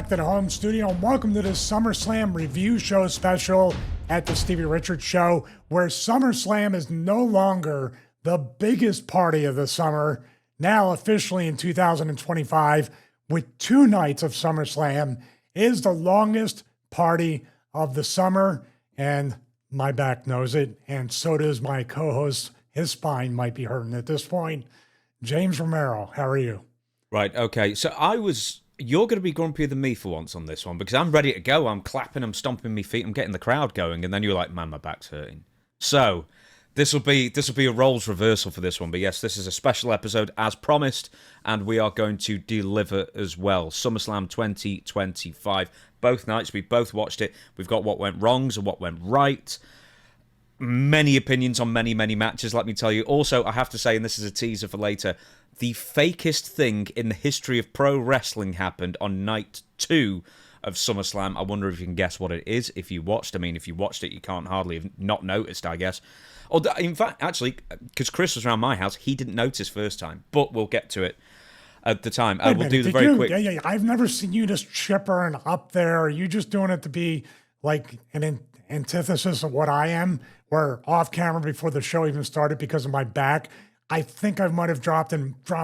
back to the home studio, and welcome to this SummerSlam review show special at the Stevie Richards Show, where SummerSlam is no longer the biggest party of the summer, now officially in 2025, with 2 nights of SummerSlam, is the longest party of the summer, and my back knows it, and so does my co-host. His spine might be hurting at this point. James Romero, how are you? Right, okay, so you're going to be grumpier than me for once on this one, because I'm ready to go. I'm clapping, I'm stomping my feet, I'm getting the crowd going, and then you're like, man, my back's hurting. So, this will be a roles reversal for this one, but yes, this is a special episode as promised, and we are going to deliver as well. SummerSlam 2025, both nights, we both watched it. We've got what went wrongs and what went right. Many opinions on many matches, let me tell you. Also, I have to say, and this is a teaser for later, the fakest thing in the history of pro wrestling happened on night 2 of SummerSlam. I wonder if you can guess what it is if you watched. I mean, if you watched it, you can't hardly have not noticed, I guess. Or, in fact, actually, because Chris was around my house, he didn't notice first time, but we'll get to it at the time. We'll do the very quick... Yeah, I've never seen you just chipper and up there. Are you just doing it to be like an antithesis of what I am, where off camera before the show even started because of my back, I think I might have dropped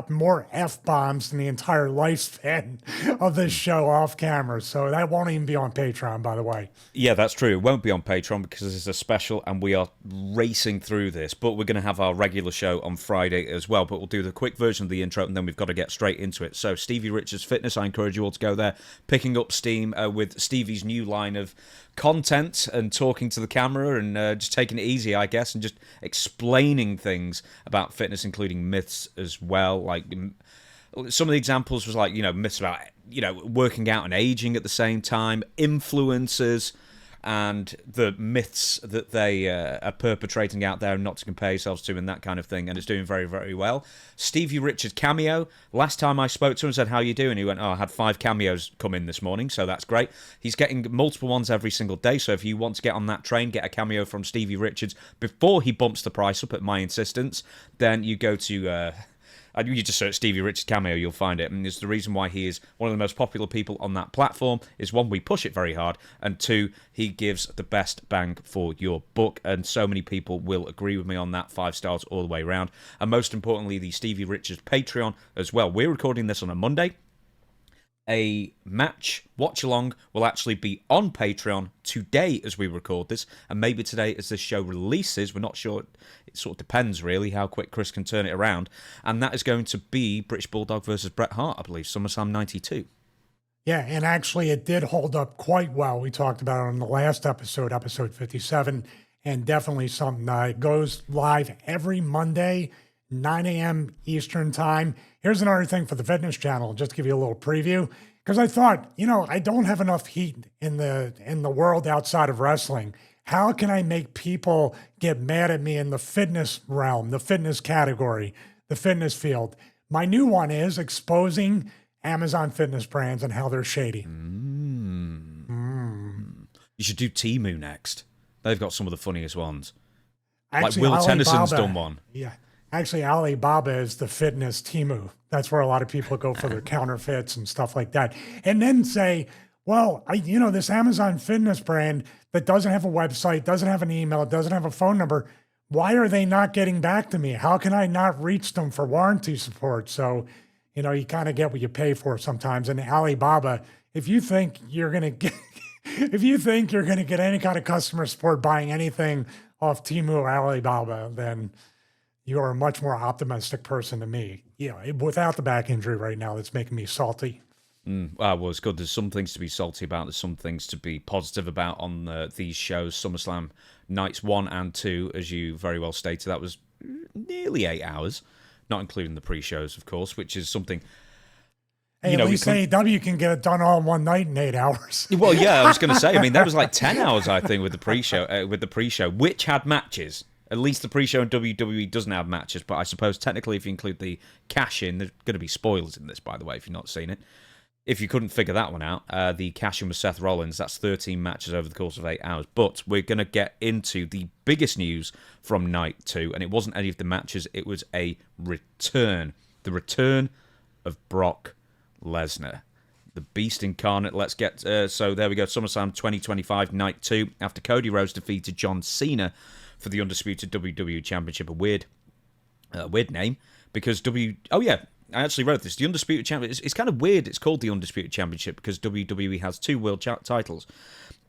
more F-bombs than the entire lifespan of this show off camera. So that won't even be on Patreon, by the way. Yeah, that's true. It won't be on Patreon because this is a special and we are racing through this. But we're going to have our regular show on Friday as well. But we'll do the quick version of the intro and then we've got to get straight into it. So Stevie Richards Fitness, I encourage you all to go there, picking up steam with Stevie's new line of content and talking to the camera and just taking it easy, I guess, and just explaining things about fitness, including myths as well. Like some of the examples was like, myths about, working out and aging at the same time, influencers, and the myths that they are perpetrating out there and not to compare yourselves to and that kind of thing, and it's doing very, very well. Stevie Richards cameo. Last time I spoke to him and said, how you doing? He went, I had 5 cameos come in this morning, so that's great. He's getting multiple ones every single day, so if you want to get on that train, get a cameo from Stevie Richards before he bumps the price up at my insistence, then you go to... you just search Stevie Richards cameo, you'll find it. And it's the reason why he is one of the most popular people on that platform is 1, we push it very hard, and 2, he gives the best bang for your buck. And so many people will agree with me on that. 5 stars all the way around. And most importantly, the Stevie Richards Patreon as well. We're recording this on a Monday. A match watch-along will actually be on Patreon today as we record this, and maybe today as this show releases. We're not sure. It sort of depends, really, how quick Chris can turn it around. And that is going to be British Bulldog versus Bret Hart, I believe, SummerSlam 92. Yeah, and actually it did hold up quite well. We talked about it on the last episode 57, and definitely something that goes live every Monday, 9 a.m. Eastern time. Here's another thing for the fitness channel, just to give you a little preview, because I thought, I don't have enough heat in the world outside of wrestling. How can I make people get mad at me in the fitness realm, the fitness category, the fitness field? My new one is exposing Amazon fitness brands and how they're shady. You should do Temu next. They've got some of the funniest ones. Actually, like Will Tennyson's Alibaba, done one. Yeah. Actually, Alibaba is the fitness Temu. That's where a lot of people go for their counterfeits and stuff like that. And then say, well, this Amazon fitness brand that doesn't have a website, doesn't have an email, doesn't have a phone number, why are they not getting back to me? How can I not reach them for warranty support? So, you kind of get what you pay for sometimes. And Alibaba, if you think you're going to get any kind of customer support buying anything off Temu or Alibaba, then you are a much more optimistic person than me. Without the back injury right now, that's making me salty. Well, it's good. There's some things to be salty about. There's some things to be positive about on these shows. SummerSlam nights 1 and 2, as you very well stated, that was nearly 8 hours, not including the pre-shows, of course, which is something... Hey, at least AEW can get it done all in one night in 8 hours. Well, yeah, I was going to say. I mean, that was like 10 hours, I think, with the pre-show, which had matches. At least the pre-show in WWE doesn't have matches, but I suppose technically if you include the cash-in, there's going to be spoilers in this, by the way, if you've not seen it. If you couldn't figure that one out, the cash-in with Seth Rollins, that's 13 matches over the course of 8 hours. But we're going to get into the biggest news from night 2, and it wasn't any of the matches, it was a return. The return of Brock Lesnar. The Beast Incarnate. Let's get... so there we go. SummerSlam 2025, Night 2. After Cody Rhodes defeated John Cena for the undisputed WWE Championship. A weird name. Because Oh, yeah. I actually wrote this. The Undisputed Championship... It's kind of weird it's called the Undisputed Championship because WWE has 2 world titles.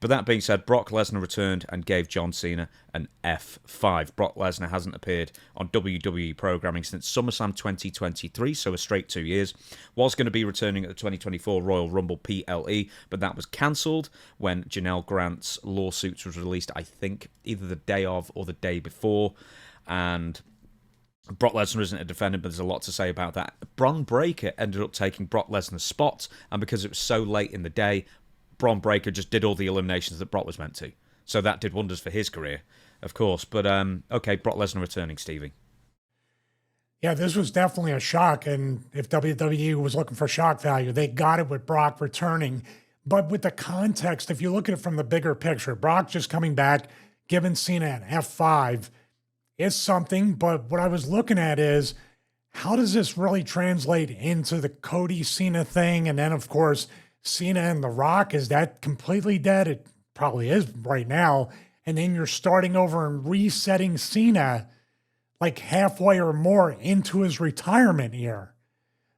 But that being said, Brock Lesnar returned and gave John Cena an F5. Brock Lesnar hasn't appeared on WWE programming since SummerSlam 2023, so a straight 2 years. Was going to be returning at the 2024 Royal Rumble PLE, but that was cancelled when Janelle Grant's lawsuits was released, I think, either the day of or the day before. And Brock Lesnar isn't a defendant, but there's a lot to say about that. Bron Breakker ended up taking Brock Lesnar's spot, and because it was so late in the day, Bron Breakker just did all the eliminations that Brock was meant to. So that did wonders for his career, of course. But, okay, Brock Lesnar returning, Stevie. Yeah, this was definitely a shock. And if WWE was looking for shock value, they got it with Brock returning. But with the context, if you look at it from the bigger picture, Brock just coming back, giving Cena an F5 is something. But what I was looking at is, how does this really translate into the Cody Cena thing? And then, of course, Cena and The Rock, is that completely dead? It probably is right now. And then you're starting over and resetting Cena like halfway or more into his retirement year.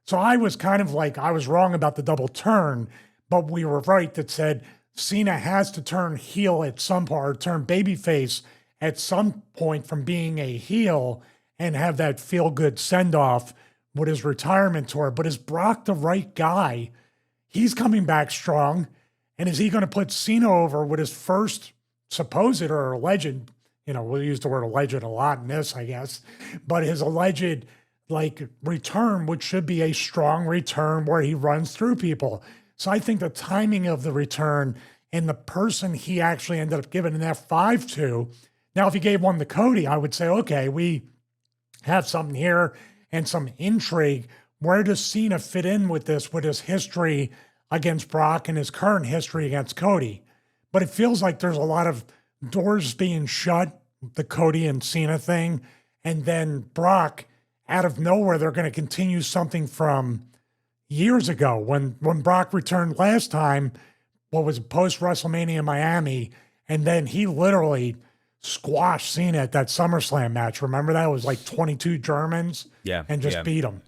So I was kind of like, I was wrong about the double turn, but we were right that said Cena has to turn heel at some point, or turn babyface at some point from being a heel and have that feel-good send-off with his retirement tour. But is Brock the right guy? He's coming back strong. And is he going to put Cena over with his first supposed or alleged, we'll use the word alleged a lot in this, I guess, but his alleged return, which should be a strong return where he runs through people. So I think the timing of the return and the person he actually ended up giving an F5 to. Now, if he gave one to Cody, I would say, okay, we have something here and some intrigue. Where does Cena fit in with this, with his history against Brock and his current history against Cody? But it feels like there's a lot of doors being shut, the Cody and Cena thing. And then Brock, out of nowhere, they're going to continue something from years ago. When Brock returned last time, what was post-WrestleMania Miami, and then he literally squashed Cena at that SummerSlam match. Remember that? It was like 22 Germans and just beat him.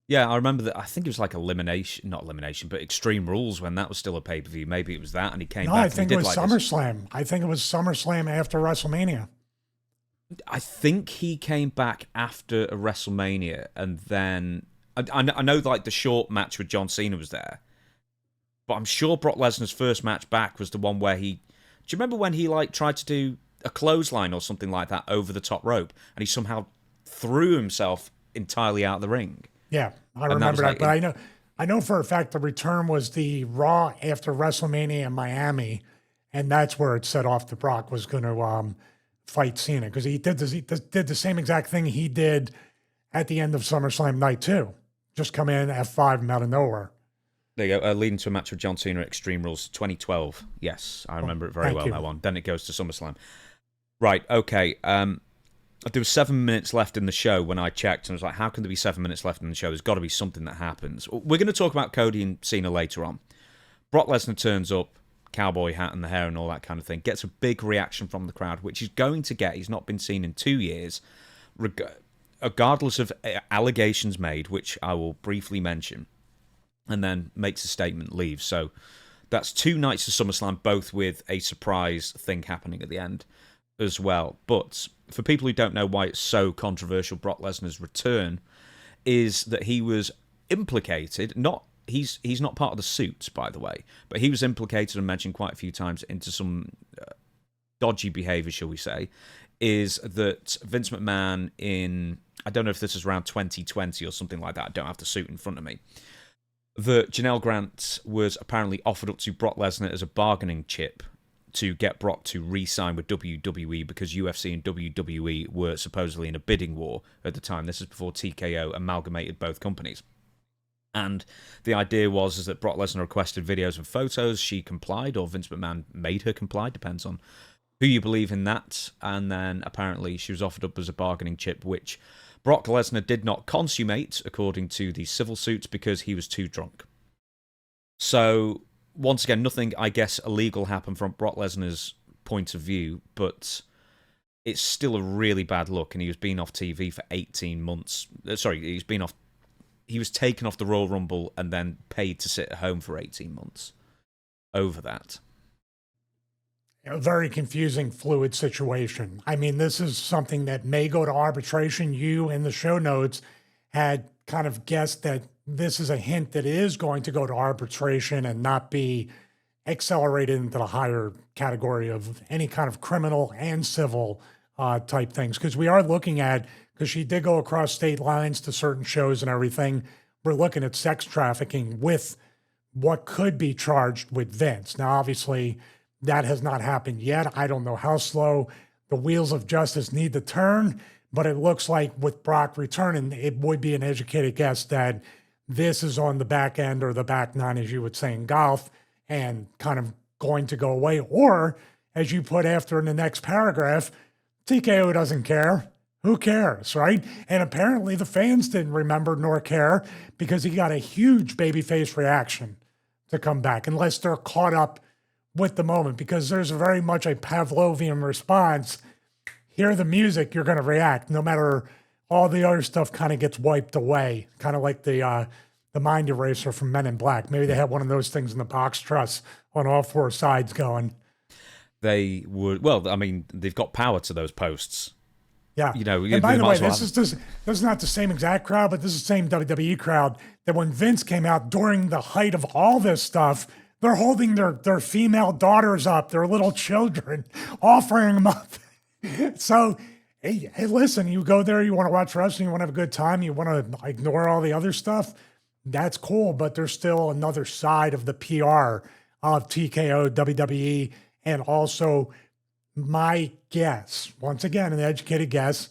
Yeah, I remember that. I think it was like not elimination, but Extreme Rules when that was still a pay-per-view. Maybe it was that, and he came back. I think it was SummerSlam. I think it was SummerSlam after WrestleMania. I think he came back after a WrestleMania, and then I know like the short match with John Cena was there, but I'm sure Brock Lesnar's first match back was the one where he. Do you remember when he tried to do a clothesline or something like that over the top rope, and he somehow threw himself entirely out of the ring? Yeah, I remember that. But I know for a fact the return was the Raw after WrestleMania in Miami, and that's where it set off that Brock was going to fight Cena, because he did the same exact thing he did at the end of SummerSlam Night 2. Just come in, F5 him out of nowhere. There you go, leading to a match with John Cena at Extreme Rules 2012. Yes, I remember it very well, that one. Then it goes to SummerSlam. Right, okay. There was 7 minutes left in the show when I checked, and I was like, how can there be 7 minutes left in the show? There's got to be something that happens. We're going to talk about Cody and Cena later on. Brock Lesnar turns up, cowboy hat and the hair and all that kind of thing, gets a big reaction from the crowd, which he's going to get. He's not been seen in 2 years, regardless of allegations made, which I will briefly mention, and then makes a statement, leaves. So that's 2 nights of SummerSlam, both with a surprise thing happening at the end as well. But for people who don't know why it's so controversial, Brock Lesnar's return is that he was implicated, he's not part of the suits, by the way, but he was implicated and mentioned quite a few times into some dodgy behavior, shall we say, is that Vince McMahon I don't know if this is around 2020 or something like that, I don't have the suit in front of me, that Janelle Grant was apparently offered up to Brock Lesnar as a bargaining chip to get Brock to re-sign with WWE because UFC and WWE were supposedly in a bidding war at the time. This is before TKO amalgamated both companies. And the idea was that Brock Lesnar requested videos and photos. She complied, or Vince McMahon made her comply, depends on who you believe in that. And then apparently she was offered up as a bargaining chip, which Brock Lesnar did not consummate, according to the civil suits, because he was too drunk. So, once again, nothing, I guess, illegal happened from Brock Lesnar's point of view, but it's still a really bad look, and he was been off TV for 18 months. He was taken off the Royal Rumble and then paid to sit at home for 18 months over that. A very confusing, fluid situation. I mean, this is something that may go to arbitration. You, in the show notes, had kind of guessed that this is a hint that is going to go to arbitration and not be accelerated into the higher category of any kind of criminal and civil type things. Because we are looking at, because she did go across state lines to certain shows and everything, we're looking at sex trafficking with what could be charged with Vince. Now, obviously, that has not happened yet. I don't know how slow the wheels of justice need to turn, but it looks like with Brock returning, it would be an educated guess that this is on the back end, or the back nine, as you would say in golf, and kind of going to go away. Or, as you put after in the next paragraph, TKO doesn't care. Who cares, right? And apparently the fans didn't remember nor care, because he got a huge babyface reaction to come back, unless they're caught up with the moment, because there's very much a Pavlovian response. Hear the music, you're going to react, no matter all the other stuff kind of gets wiped away, kind of like the mind eraser from Men in Black. Maybe they had one of those things in the box truss on all four sides going. They would, well, I mean, they've got power to those posts. Yeah. You know, and by the way, this is not the same exact crowd, but this is the same WWE crowd that when Vince came out during the height of all this stuff, they're holding their female daughters up, their little children, offering them up. So, hey, listen, you go there, you want to watch wrestling, you want to have a good time, you want to ignore all the other stuff, that's cool, but there's still another side of the PR of TKO, WWE, and also my guess, once again, an educated guess,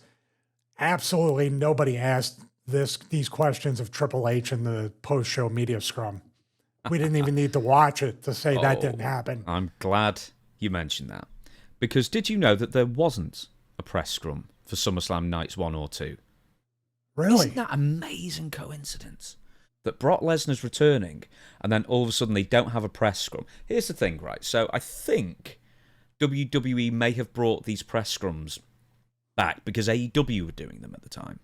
absolutely nobody asked these questions of Triple H in the post-show media scrum. We didn't even need to watch it to say that didn't happen. I'm glad you mentioned that. Because did you know that there wasn't a press scrum for SummerSlam nights 1 or 2? Really? Isn't that amazing coincidence? That Brock Lesnar's returning, and then all of a sudden they don't have a press scrum. Here's the thing, right? So I think WWE may have brought these press scrums back because AEW were doing them at the time.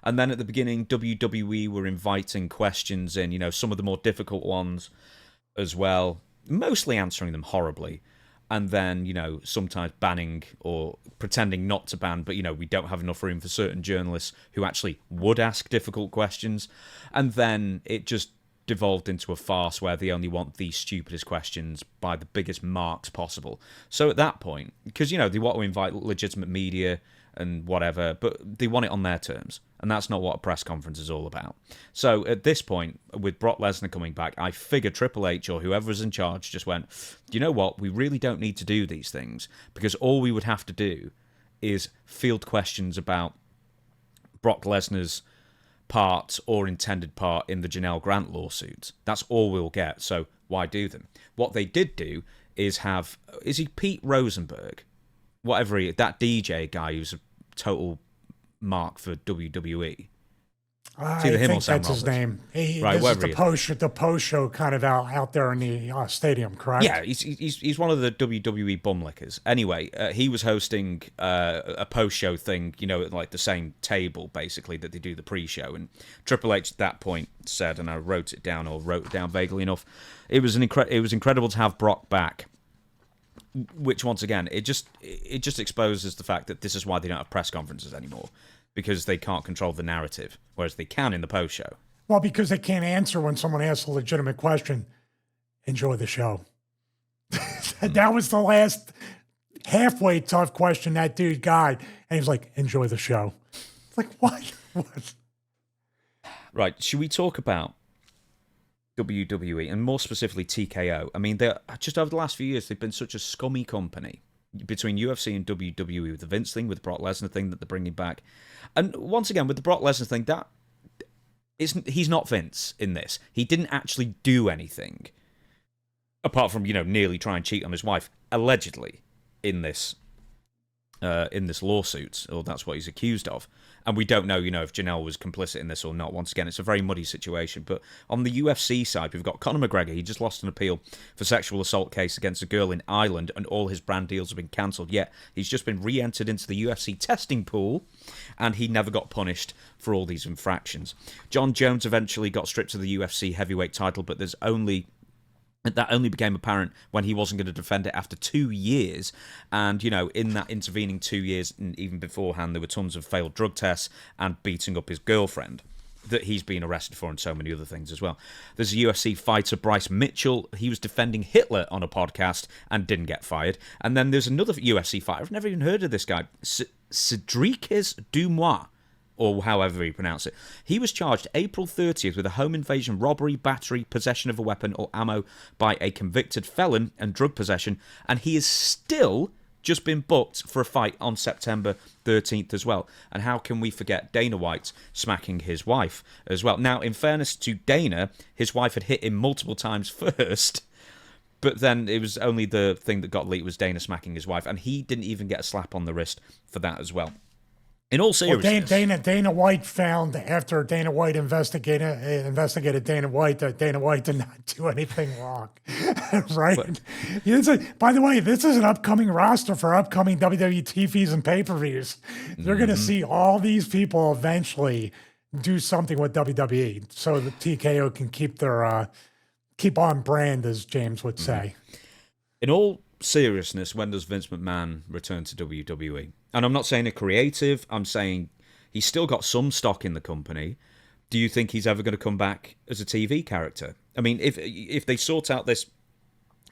And then at the beginning, WWE were inviting questions in, you know, some of the more difficult ones as well, mostly answering them horribly. And then, you know, sometimes banning or pretending not to ban, but, you know, we don't have enough room for certain journalists who actually would ask difficult questions. And then it just devolved into a farce where they only want the stupidest questions by the biggest marks possible. So at that point, because, you know, they want to invite legitimate media and whatever, but they want it on their terms. And that's not what a press conference is all about. So at this point, with Brock Lesnar coming back, I figure Triple H or whoever was in charge just went, you know what, we really don't need to do these things, because all we would have to do is field questions about Brock Lesnar's part or intended part in the Janelle Grant lawsuits. That's all we'll get, so why do them? What they did do is have, is he Pete Rosenberg? Whatever that DJ guy who's a total mark for WWE. I think that's his name. Right, this is the post show kind of out there in the stadium, correct? Yeah, he's one of the WWE bumlickers. Anyway, he was hosting a post show thing, you know, like the same table basically that they do the pre-show. And Triple H at that point said, and I wrote it down vaguely enough, it was incredible to have Brock back. Which once again, it just exposes the fact that this is why they don't have press conferences anymore, because they can't control the narrative, whereas they can in the post show. Well, because they can't answer when someone asks a legitimate question. Enjoy the show. That was the last halfway tough question that dude got, and he was like, "Enjoy the show." It's like, what? Right? Should we talk about WWE, and more specifically TKO? I mean, they're just over the last few years, they've been such a scummy company between UFC and WWE with the Vince thing, with the Brock Lesnar thing that they're bringing back. And once again, with the Brock Lesnar thing, he's not Vince in this. He didn't actually do anything apart from, you know, nearly try and cheat on his wife, allegedly, in this lawsuit, or that's what he's accused of. And we don't know, if Janelle was complicit in this or not. Once again, it's a very muddy situation. But on the UFC side, we've got Conor McGregor. He just lost an appeal for sexual assault case against a girl in Ireland, and all his brand deals have been cancelled. Yet he's just been re-entered into the UFC testing pool, and he never got punished for all these infractions. John Jones eventually got stripped of the UFC heavyweight title, but that only became apparent when he wasn't going to defend it after 2 years. And, in that intervening 2 years, and even beforehand, there were tons of failed drug tests and beating up his girlfriend that he's been arrested for, and so many other things as well. There's a UFC fighter, Bryce Mitchell. He was defending Hitler on a podcast and didn't get fired. And then there's another UFC fighter. I've never even heard of this guy. Cedriques Dumois, or however you pronounce it. He was charged April 30th with a home invasion, robbery, battery, possession of a weapon or ammo by a convicted felon, and drug possession, and he is still just been booked for a fight on September 13th as well. And how can we forget Dana White smacking his wife as well? Now, in fairness to Dana, his wife had hit him multiple times first, but then it was only the thing that got leaked was Dana smacking his wife, and he didn't even get a slap on the wrist for that as well. In all seriousness, Dana White found, after Dana White investigated Dana White, that Dana White did not do anything wrong, right? By the way, this is an upcoming roster for upcoming WWE TVs and pay-per-views. You're going to see all these people eventually do something with WWE, so the TKO can keep on brand, as James would say. In all seriousness, when does Vince McMahon return to WWE? And I'm not saying a creative, I'm saying he's still got some stock in the company. Do you think he's ever going to come back as a TV character? I mean, if they sort out this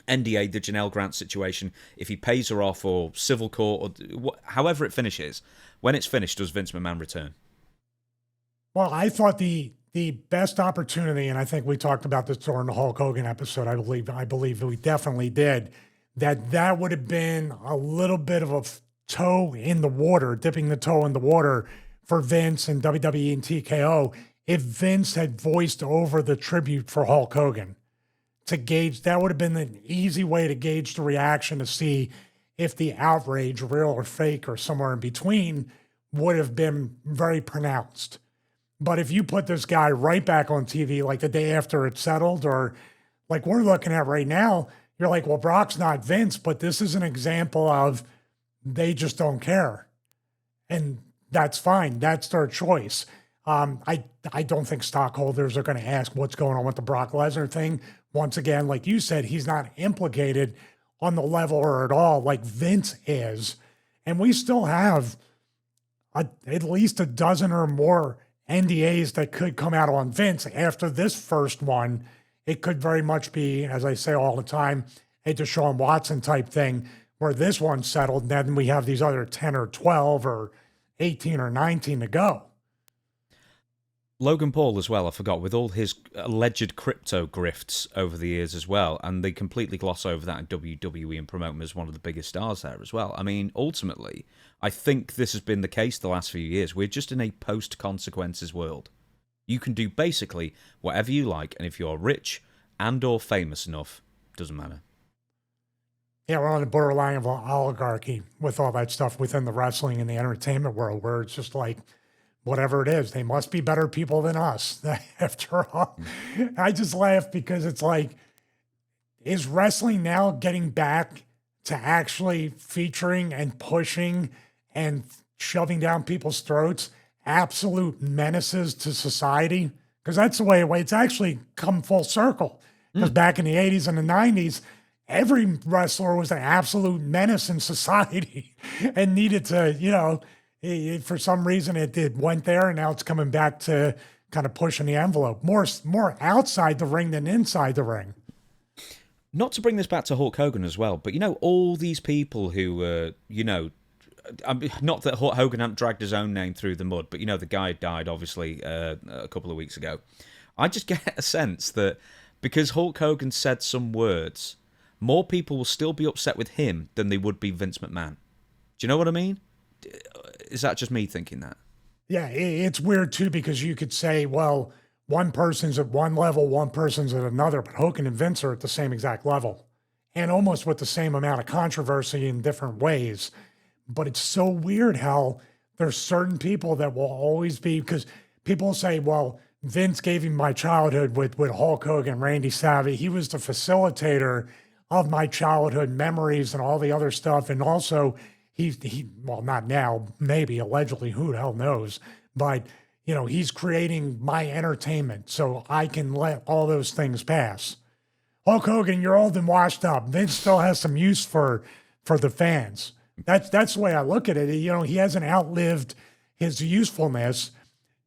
NDA, the Janelle Grant situation, if he pays her off or civil court, or however it finishes, when it's finished, does Vince McMahon return? Well, I thought the best opportunity, and I think we talked about this during the Hulk Hogan episode, I believe we definitely did, that would have been a little bit of a toe in the water, dipping the toe in the water for Vince and WWE and TKO, if Vince had voiced over the tribute for Hulk Hogan to gauge. That would have been an easy way to gauge the reaction, to see if the outrage, real or fake or somewhere in between, would have been very pronounced. But if you put this guy right back on TV like the day after it settled, or like we're looking at right now, you're like, well, Brock's not Vince, but this is an example of they just don't care. And that's fine. That's their choice. I don't think stockholders are going to ask what's going on with the Brock Lesnar thing. Once again, like you said, he's not implicated on the level or at all like Vince is. And we still have at least a dozen or more NDAs that could come out on Vince after this first one. It could very much be, as I say all the time, a Deshaun Watson type thing, where this one's settled, and then we have these other 10 or 12 or 18 or 19 to go. Logan Paul as well, I forgot, with all his alleged crypto grifts over the years as well, and they completely gloss over that in WWE and promote him as one of the biggest stars there as well. I mean, ultimately, I think this has been the case the last few years. We're just in a post-consequences world. You can do basically whatever you like, and if you're rich and or famous enough, doesn't matter. Yeah, we're on the borderline of oligarchy with all that stuff within the wrestling and the entertainment world, where it's just like, whatever it is, they must be better people than us. After all, I just laugh because it's like, is wrestling now getting back to actually featuring and pushing and shoving down people's throats absolute menaces to society? Because that's the way it's actually come full circle. Because back in the 80s and the 90s, every wrestler was an absolute menace in society and needed to, for some reason it went there, and now it's coming back to kind of pushing the envelope more outside the ring than inside the ring. Not to bring this back to Hulk Hogan as well, but all these people who, not that Hulk Hogan hadn't dragged his own name through the mud, but the guy died obviously a couple of weeks ago. I just get a sense that because Hulk Hogan said some words, more people will still be upset with him than they would be Vince McMahon. Do you know what I mean? Is that just me thinking that? Yeah, it's weird too, because you could say, well, one person's at one level, one person's at another, but Hogan and Vince are at the same exact level and almost with the same amount of controversy in different ways. But it's so weird how there's certain people that will always be, because people say, well, Vince gave me my childhood with Hulk Hogan, Randy Savage. He was the facilitator of my childhood memories and all the other stuff. And also well, not now, maybe allegedly, who the hell knows, but he's creating my entertainment so I can let all those things pass. Hulk Hogan, you're old and washed up. Vince still has some use for the fans. That's the way I look at it. He hasn't outlived his usefulness.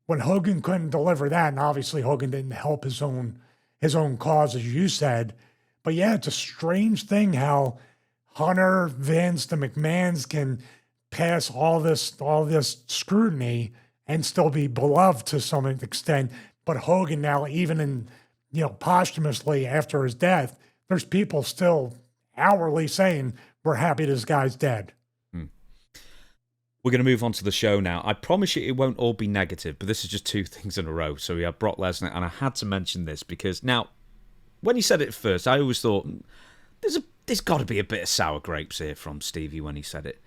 When Hogan couldn't deliver that, and obviously Hogan didn't help his own cause, as you said. But yeah, it's a strange thing how Hunter, Vince, the McMahons can pass all this scrutiny and still be beloved to some extent. But Hogan now, even in posthumously after his death, there's people still hourly saying we're happy this guy's dead. We're going to move on to the show now. I promise you it won't all be negative, but this is just two things in a row. So we have Brock Lesnar, and I had to mention this because now, when he said it first, I always thought, there's got to be a bit of sour grapes here from Stevie when he said it.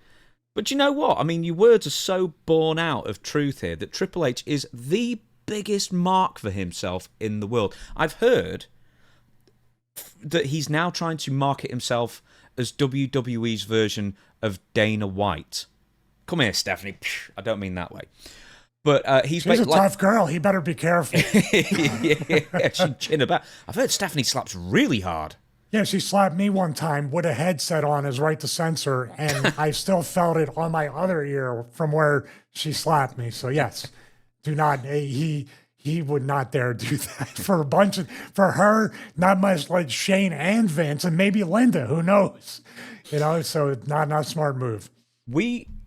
But you know what? I mean, your words are so born out of truth here that Triple H is the biggest mark for himself in the world. I've heard that he's now trying to market himself as WWE's version of Dana White. Come here, Stephanie. I don't mean that way. But she's a tough girl. He better be careful. yeah, she chin about. I've heard Stephanie slaps really hard. Yeah, she slapped me one time with a headset on as right to censor, and I still felt it on my other ear from where she slapped me. So yes, do not. He would not dare do that for her. Not much like Shane and Vince, and maybe Linda. Who knows? So not a smart move.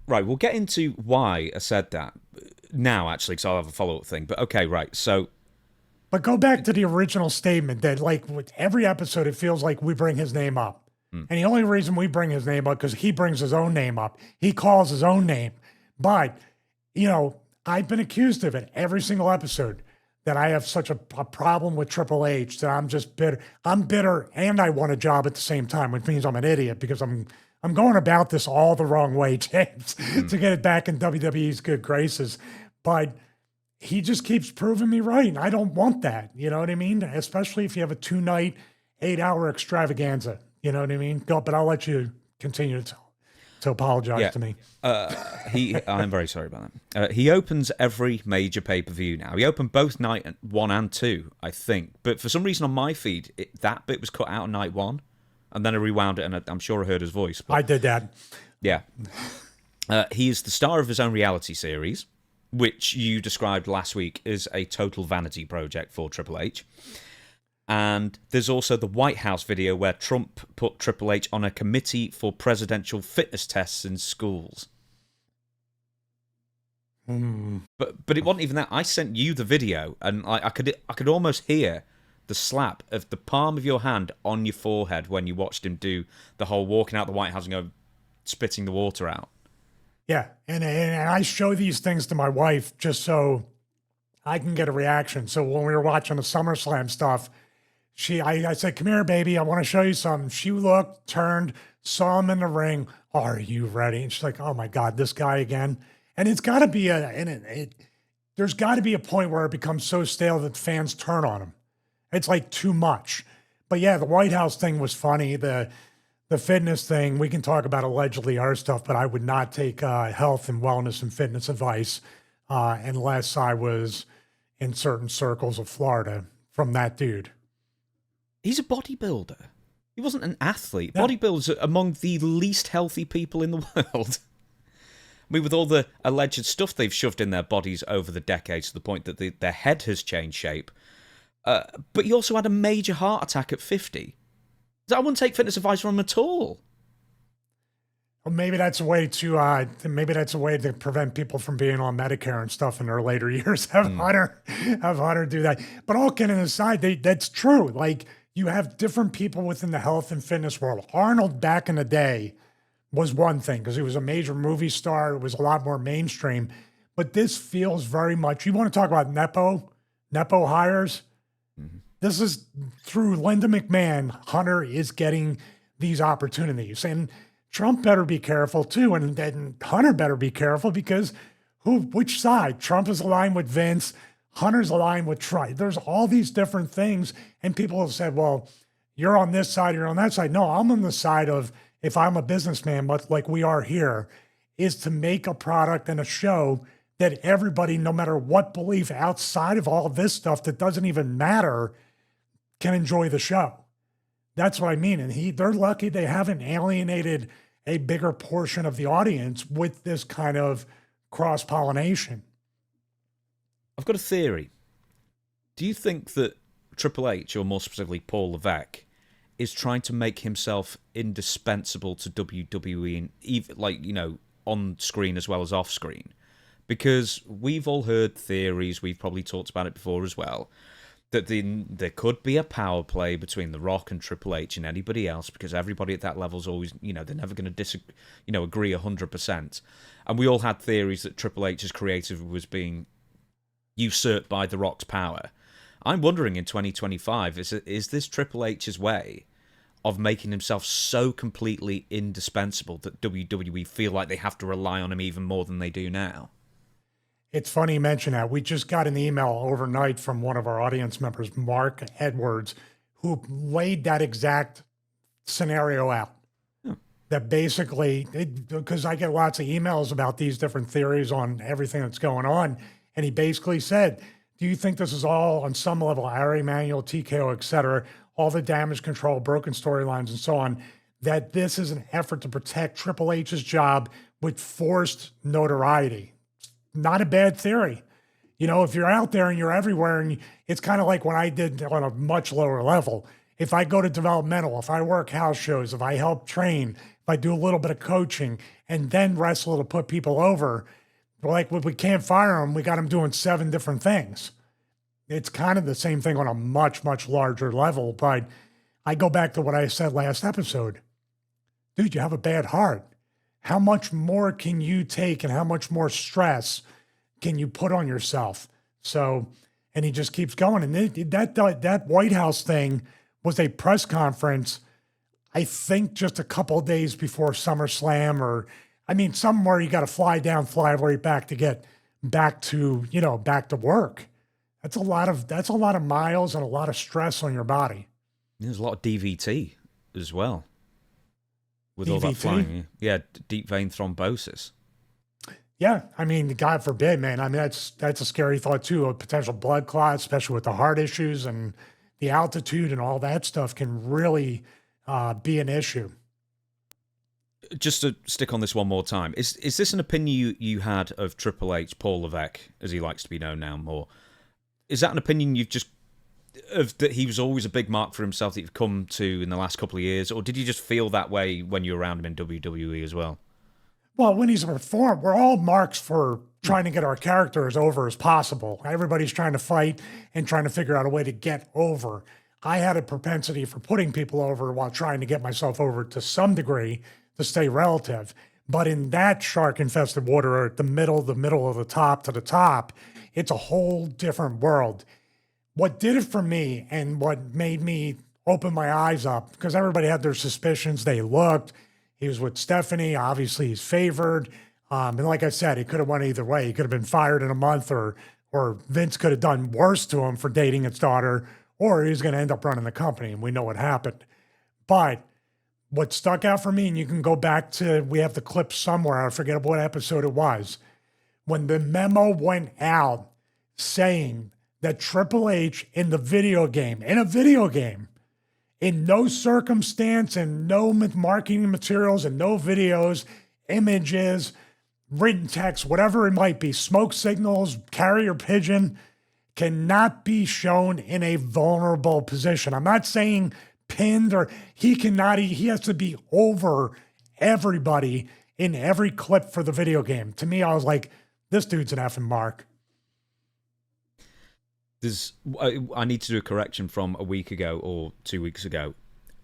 Right, we'll get into why I said that now, actually, because I'll have a follow-up thing. But okay, right, so... But go back to the original statement that, like, with every episode, it feels like we bring his name up. And the only reason we bring his name up, because he brings his own name up. He calls his own name. But, I've been accused of it every single episode, that I have such a problem with Triple H, that I'm just bitter. I'm bitter, and I want a job at the same time, which means I'm an idiot, because I'm going about this all the wrong way, James, to get it back in WWE's good graces. But he just keeps proving me right. And I don't want that. You know what I mean? Especially if you have a 2-night, 8-hour extravaganza. You know what I mean? But I'll let you continue to apologize to me. I'm very sorry about that. He opens every major pay-per-view now. He opened both night 1 and 2, I think. But for some reason on my feed, that bit was cut out on night 1. And then I rewound it, and I'm sure I heard his voice. But, I did that. Yeah. He is the star of his own reality series, which you described last week as a total vanity project for Triple H. And there's also the White House video where Trump put Triple H on a committee for presidential fitness tests in schools. But it wasn't even that. I sent you the video, and I could almost hear the slap of the palm of your hand on your forehead when you watched him do the whole walking out the White House and go spitting the water out. Yeah, and I show these things to my wife just so I can get a reaction. So when we were watching the SummerSlam stuff, I said, "Come here, baby, I want to show you something." She looked, turned, saw him in the ring. "Are you ready?" And she's like, "Oh my God, this guy again." And it's got to be there's got to be a point where it becomes so stale that fans turn on him. It's like too much. But yeah, the White House thing was funny. The fitness thing, we can talk about allegedly our stuff, but I would not take health and wellness and fitness advice unless I was in certain circles of Florida from that dude. He's a bodybuilder. He wasn't an athlete. Yeah. Bodybuilders are among the least healthy people in the world. I mean, with all the alleged stuff they've shoved in their bodies over the decades to the point that their head has changed shape. But he also had a major heart attack at 50. I wouldn't take fitness advice from him at all. Well, maybe that's a way to prevent people from being on Medicare and stuff in their later years. Have Hunter do that. But all kidding aside, that's true. Like, you have different people within the health and fitness world. Arnold back in the day was one thing because he was a major movie star. It was a lot more mainstream. But this feels very much. You want to talk about Nepo hires? This is through Linda McMahon. Hunter is getting these opportunities, and Trump better be careful too, and Hunter better be careful because Which side? Trump is aligned with Vince. Hunter's aligned with Trump. There's all these different things. And people have said, well, you're on this side, you're on that side. No, I'm on the side of, if I'm a businessman, much like we are here, is to make a product and a show that everybody, no matter what belief outside of all of this stuff that doesn't even matter, can enjoy the show. That's what I mean. And they're lucky they haven't alienated a bigger portion of the audience with this kind of cross-pollination. I've got a theory. Do you think that Triple H, or more specifically Paul Levesque, is trying to make himself indispensable to WWE, and even, like, you know, on screen as well as off screen? Because we've all heard theories, we've probably talked about it before as well, that there could be a power play between The Rock and Triple H and anybody else, because everybody at that level is always, you know, they're never going to agree 100%. And we all had theories that Triple H's creative was being usurped by The Rock's power. I'm wondering in 2025, is this Triple H's way of making himself so completely indispensable that WWE feel like they have to rely on him even more than they do now? It's funny you mention that. We just got an email overnight from one of our audience members, Mark Edwards, who laid that exact scenario out. That basically, because I get lots of emails about these different theories on everything that's going on, and he basically said, do you think this is all on some level, Ari Emanuel, TKO, et cetera, all the damage control, broken storylines, and so on, that this is an effort to protect Triple H's job with forced notoriety? Not a bad theory. You know, if you're out there and you're everywhere, and it's kind of like what I did on a much lower level. If I go to developmental, if I work house shows, if I help train, if I do a little bit of coaching and then wrestle to put people over, like if we can't fire them, we got them doing 7 different things. It's kind of the same thing on a much, much larger level. But I go back to what I said last episode. Dude, you have a bad heart. How much more can you take and how much more stress can you put on yourself? So, and he just keeps going. And that White House thing was a press conference, I think just a couple of days before SummerSlam, or, I mean, somewhere you got to fly down, fly right back to get back to, you know, back to work. That's a lot of miles and a lot of stress on your body. There's a lot of DVT as well. With DVT? All that flying, yeah, deep vein thrombosis. Yeah, I mean, God forbid, man. I mean, that's a scary thought too. A potential blood clot, especially with the heart issues and the altitude and all that stuff, can really be an issue. Just to stick on this one more time, is this an opinion you had of Triple H, Paul Levesque, as he likes to be known now more? Is that an opinion you've just of that he was always a big mark for himself that you've come to in the last couple of years, or did you just feel that way when you were around him in WWE as well? Well, when he's a performer, we're all marks for trying to get our character as over as possible. Everybody's trying to fight and trying to figure out a way to get over. I had a propensity for putting people over while trying to get myself over to some degree to stay relative. But in that shark-infested water, or at the middle of the top to the top, it's a whole different world. What did it for me and what made me open my eyes up, because everybody had their suspicions, they looked. He was with Stephanie, obviously he's favored. And like I said, it could have went either way. He could have been fired in a month, or Vince could have done worse to him for dating his daughter, or he's going to end up running the company, and we know what happened. But what stuck out for me, and you can go back to, we have the clip somewhere, I forget what episode it was, when the memo went out saying that Triple H in a video game, in no circumstance and no marketing materials and no videos, images, written text, whatever it might be, smoke signals, carrier pigeon, cannot be shown in a vulnerable position. I'm not saying pinned, or he has to be over everybody in every clip for the video game. To me, I was like, this dude's an effing mark. I need to do a correction from a week ago or 2 weeks ago.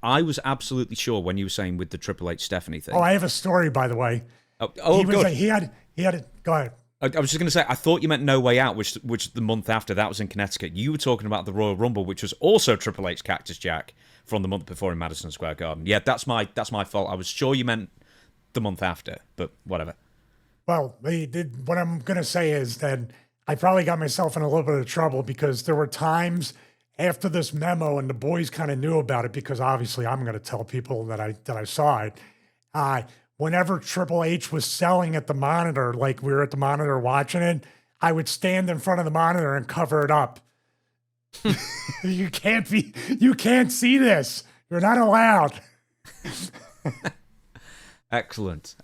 I was absolutely sure when you were saying with the Triple H Stephanie thing. Oh, I have a story, by the way. Oh, good. He had it. Go ahead. I was just going to say, I thought you meant No Way Out, which the month after that was in Connecticut. You were talking about the Royal Rumble, which was also Triple H Cactus Jack from the month before in Madison Square Garden. Yeah, that's my fault. I was sure you meant the month after, but whatever. Well, what I'm going to say is that I probably got myself in a little bit of trouble because there were times after this memo, and the boys kind of knew about it because obviously I'm going to tell people that I saw it. Whenever Triple H was selling at the monitor, like we were at the monitor watching it, I would stand in front of the monitor and cover it up. You can't see this. You're not allowed. Excellent.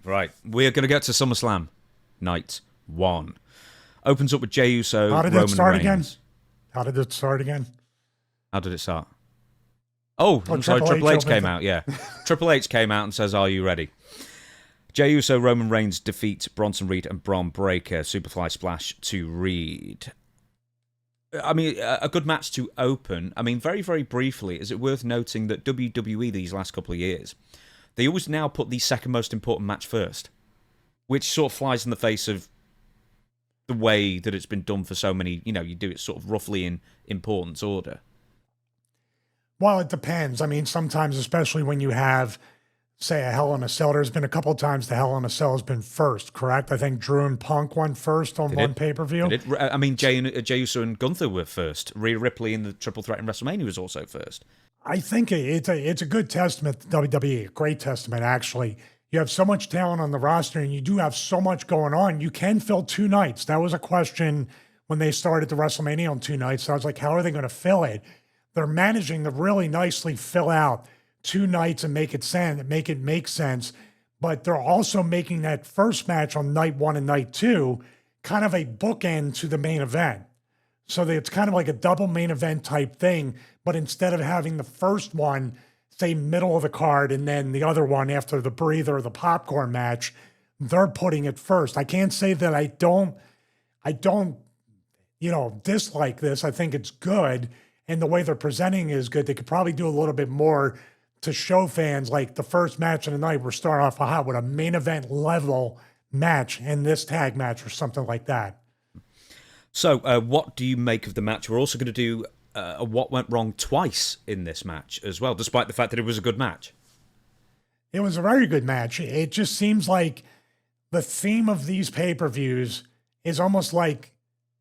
Right, we're going to get to SummerSlam night 1. Opens up with Jey Uso, How did Roman it start Reigns. again? How did it start again? How did it start? Oh, I'm sorry, Triple H came out, yeah. Triple H came out and says, "Are you ready?" Jey Uso, Roman Reigns defeat Bronson Reed and Bron Breakker. Superfly splash to Reed. I mean, a good match to open. I mean, very, very briefly, is it worth noting that WWE these last couple of years, they always now put the second most important match first, which sort of flies in the face of the way that it's been done for so many, you do it sort of roughly in importance order. Well, it depends. I mean, sometimes, especially when you have, say, a Hell in a Cell, there's been a couple of times the Hell in a Cell has been first, correct? I think Drew and Punk went first on one pay-per-view. I mean, Jey Uso and Gunther were first. Rhea Ripley in the Triple Threat in WrestleMania was also first. I think it's a good testament to WWE, a great testament, actually. You have so much talent on the roster, and you do have so much going on. You can fill 2 nights. That was a question when they started the WrestleMania on 2 nights. So I was like, how are they going to fill it? They're managing to really nicely fill out 2 nights and make it make sense. But they're also making that first match on night 1 and night 2 kind of a bookend to the main event. So that it's kind of like a double main event type thing. But instead of having the first one, say, middle of the card, and then the other one after the breather or the popcorn match, they're putting it first. I can't say that I don't, dislike this. I think it's good. And the way they're presenting is good. They could probably do a little bit more to show fans, like the first match of the night, we're starting off hot with a main event level match in this tag match or something like that. So what do you make of the match? We're also going to do a what went wrong twice in this match as well, despite the fact that it was a good match. It was a very good match. It just seems like the theme of these pay-per-views is almost like,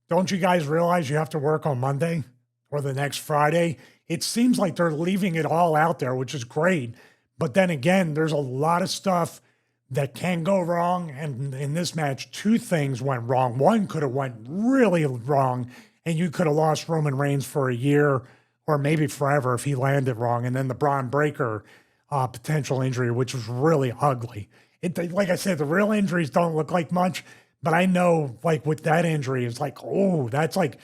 don't you guys realize you have to work on Monday or the next Friday? It seems like they're leaving it all out there, which is great. But then again, there's a lot of stuff that can go wrong. And in this match, 2 things went wrong. One could have went really wrong, and you could have lost Roman Reigns for a year or maybe forever if he landed wrong. And then the Bron Breakker potential injury, which was really ugly. Like I said, the real injuries don't look like much, but I know, like, with that injury, it's like, oh, that's like,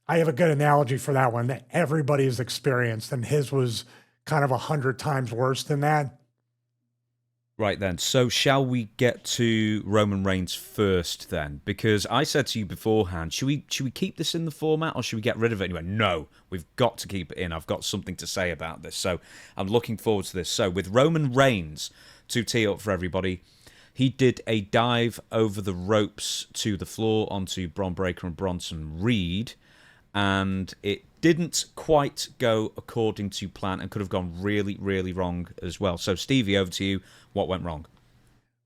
I have a good analogy for that one that everybody has experienced, and his was kind of 100 times worse than that. Right then, so shall we get to Roman Reigns first then? Because I said to you beforehand, should we keep this in the format or should we get rid of it? And you went, no, we've got to keep it in. I've got something to say about this. So I'm looking forward to this. So with Roman Reigns, to tee up for everybody, he did a dive over the ropes to the floor onto Bron Breakker and Bronson Reed, and it didn't quite go according to plan and could have gone really, really wrong as well. So, Stevie, over to you. What went wrong?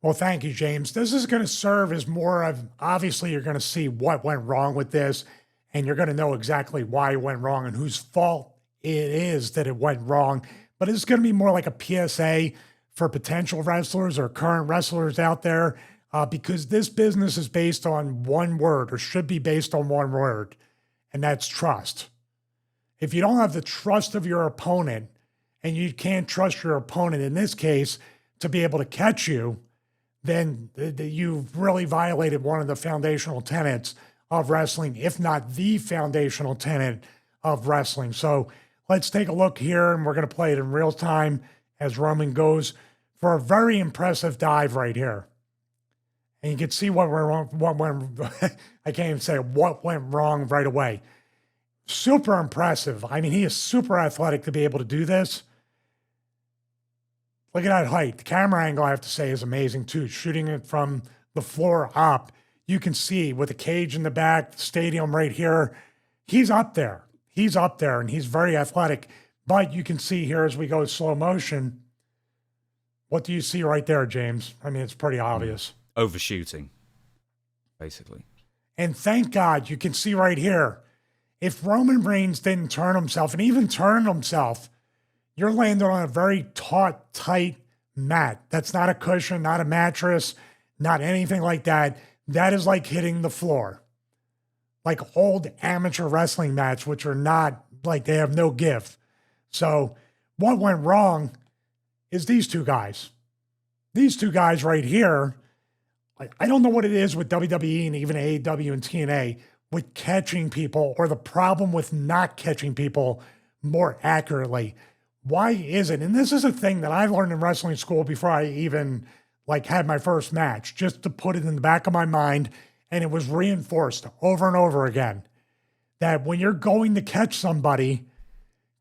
Well, thank you, James. This is going to serve as more of, obviously, you're going to see what went wrong with this, and you're going to know exactly why it went wrong and whose fault it is that it went wrong. But it's going to be more like a PSA for potential wrestlers or current wrestlers out there, because this business is based on one word, or should be based on one word, and that's trust. If you don't have the trust of your opponent, and you can't trust your opponent, in this case, to be able to catch you, then you've really violated one of the foundational tenets of wrestling, if not the foundational tenet of wrestling. So let's take a look here, and we're going to play it in real time as Roman goes for a very impressive dive right here. And you can see what went I can't even say what went wrong right away. Super impressive. I mean, he is super athletic to be able to do this. Look at that height. The camera angle, I have to say, is amazing too. Shooting it from the floor up, you can see with the cage in the back, the stadium right here, he's up there. He's up there, and he's very athletic. But you can see here as we go slow motion, What do you see right there, James? I mean, it's pretty obvious. Overshooting, basically. And thank God you can see right here, if Roman Reigns didn't turn himself, and even turn himself, you're landing on a very taut, tight mat. That's not a cushion, not a mattress, not anything like that. That is like hitting the floor. Like old amateur wrestling mats, which are not, like they have no give. So what went wrong is these two guys. These two guys right here, I don't know what it is with WWE and even AEW and TNA with catching people, or the problem with not catching people more accurately. Why is it? And this is a thing that I learned in wrestling school before I even like had my first match, just to put it in the back of my mind. And it was reinforced over and over again that when you're going to catch somebody,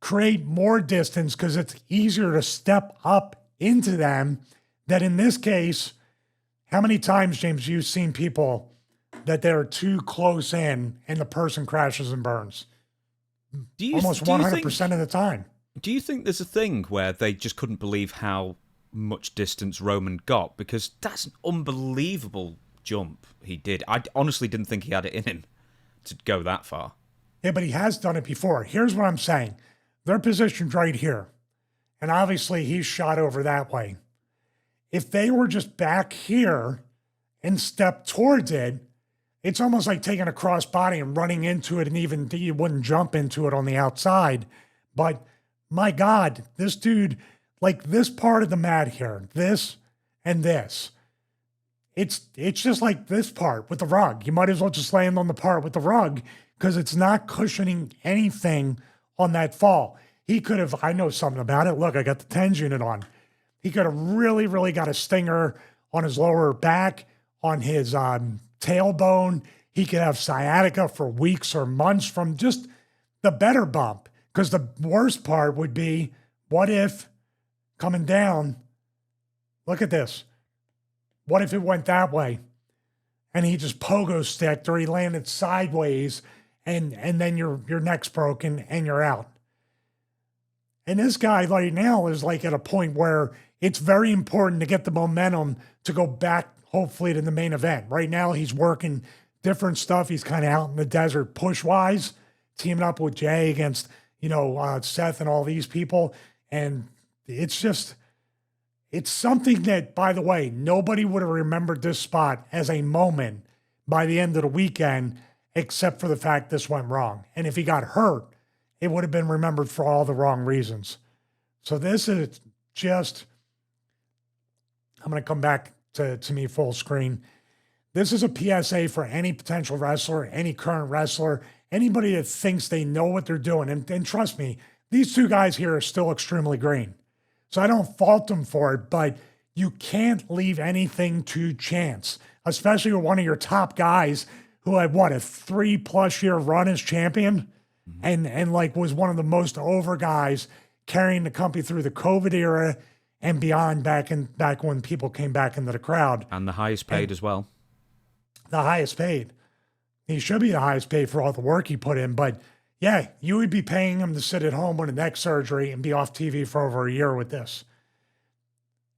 create more distance because it's easier to step up into them. That in this case, how many times, James, you've seen people that they're too close in and the person crashes and burns? Almost 100% of the time. Do you think there's a thing where they just couldn't believe how much distance Roman got? Because that's an unbelievable jump he did. I honestly didn't think he had it in him to go that far. Yeah, but he has done it before. Here's what I'm saying. They're positioned right here. And obviously he's shot over that way. If they were just back here and stepped towards it, it's almost like taking a crossbody and running into it, and even you wouldn't jump into it on the outside. But my God, this dude, like this part of the mat here, this and this, it's just like this part with the rug. You might as well just land on the part with the rug because it's not cushioning anything on that fall. He could have, I know something about it. Look, I got the TENS unit on. He could have really, really got a stinger on his lower back, on his tailbone. He could have sciatica for weeks or months from just the better bump. Because the worst part would be, what if coming down, look at this. What if it went that way and he just pogo sticked, or he landed sideways and then your neck's broken and you're out? And this guy right now is like at a point where it's very important to get the momentum to go back, hopefully, to the main event. Right now, he's working different stuff. He's kind of out in the desert push-wise, teaming up with Jay against, Seth and all these people. And it's something that, by the way, nobody would have remembered this spot as a moment by the end of the weekend, except for the fact this went wrong. And if he got hurt, it would have been remembered for all the wrong reasons. So this is just, I'm going to come back to me full screen. This is a PSA for any potential wrestler, any current wrestler, anybody that thinks they know what they're doing. And trust me, these two guys here are still extremely green. So I don't fault them for it, but you can't leave anything to chance, especially with one of your top guys who had, a 3+ year run as champion, and like was one of the most over guys carrying the company through the COVID era and beyond, back when people came back into the crowd. And the highest paid as well. The highest paid. He should be the highest paid for all the work he put in, but yeah, you would be paying him to sit at home with a neck surgery and be off TV for over a year with this.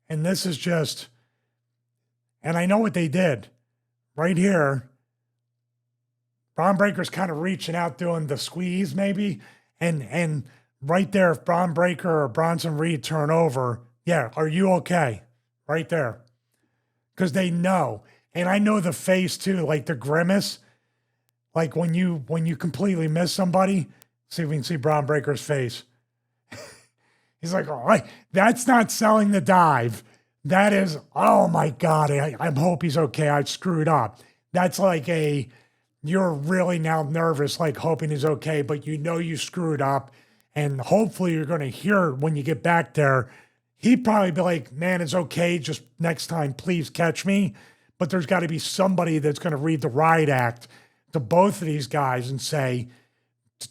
And this is just, and I know what they did. Right here, Bron Breaker's kind of reaching out, doing the squeeze maybe. And right there, if Bron Breaker or Bronson Reed turn over, yeah, are you okay? Right there. Because they know. And I know the face too, like the grimace. Like when you completely miss somebody, see if we can see Bron Breaker's face. He's like, oh, that's not selling the dive. That is, oh my God, I hope he's okay. I screwed up. That's like you're really now nervous, like hoping he's okay, but you screwed up. And hopefully you're going to hear it when you get back there. He'd probably be like, man, it's okay. Just next time, please catch me. But there's got to be somebody that's going to read the riot act to both of these guys and say,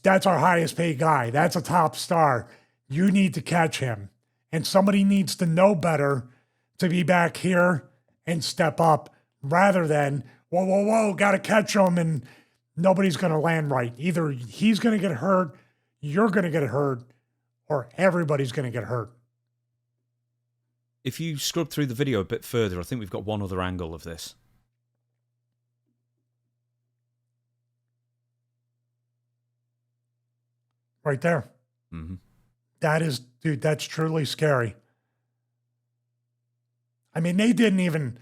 that's our highest paid guy. That's a top star. You need to catch him. And somebody needs to know better to be back here and step up rather than, whoa, got to catch him, and nobody's going to land right. Either he's going to get hurt, you're going to get hurt, or everybody's going to get hurt. If you scrub through the video a bit further, I think we've got one other angle of this. Right there. Mm-hmm. That is, dude, that's truly scary. I mean, they didn't even,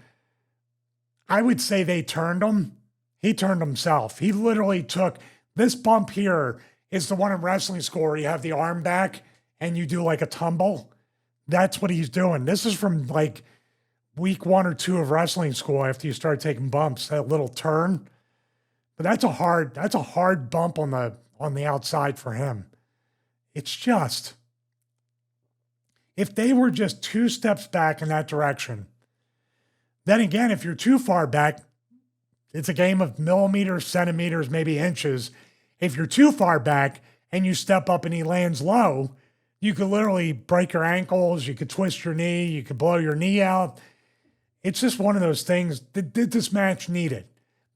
I would say they turned him. He turned himself. He literally took, this bump here is the one in wrestling school where you have the arm back and you do like a tumble. That's what he's doing. This is from like week 1 or 2 of wrestling school after you start taking bumps, that little turn. But that's a hard bump on the outside for him. It's just, if they were just 2 steps back in that direction, then again, if you're too far back, it's a game of millimeters, centimeters, maybe inches. If you're too far back and you step up and he lands low, you could literally break your ankles, you could twist your knee, you could blow your knee out. It's just one of those things that did this match need it.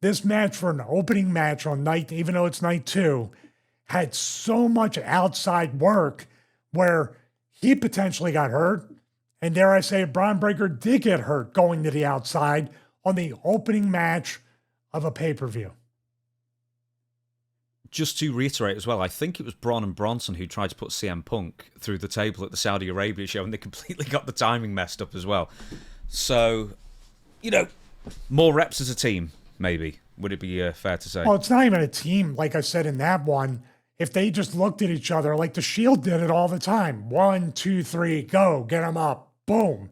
This match for an opening match on night, even though it's night 2, had so much outside work where he potentially got hurt. And dare I say, Bron Breakker did get hurt going to the outside on the opening match of a pay-per-view. Just to reiterate as well, I think it was Bron and Bronson who tried to put CM Punk through the table at the Saudi Arabia show, and they completely got the timing messed up as well. So, more reps as a team, maybe. Would it be fair to say? Well, it's not even a team, like I said in that one. If they just looked at each other, like the Shield did it all the time. 1, 2, 3, go, get them up, boom.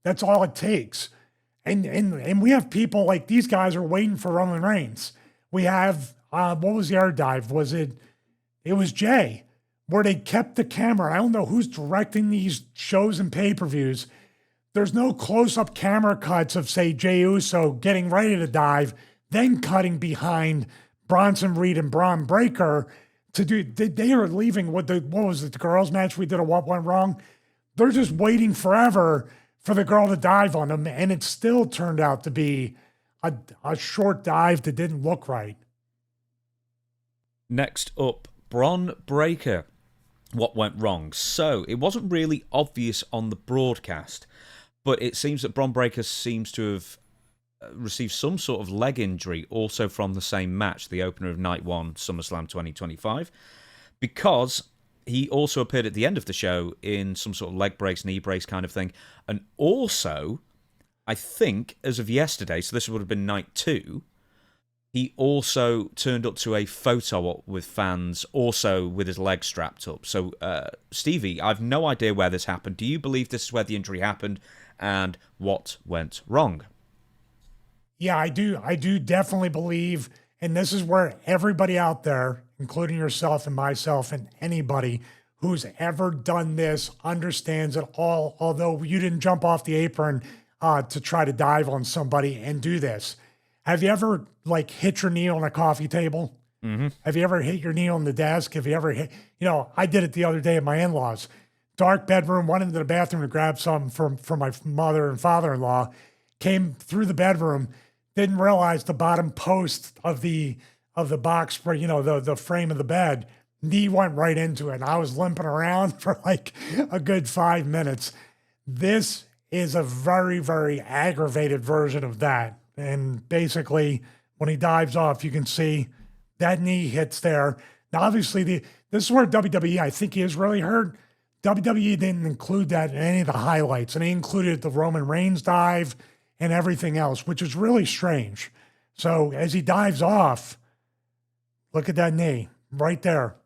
That's all it takes. And we have people like these guys are waiting for Roman Reigns. We have, what was the air dive? It was Jay, where they kept the camera. I don't know who's directing these shows and pay-per-views. There's no close-up camera cuts of, say, Jey Uso getting ready to dive, then cutting behind Bronson Reed and Bron Breakker to do. They are leaving what was it, the girls' match we did, what went wrong? They're just waiting forever for the girl to dive on them, and it still turned out to be a short dive that didn't look right. Next up, Bron Breakker. What went wrong? So, it wasn't really obvious on the broadcast, but it seems that Bron Breakker seems to have received some sort of leg injury also from the same match, the opener of Night 1, SummerSlam 2025, because he also appeared at the end of the show in some sort of leg brace, knee brace kind of thing. And also, I think, as of yesterday, so this would have been Night 2, he also turned up to a photo op with fans, also with his leg strapped up. So, Stevie, I've no idea where this happened. Do you believe this is where the injury happened? And what went wrong? Yeah, I do. I do definitely believe, and this is where everybody out there, including yourself and myself and anybody who's ever done this, understands it all, although you didn't jump off the apron to try to dive on somebody and do this. Have you ever, hit your knee on a coffee table? Mm-hmm. Have you ever hit your knee on the desk? Have you ever hit, I did it the other day at my in-laws. Dark bedroom, went into the bathroom to grab something from my mother and father-in-law, came through the bedroom, didn't realize the bottom post of the box for, the frame of the bed, knee went right into it. And I was limping around for a good 5 minutes. This is a very, very aggravated version of that. And basically, when he dives off, you can see that knee hits there. Now, obviously, this is where WWE, I think, is really hurt. WWE didn't include that in any of the highlights, and they included the Roman Reigns dive and everything else, which is really strange. So as he dives off, look at that knee right there.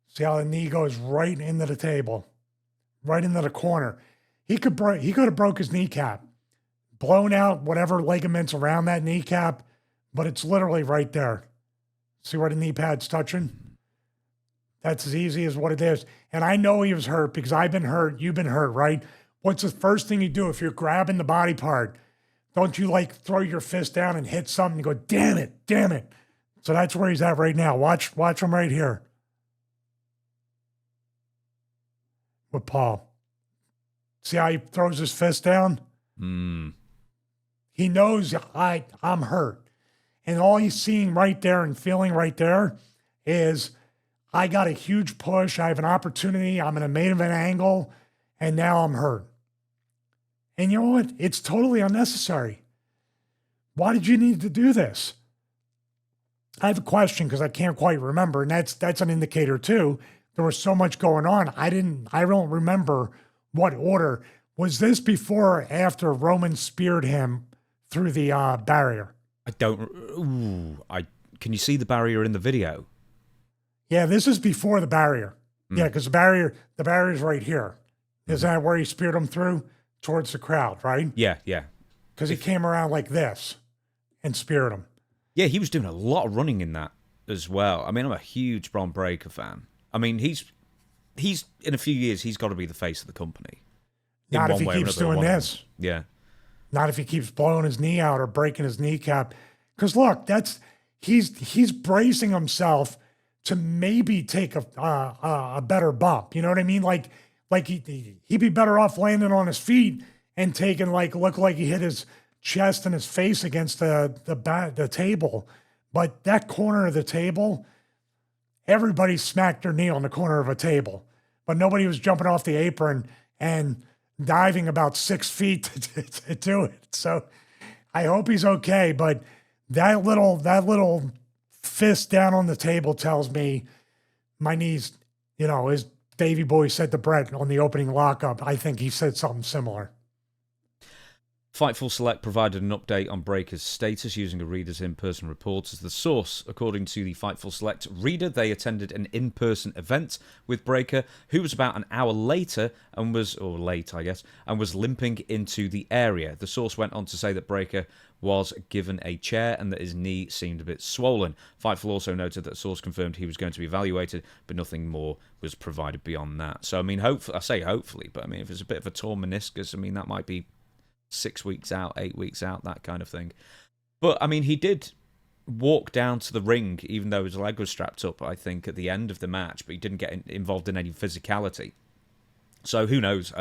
See how the knee goes right into the table, right into the corner. He could have broke his kneecap, blown out whatever ligaments around that kneecap, but it's literally right there. See where the knee pad's touching? That's as easy as what it is. And I know he was hurt because I've been hurt. You've been hurt, right? What's the first thing you do if you're grabbing the body part? Don't you throw your fist down and hit something and go, damn it. So that's where he's at right now. Watch him right here. With Paul. See how he throws his fist down? He knows I'm hurt. And all he's seeing right there and feeling right there is I got a huge push. I have an opportunity. I'm in a main event angle, and now I'm hurt. And you know what? It's totally unnecessary. Why did you need to do this? I have a question because I can't quite remember, and that's an indicator too. There was so much going on. I don't remember what order. Was this before or after Roman speared him through the barrier? I don't. Can you see the barrier in the video? Yeah, this is before the barrier. Yeah, because the barrier's right here. Is that where he speared him through towards the crowd, right? Yeah, yeah. Because he came around like this and speared him. Yeah, he was doing a lot of running in that as well. I mean, I'm a huge Bron Breakker fan. I mean, he's in a few years, he's got to be the face of the company. Not if he keeps doing this. Yeah. Not if he keeps blowing his knee out or breaking his kneecap. Because look, he's bracing himself to maybe take a better bump. You know what I mean? Like he'd be better off landing on his feet and taking look like he hit his chest and his face against the table. But that corner of the table, everybody smacked their knee on the corner of a table, but nobody was jumping off the apron and diving about 6 feet to do it. So I hope he's okay. But that little fist down on the table tells me my knees, as Davey Boy said to Brett on the opening lockup, I think he said something similar. Fightful Select provided an update on Breakker's status using a reader's in-person report as the source. According to the Fightful Select reader, they attended an in-person event with Breakker, who was about an hour later and was limping into the area. The source went on to say that Breakker was given a chair and that his knee seemed a bit swollen. Fightful also noted that the source confirmed he was going to be evaluated, but nothing more was provided beyond that. So, I mean, hopefully, but I mean, if it's a bit of a torn meniscus, I mean, that might be 6 weeks out, 8 weeks out, that kind of thing. But, I mean, he did walk down to the ring, even though his leg was strapped up, I think, at the end of the match, but he didn't get involved in any physicality. So, who knows?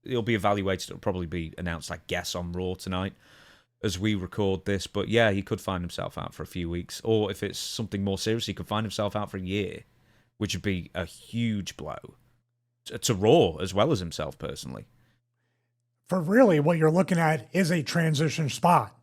He'll be evaluated. It'll probably be announced, I guess, on Raw tonight as we record this. But, yeah, he could find himself out for a few weeks. Or if it's something more serious, he could find himself out for a year, which would be a huge blow to Raw as well as himself, personally. For really what you're looking at is a transition spot.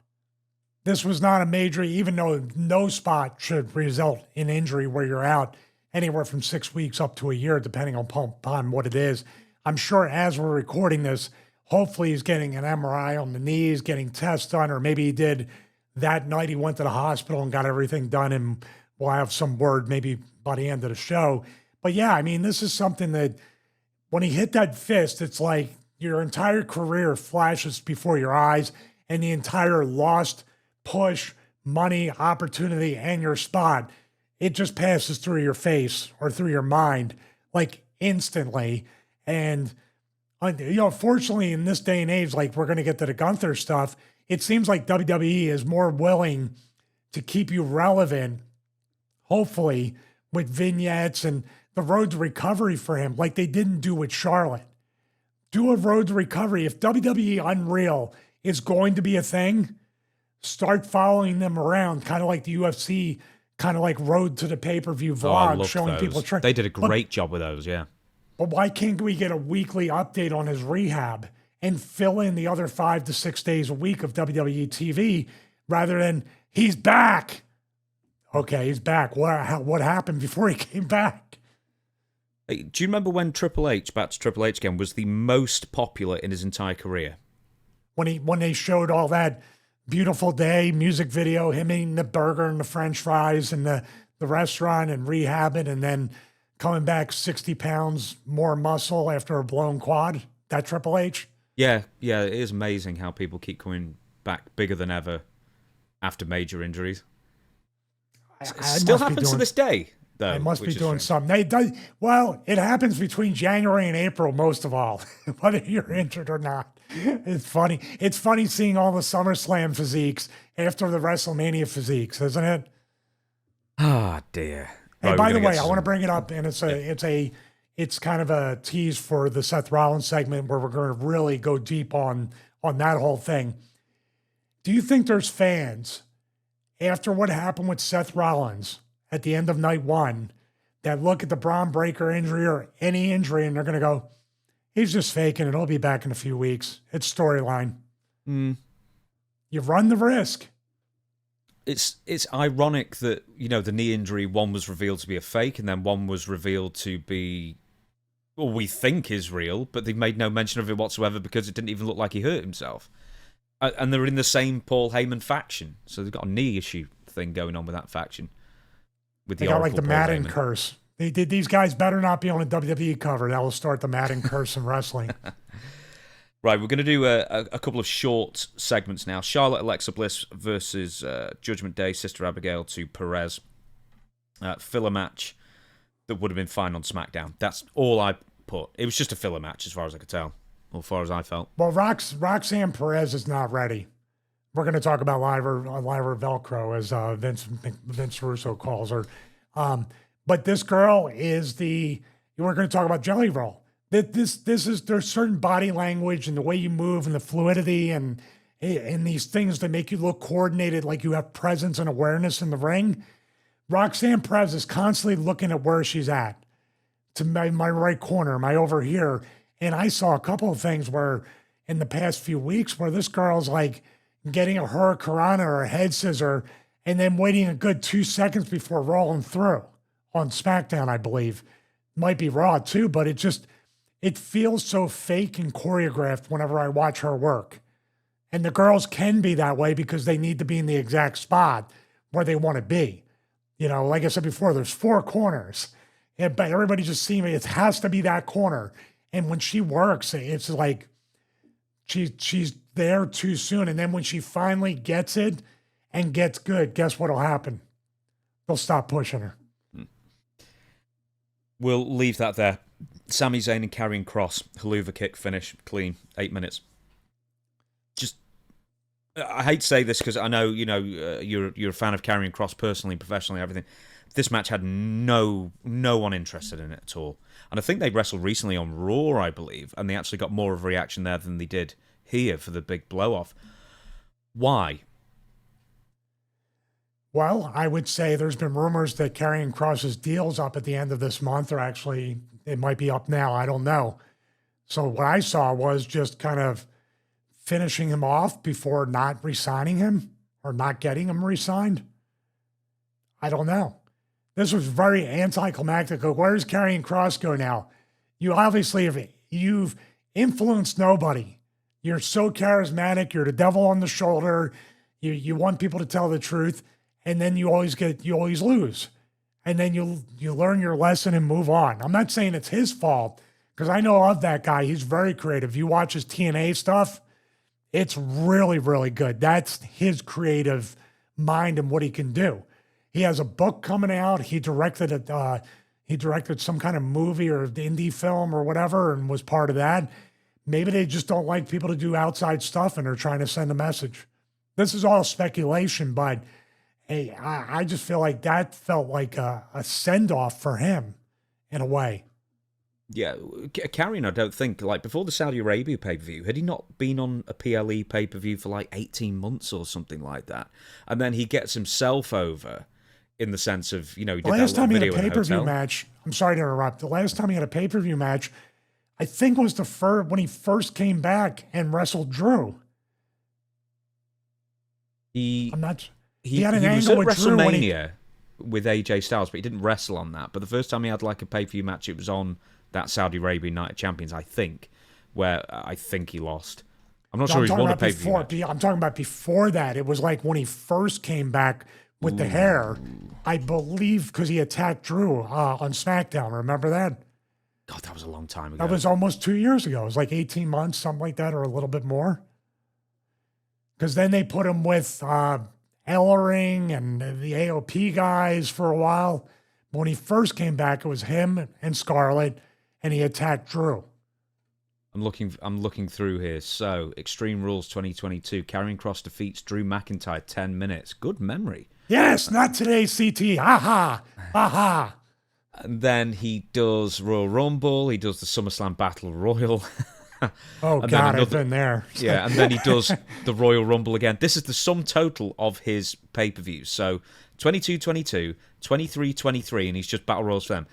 This was not a major, even though no spot should result in injury where you're out anywhere from 6 weeks up to a year, depending upon what it is. I'm sure as we're recording this, hopefully he's getting an MRI on the knees, getting tests done, or maybe he did that night. He went to the hospital and got everything done, and we'll have some word maybe by the end of the show. But yeah, I mean, this is something that when he hit that fist, it's like, your entire career flashes before your eyes, and the entire lost push, money, opportunity, and your spot, it just passes through your face or through your mind like instantly. And, fortunately in this day and age, like we're going to get to the Gunther stuff, it seems like WWE is more willing to keep you relevant, hopefully, with vignettes and the road to recovery for him, like they didn't do with Charlotte. Do a road to recovery. If WWE Unreal is going to be a thing, start following them around, kind of like the UFC, kind of like Road to the Pay-Per-View vlog, showing people. They did a great job with those, yeah. But why can't we get a weekly update on his rehab and fill in the other 5 to 6 days a week of WWE TV rather than he's back? Okay, he's back. What happened before he came back? Hey, do you remember when Triple H, back to Triple H again, was the most popular in his entire career? When they showed all that beautiful day music video, him eating the burger and the French fries and the restaurant and rehabbing and then coming back 60 pounds more muscle after a blown quad, that Triple H? Yeah, it is amazing how people keep coming back bigger than ever after major injuries. It still happens to this day. Though, I must be doing something. It happens between January and April most of all, whether you're injured or not. It's funny. It's funny seeing all the SummerSlam physiques after the WrestleMania physiques, isn't it? Ah, dear. Hey, right, by the way, I want to bring it up, and it's kind of a tease for the Seth Rollins segment where we're going to really go deep on that whole thing. Do you think there's fans after what happened with Seth Rollins at the end of night one that look at the Bron Breakker injury or any injury and they're going to go, He's just faking it. He'll be back in a few weeks. It's storyline. Mm. You run the risk. It's ironic that, the knee injury, one was revealed to be a fake, and then one was revealed to be, well, we think is real, but they've made no mention of it whatsoever because it didn't even look like he hurt himself. And they're in the same Paul Heyman faction, so they've got a knee issue thing going on with that faction. With They got like the Madden curse. These guys better not be on a WWE cover. That will start the Madden curse in wrestling. Right, we're going to do a couple of short segments now. Charlotte Alexa Bliss versus Judgment Day, Sister Abigail to Perez. Filler match that would have been fine on SmackDown. That's all I put. It was just a filler match as far as I could tell, or as far as I felt. Well, Roxanne Perez is not ready. We're going to talk about Lyra Velcro, as Vince Russo calls her. But this girl is we're going to talk about Jelly Roll. There's certain body language and the way you move and the fluidity and these things that make you look coordinated, like you have presence and awareness in the ring. Roxanne Perez is constantly looking at where she's at, to my right corner, my over here. And I saw a couple of things where in the past few weeks where this girl's like getting a hurricanrana or a head scissor and then waiting a good 2 seconds before rolling through on SmackDown, I believe. Might be Raw too, but it feels so fake and choreographed whenever I watch her work. And the girls can be that way because they need to be in the exact spot where they want to be. Like I said before, there's 4 corners. But everybody just sees it has to be that corner. And when she works, it's like she's there too soon. And then when she finally gets it and gets good, guess what'll happen? They'll stop pushing her. We'll leave that there. Sami Zayn and Karrion Kross, haluva kick finish, clean, 8 minutes. Just, I hate to say this because I know you're a fan of Karrion Kross personally, professionally, everything. This match had no one interested in it at all, and I think they wrestled recently on Raw, I believe, and they actually got more of a reaction there than they did here for the big blow off. Why? Well, I would say there's been rumors that Karrion Kross's deal's up at the end of this month, or actually it might be up now. I don't know. So what I saw was just kind of finishing him off before not re-signing him or not getting him re-signed. I don't know. This was very anticlimactic. Where does Karrion Kross go now? You obviously you've influenced nobody. You're so charismatic. You're the devil on the shoulder. You want people to tell the truth. And then you always lose. And then you learn your lesson and move on. I'm not saying it's his fault, because I know of that guy. He's very creative. You watch his TNA stuff, it's really, really good. That's his creative mind and what he can do. He has a book coming out. He directed some kind of movie or indie film or whatever and was part of that. Maybe they just don't like people to do outside stuff and they're trying to send a message. This is all speculation, but hey, I just feel like that felt like a send-off for him in a way. Yeah, Karrion, I don't think, before the Saudi Arabia pay-per-view, had he not been on a PLE pay-per-view for 18 months or something like that? And then he gets himself over in the sense of, he did the last time he had a video pay-per-view match, I'm sorry to interrupt, the last time he had a pay-per-view match, I think was when he first came back and wrestled Drew. He had an was angle at with WrestleMania with AJ Styles, but he didn't wrestle on that. But the first time he had a pay-per-view match, it was on that Saudi Arabia Night of Champions, I think, where I think he lost. I'm not sure he's won a pay-per-view match. I'm talking about before that. It was like when he first came back with the hair, I believe, because he attacked Drew on SmackDown. Remember that? God, that was a long time ago. That was almost 2 years ago. It was like 18 months, something like that, or a little bit more. Because then they put him with Ellering and the AOP guys for a while. But when he first came back, it was him and Scarlett, and he attacked Drew. I'm looking through here. So, Extreme Rules 2022, Karrion Kross defeats Drew McIntyre 10 minutes. Good memory. Yes, not today, CT. Ha ha. And then he does Royal Rumble. He does the SummerSlam Battle Royal. Oh, God, I've been there. Yeah, and then he does the Royal Rumble again. This is the sum total of his pay-per-views. So 22-22, 23-23, and he's just Battle Royals for them.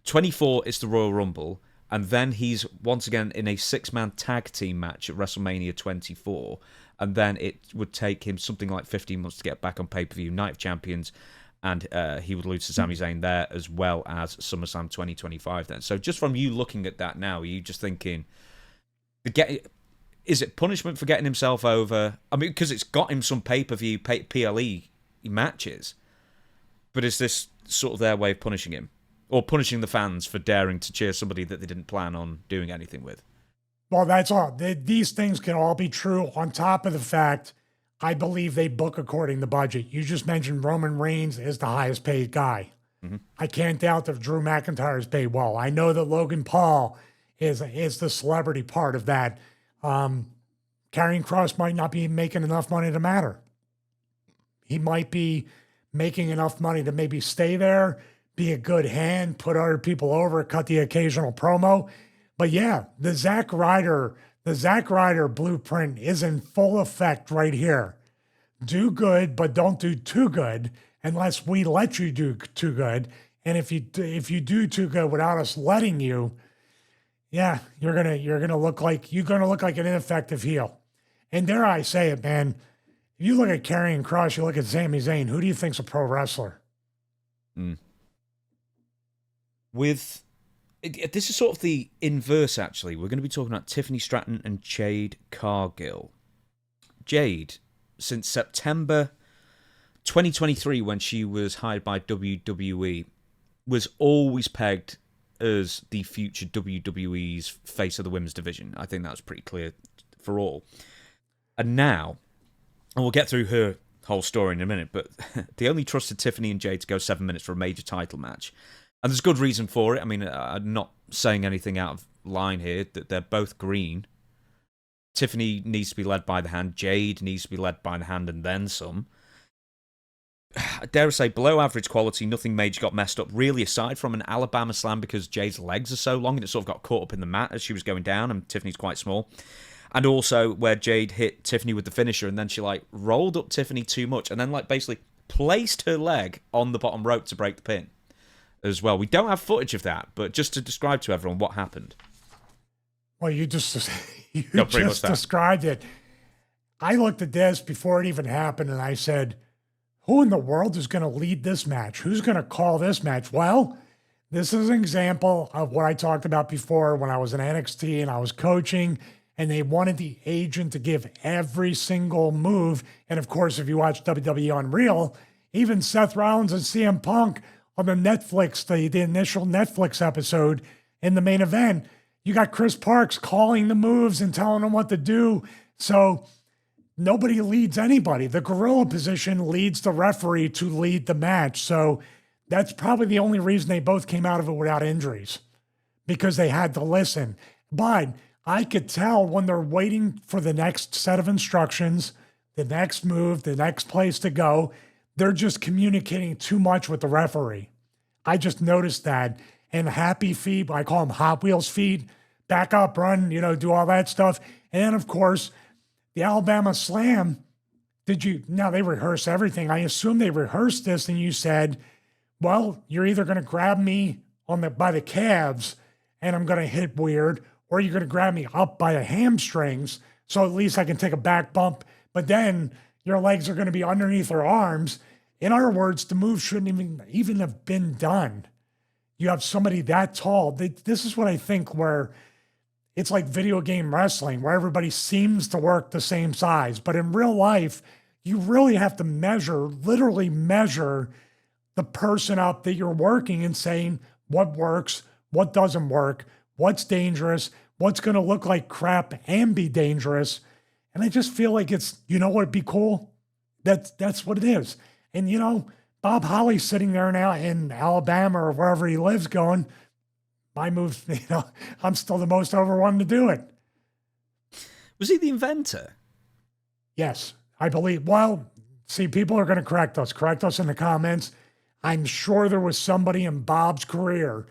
24 is the Royal Rumble, And then he's once again in a 6-man tag team match at WrestleMania 24. And then it would take him something like 15 months to get back on pay-per-view Night of Champions. And he would lose to Sami Zayn there, as well as SummerSlam 2025 then. So just from you looking at that now, are you just thinking, is it punishment for getting himself over? I mean, because it's got him some pay-per-view, PLE matches. But is this sort of their way of punishing him? Or punishing the fans for daring to cheer somebody that they didn't plan on doing anything with? Well, that's all. These things can all be true on top of the fact I believe they book according to budget. You just mentioned Roman Reigns is the highest paid guy. Mm-hmm. I can't doubt that Drew McIntyre is paid well. I know that Logan Paul is the celebrity part of that. Karrion Kross might not be making enough money to matter. He might be making enough money to maybe stay there, be a good hand, put other people over, cut the occasional promo. But yeah, the Zack Ryder blueprint is in full effect right here. Do good, but don't do too good unless we let you do too good. And if you do too good without us letting you, yeah, you're gonna look like an ineffective heel. And dare I say it, man, if you look at Karrion Kross, you look at Sami Zayn, who do you think's a pro wrestler? This is sort of the inverse, actually. We're going to be talking about Tiffany Stratton and Jade Cargill. Jade, since September 2023, when she was hired by WWE, was always pegged as the future WWE's face of the women's division. I think that was pretty clear for all. And now, and we'll get through her whole story in a minute, but they only trusted Tiffany and Jade to go 7 minutes for a major title match. And there's good reason for it. I mean, I'm not saying anything out of line here, that they're both green. Tiffany needs to be led by the hand. Jade needs to be led by the hand and then some. I dare say below average quality, nothing major got messed up, really, aside from an Alabama slam because Jade's legs are so long and it sort of got caught up in the mat as she was going down, and Tiffany's quite small. And also where Jade hit Tiffany with the finisher and then she rolled up Tiffany too much and then basically placed her leg on the bottom rope to break the pin as well. We don't have footage of that, but just to describe to everyone what happened. Well, you just described it. I looked at this before it even happened and I said, who in the world is going to lead this match? Who's going to call this match? Well, this is an example of what I talked about before when I was in NXT and I was coaching, and they wanted the agent to give every single move. And of course, if you watch WWE Unreal, even Seth Rollins and CM Punk on the Netflix, the initial Netflix episode in the main event, you got Chris Parks calling the moves and telling them what to do. So nobody leads anybody. The gorilla position leads the referee to lead the match. So that's probably the only reason they both came out of it without injuries, because they had to listen. But I could tell when they're waiting for the next set of instructions, the next move, the next place to go, they're just communicating too much with the referee. I just noticed that. And happy feet, I call them Hot Wheels feet, back up, run, do all that stuff. And then, of course, the Alabama Slam, now they rehearse everything. I assume they rehearsed this and you said, well, you're either going to grab me by the calves and I'm going to hit weird, or you're going to grab me up by the hamstrings so at least I can take a back bump, but then your legs are going to be underneath her arms. In other words, the move shouldn't even have been done. You have somebody that tall. This is what I think, where it's like video game wrestling, where everybody seems to work the same size. But in real life, you really have to literally measure the person up that you're working and saying what works, what doesn't work, what's dangerous, what's going to look like crap and be dangerous. And I just feel like what would be cool? That's what it is. And, Bob Holly's sitting there now in Alabama or wherever he lives going, my moves, I'm still the most over one to do it. Was he the inventor? Yes, I believe. Well, see, people are going to correct us in the comments. I'm sure there was somebody in Bob's career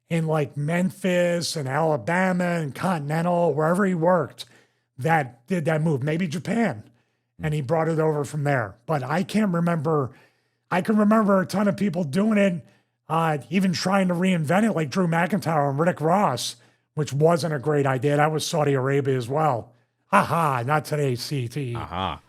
in Memphis and Alabama and Continental, wherever he worked, that did that move, maybe Japan. And he brought it over from there. But I can't remember. I can remember a ton of people doing it, even trying to reinvent it, like Drew McIntyre and Rick Ross which wasn't a great idea. That was Saudi Arabia as well. Haha, not today, CTE. Aha.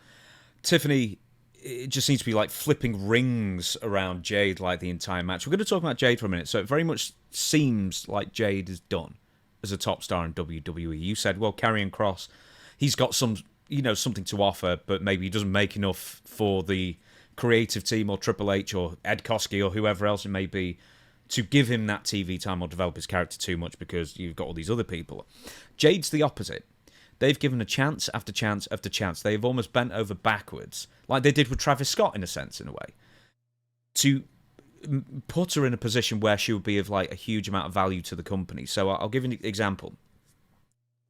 Tiffany, it just seems to be like flipping rings around Jade like the entire match. We're going to talk about Jade for a minute. So it very much seems like Jade is done as a top star in WWE. You said, well, Karrion Kross, he's got some, something to offer, but maybe he doesn't make enough for the creative team or Triple H or Ed Koskey or whoever else it may be to give him that TV time or develop his character too much because you've got all these other people. Jade's the opposite. They've given a chance after chance after chance. They've almost bent over backwards, like they did with Travis Scott in a sense, in a way, to put her in a position where she would be of like a huge amount of value to the company. So I'll give you an example.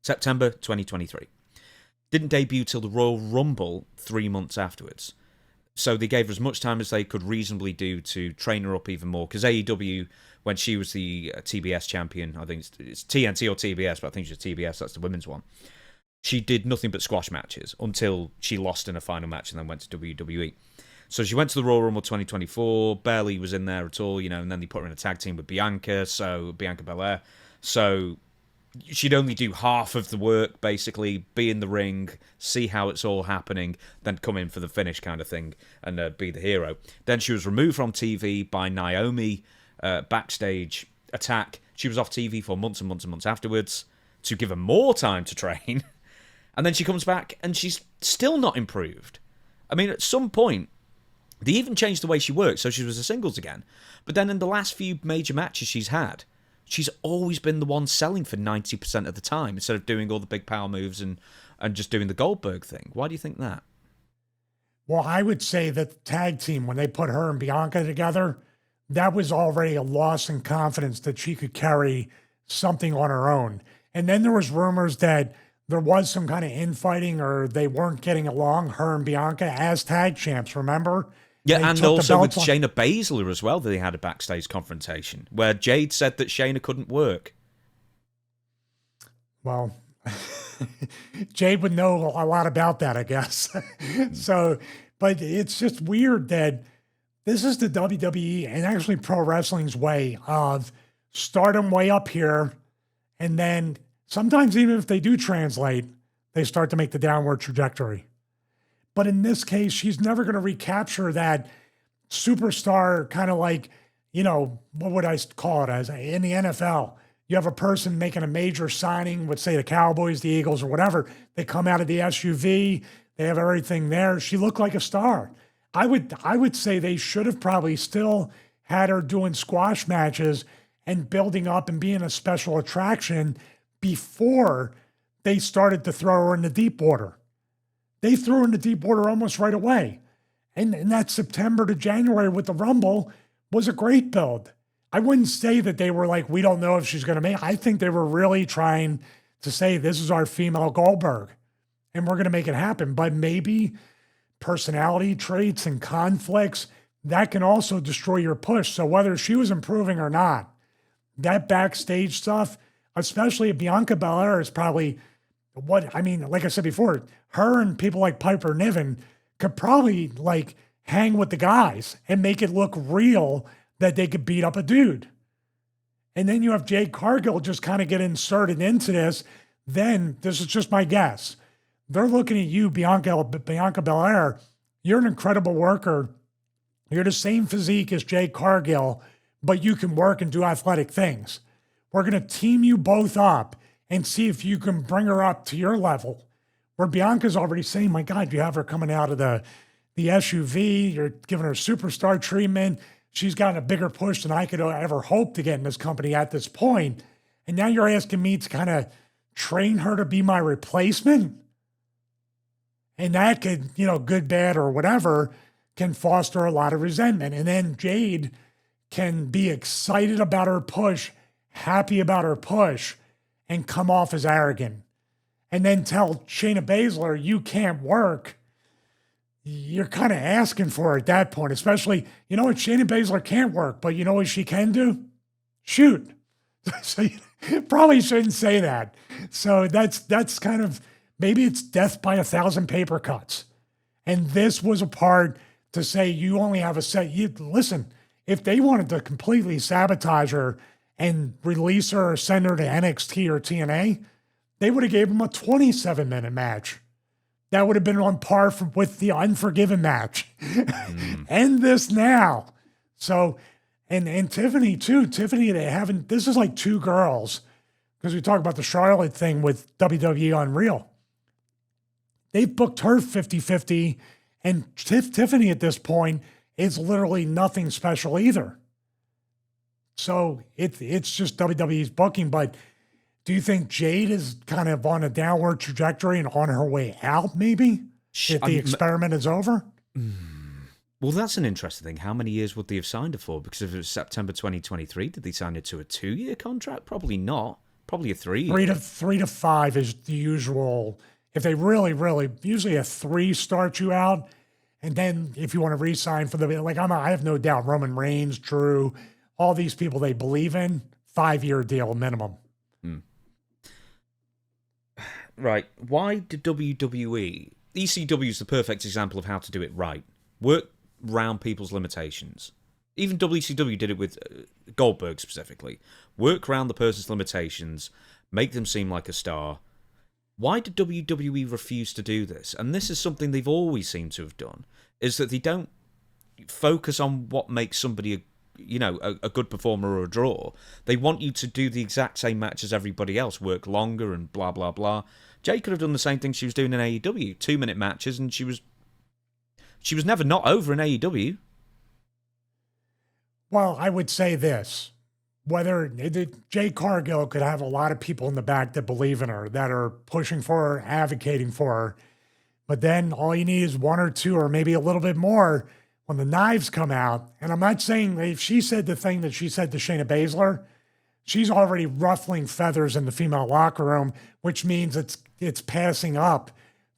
September 2023. Didn't debut till the Royal Rumble 3 months afterwards. So they gave her as much time as they could reasonably do to train her up even more. Because AEW, when she was the TBS champion, I think it's TNT or TBS, but I think she's TBS, that's the women's one. She did nothing but squash matches until she lost in a final match and then went to WWE. So she went to the Royal Rumble 2024, barely was in there at all, and then they put her in a tag team with Bianca Belair. So she'd only do half of the work, basically, be in the ring, see how it's all happening, then come in for the finish kind of thing and be the hero. Then she was removed from TV by Naomi, backstage attack. She was off TV for months and months and months afterwards to give her more time to train. And then she comes back and she's still not improved. I mean, at some point, they even changed the way she worked, so she was a singles again. But then in the last few major matches she's had, she's always been the one selling for 90% of the time instead of doing all the big power moves and just doing the Goldberg thing. Why do you think that? Well, I would say that the tag team, when they put her and Bianca together, that was already a loss in confidence that she could carry something on her own. And then there was rumors that there was some kind of infighting or they weren't getting along, her and Bianca as tag champs, remember? Yeah, They and took the also with belts Shayna Baszler as well, they had a backstage confrontation where Jade said that Shayna couldn't work. Well, Jade would know a lot about that, I guess. So, but it's just weird that this is the WWE and actually pro wrestling's way of start them way up here. And then sometimes even if they do translate, they start to make the downward trajectory. But in this case, she's never going to recapture that superstar kind of like, what would I call it as in the NFL? You have a person making a major signing with, say, the Cowboys, the Eagles, or whatever. They come out of the SUV. They have everything there. She looked like a star. I would say they should have probably still had her doing squash matches and building up and being a special attraction before they started to throw her in the deep water. They threw her in the deep water almost right away. And that September to January with the Rumble was a great build. I wouldn't say that they were like, we don't know if she's going to make it. I think they were really trying to say, this is our female Goldberg, and we're going to make it happen. But maybe personality traits and conflicts, that can also destroy your push. So whether she was improving or not, that backstage stuff, especially if Bianca Belair is probably like I said before, her and people like Piper Niven could probably like hang with the guys and make it look real that they could beat up a dude. And then you have Jade Cargill just kind of get inserted into this. Then this is just my guess. They're looking at you, Bianca Belair. You're an incredible worker. You're the same physique as Jade Cargill, but you can work and do athletic things. We're going to team you both up and see if you can bring her up to your level. Where Bianca's already saying, my God, you have her coming out of the SUV. You're giving her superstar treatment. She's gotten a bigger push than I could ever hope to get in this company at this point. And now you're asking me to kind of train her to be my replacement? And that could, good, bad, or whatever, can foster a lot of resentment. And then Jade can be excited about her push, happy about her push, and come off as arrogant. And then tell Shayna Baszler, you can't work. You're kind of asking for it at that point, especially, Shayna Baszler can't work, but you know what she can do? Shoot. So you probably shouldn't say that. So that's kind of, maybe it's death by 1,000 paper cuts. And this was a part to say you only have a set. Listen, if they wanted to completely sabotage her and release her or send her to NXT or TNA, they would have gave him a 27-minute match. That would have been on par with the Unforgiven match. End this now. So, and Tiffany too. Tiffany, this is like two girls, because we talk about the Charlotte thing with WWE Unreal. They've booked her 50-50, and Tiffany at this point is literally nothing special either. So it's just WWE's booking. But do you think Jade is kind of on a downward trajectory and on her way out, maybe, if the experiment is over? Well, that's an interesting thing. How many years would they have signed her for? Because if it was September 2023, did they sign her to a 2-year contract? Probably not. Probably a 3-year. 3 to 5 is the usual. If they really, usually a 3 starts you out. And then if you want to re-sign for I have no doubt Roman Reigns, Drew, all these people they believe in, 5-year deal minimum. Right. Why did WWE... ECW is the perfect example of how to do it right. Work around people's limitations. Even WCW did it with Goldberg specifically. Work around the person's limitations, make them seem like a star. Why did WWE refuse to do this? And this is something they've always seemed to have done, is that they don't focus on what makes somebody a good performer or a draw. They want you to do the exact same match as everybody else, work longer and blah, blah, blah. Jade could have done the same thing she was doing in AEW, 2-minute matches, and she was never not over in AEW. Well, I would say this. Jade Cargill could have a lot of people in the back that believe in her, that are pushing for her, advocating for her. But then all you need is 1 or 2 or maybe a little bit more when the knives come out. And I'm not saying if she said the thing that she said to Shayna Baszler, she's already ruffling feathers in the female locker room, which means it's passing up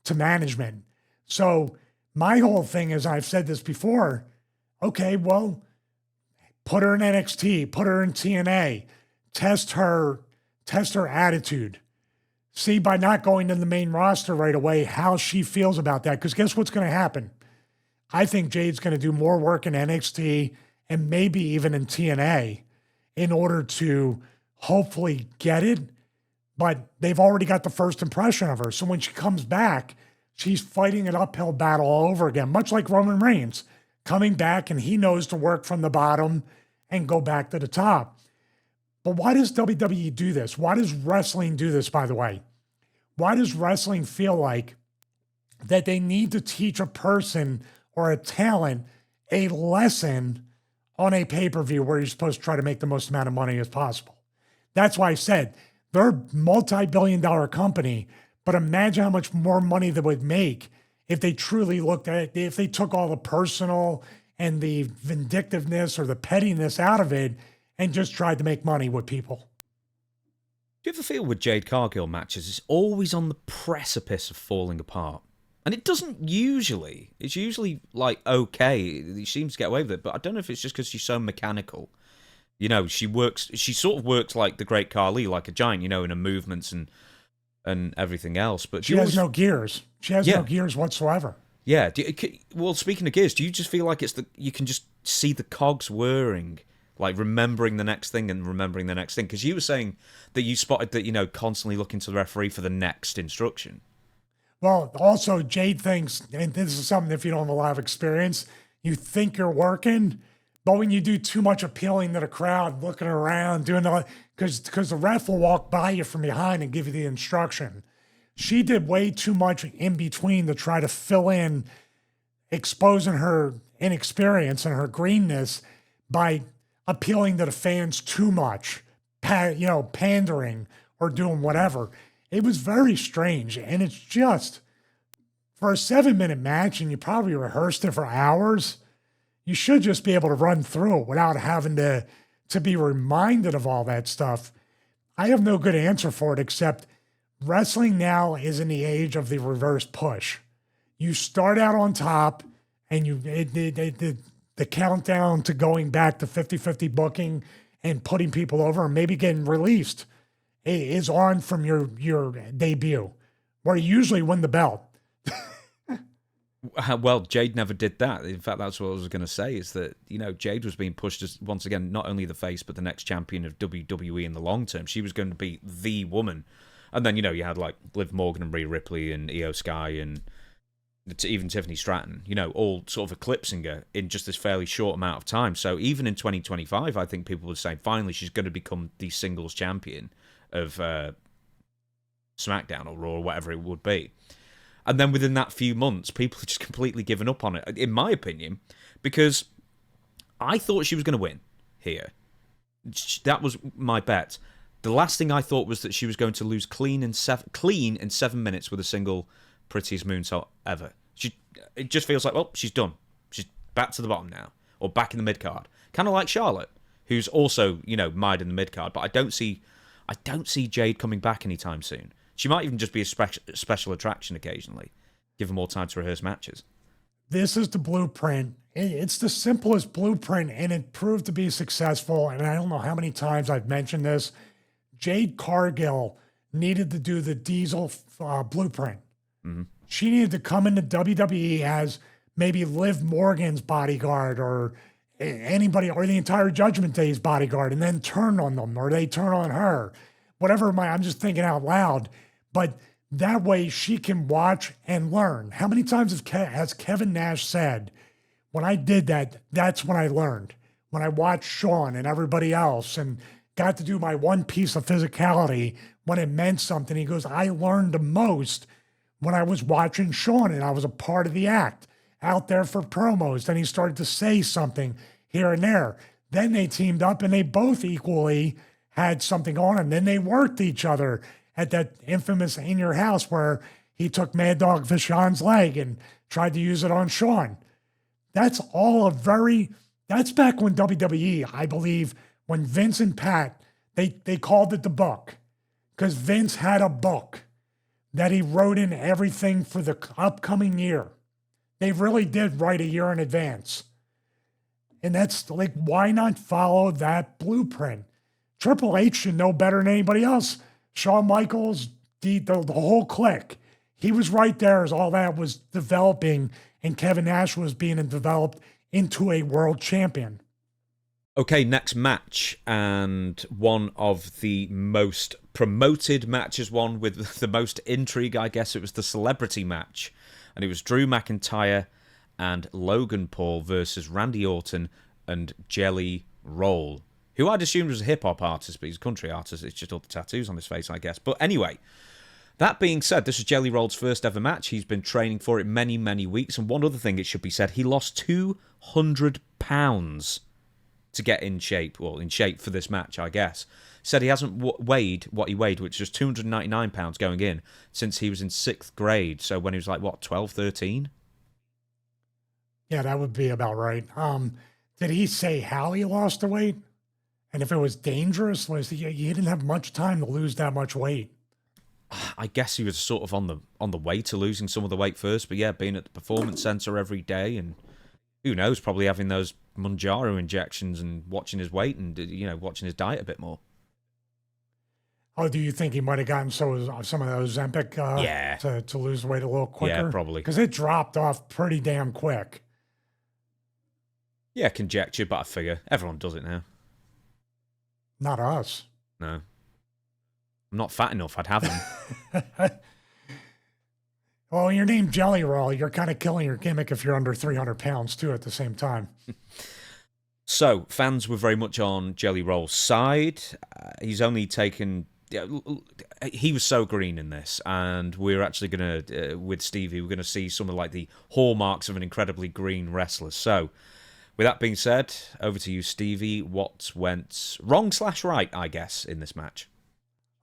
to management. So my whole thing is, I've said this before, okay, well, put her in NXT, put her in TNA, test her attitude. See, by not going to the main roster right away, how she feels about that. Because guess what's going to happen? I think Jade's going to do more work in NXT and maybe even in TNA in order to hopefully get it. But they've already got the first impression of her. So when she comes back, she's fighting an uphill battle all over again, much like Roman Reigns, coming back, and he knows to work from the bottom and go back to the top. But why does WWE do this? Why does wrestling do this, by the way? Why does wrestling feel like that they need to teach a person or a talent a lesson on a pay-per-view where you're supposed to try to make the most amount of money as possible? That's why I said they're a multi-billion-dollar company, but imagine how much more money they would make if they truly looked at it, if they took all the personal and the vindictiveness or the pettiness out of it and just tried to make money with people. Do you ever feel with Jade Cargill matches, it's always on the precipice of falling apart? And it doesn't usually. It's usually like, okay, she seems to get away with it, but I don't know if it's just because she's so mechanical. You know, she sort of works like the Great Khali, like a giant, in her movements and everything else. But she has no gears. She has no gears whatsoever. Yeah. Well, speaking of gears, do you just feel like you can just see the cogs whirring, like remembering the next thing and remembering the next thing? Because you were saying that you spotted that, constantly looking to the referee for the next instruction. Well, also Jade thinks, and this is something if you don't have a lot of experience, you think you're working, but when you do too much appealing to the crowd, looking around, doing all, because the ref will walk by you from behind and give you the instruction. She did way too much in between to try to fill in, exposing her inexperience and her greenness by appealing to the fans too much, pandering or doing whatever. It was very strange, and it's just, for a 7-minute match, and you probably rehearsed it for hours, you should just be able to run through it without having to be reminded of all that stuff. I have no good answer for it, except wrestling now is in the age of the reverse push. You start out on top, and the countdown to going back to 50-50 booking and putting people over and maybe getting released is on from your debut, where you usually win the belt. Well, Jade never did that. In fact, that's what I was going to say, is that, Jade was being pushed as, once again, not only the face, but the next champion of WWE in the long term. She was going to be the woman. And then, you had like Liv Morgan and Rhea Ripley and Io Sky and even Tiffany Stratton, all sort of eclipsing her in just this fairly short amount of time. So even in 2025, I think people would say, finally, she's going to become the singles champion of SmackDown or Raw or whatever it would be. And then within that few months, people have just completely given up on it, in my opinion, because I thought she was going to win here. That was my bet. The last thing I thought was that she was going to lose clean in 7 minutes with a single prettiest moonsault ever. It just feels like, well, she's done. She's back to the bottom now, or back in the mid card, kind of like Charlotte, who's also mired in the mid card. But I don't see Jade coming back anytime soon. She might even just be a special attraction occasionally, give her more time to rehearse matches. This is the blueprint. It's the simplest blueprint, and it proved to be successful. And I don't know how many times I've mentioned this. Jade Cargill needed to do the Diesel blueprint. Mm-hmm. She needed to come into WWE as maybe Liv Morgan's bodyguard or anybody, or the entire Judgment Day's bodyguard, and then turn on them, or they turn on her. Whatever I'm just thinking out loud. But that way she can watch and learn. How many times has Kevin Nash said, when I did that, that's when I learned. When I watched Shawn and everybody else and got to do my one piece of physicality when it meant something. He goes, I learned the most when I was watching Shawn and I was a part of the act out there for promos. Then he started to say something here and there. Then they teamed up and they both equally had something on, and then they worked each other at that infamous In Your House where he took Mad Dog Vachon's leg and tried to use it on Shawn. That's all that's back when WWE, I believe, when Vince and Pat, they called it the book, because Vince had a book that he wrote in everything for the upcoming year. They really did write a year in advance. And that's like, why not follow that blueprint? Triple H should know better than anybody else. Shawn Michaels, the whole clique. He was right there as all that was developing, and Kevin Nash was being developed into a world champion. Okay, next match, and one of the most promoted matches, one with the most intrigue, I guess. It was the celebrity match, and it was Drew McIntyre and Logan Paul versus Randy Orton and Jelly Roll, who I'd assumed was a hip-hop artist, but he's a country artist. It's just all the tattoos on his face, I guess. But anyway, that being said, this was Jelly Roll's first ever match. He's been training for it many, many weeks. And one other thing, it should be said, he lost 200 pounds to get in shape. Well, in shape for this match, I guess. Said he hasn't weighed what he weighed, which was 299 pounds going in, since he was in 6th grade. So when he was like, 12, 13? Yeah, that would be about right. Did he say how he lost the weight? And if it was dangerous, he didn't have much time to lose that much weight. I guess he was sort of on the way to losing some of the weight first, but yeah, being at the performance center every day, and who knows, probably having those Mounjaro injections and watching his weight and watching his diet a bit more. Oh, do you think he might have gotten some of those Ozempic to lose weight a little quicker? Yeah, probably. Because it dropped off pretty damn quick. Yeah, conjecture, but I figure everyone does it now. Not us. No. I'm not fat enough, I'd have them. Well, your name Jelly Roll, you're kind of killing your gimmick if you're under 300 pounds, too, at the same time. So, fans were very much on Jelly Roll's side. He's only taken... he was so green in this, and we're actually going to, with Stevie, we're going to see some of like the hallmarks of an incredibly green wrestler. So, with that being said, over to you, Stevie. What went wrong/right, I guess, in this match?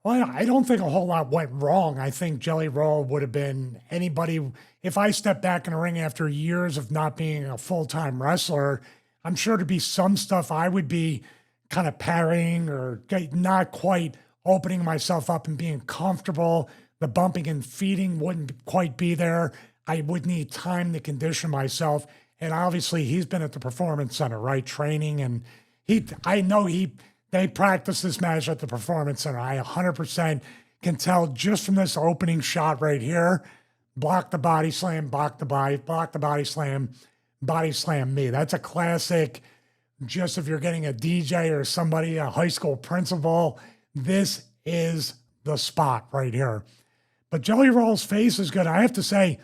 Well, I don't think a whole lot went wrong. I think Jelly Roll would have been anybody. If I stepped back in the ring after years of not being a full-time wrestler, I'm sure there'd be some stuff I would be kind of parrying or not quite opening myself up and being comfortable. The bumping and feeding wouldn't quite be there. I would need time to condition myself. And obviously he's been at the Performance Center, right? Training. And they practice this match at the Performance Center. I 100% can tell just from this opening shot right here block the body slam, block the body slam me. That's a classic. Just if you're getting a DJ or somebody, a high school principal, this is the spot right here. But Jelly Roll's face is good. I have to say,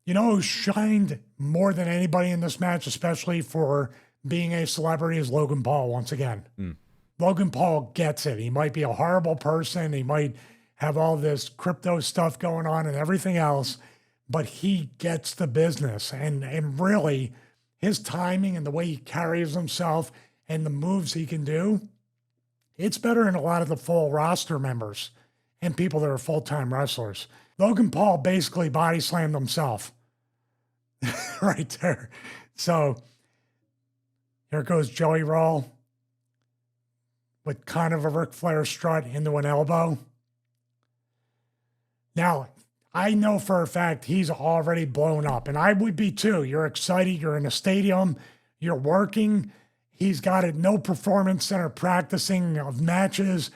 you know who shined more than anybody in this match, especially for being a celebrity, is Logan Paul once again. Logan Paul gets it. He might be a horrible person. He might have all this crypto stuff going on and everything else, but he gets the business. And really, his timing and the way he carries himself and the moves he can do, it's better than a lot of the full roster members and people that are full-time wrestlers. Logan Paul basically body slammed himself right there. So here goes Joey Roll with kind of a Ric Flair strut into an elbow. Now, I know for a fact he's already blown up, and I would be too. You're excited. You're in a stadium. You're working. He's got a no performance center practicing of matches,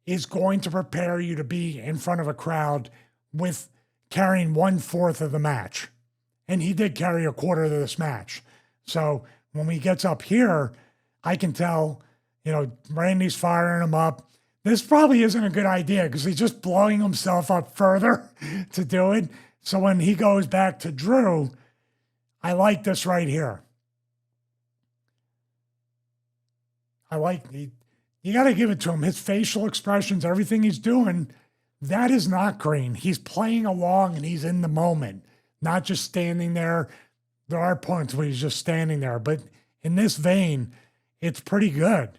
is going to prepare you to be in front of a crowd with carrying 1/4 of the match. And he did carry a quarter of this match. So when he gets up here, I can tell, you know, Randy's firing him up. This probably isn't a good idea because he's just blowing himself up further to do it. So when he goes back to Drew, I like this right here. You got to give it to him. His facial expressions, everything he's doing, that is not green. He's playing along and he's in the moment, not just standing there. There are points where he's just standing there, but in this vein, it's pretty good.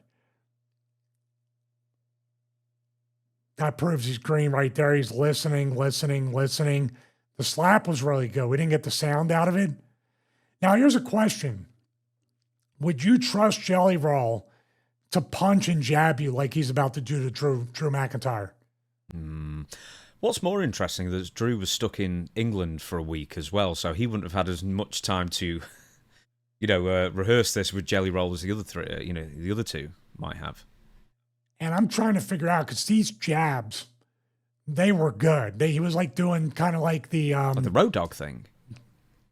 That proves he's green right there. He's listening. The slap was really good. We didn't get the sound out of it. Now, here's a question. Would you trust Jelly Roll to punch and jab you like he's about to do to Drew McIntyre? What's more interesting is Drew was stuck in England for a week as well, so he wouldn't have had as much time to, rehearse this with Jelly Roll as the other two might have. And I'm trying to figure out, because these jabs, they were good. He was like doing kind of like the Road Dogg thing.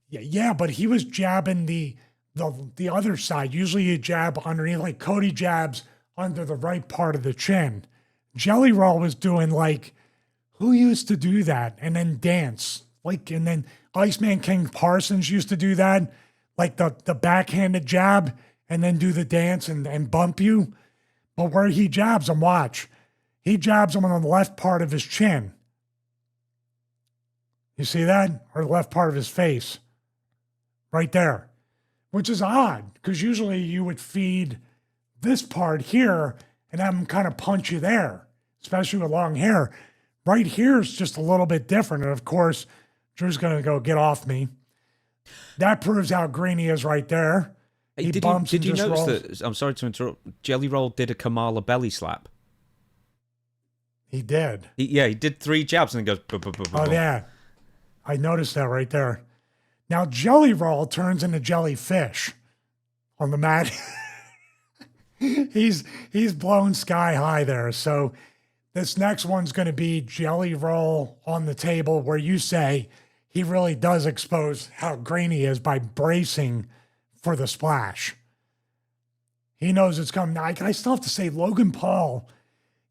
Yeah, but he was jabbing the other side. Usually you jab underneath, like Cody jabs under the right part of the chin. Jelly Roll was doing like, who used to do that? And then dance. And then Iceman King Parsons used to do that, like the backhanded jab, and then do the dance and bump you. But where he jabs him, watch. He jabs him on the left part of his chin. You see that? Or the left part of his face. Right there. Which is odd, because usually you would feed this part here and have him kind of punch you there, especially with long hair. Right here is just a little bit different. And of course, Drew's going to go, get off me. That proves how green he is right there. Hey, did you notice that, I'm sorry to interrupt, Jelly Roll did a Kamala belly slap? He did. He did 3 jabs and then goes... Oh, yeah. I noticed that right there. Now, Jelly Roll turns into jellyfish on the mat. He's blown sky high there. So this next one's going to be Jelly Roll on the table, where you say he really does expose how green he is by bracing for the splash. He knows it's coming. Now, I still have to say, Logan Paul,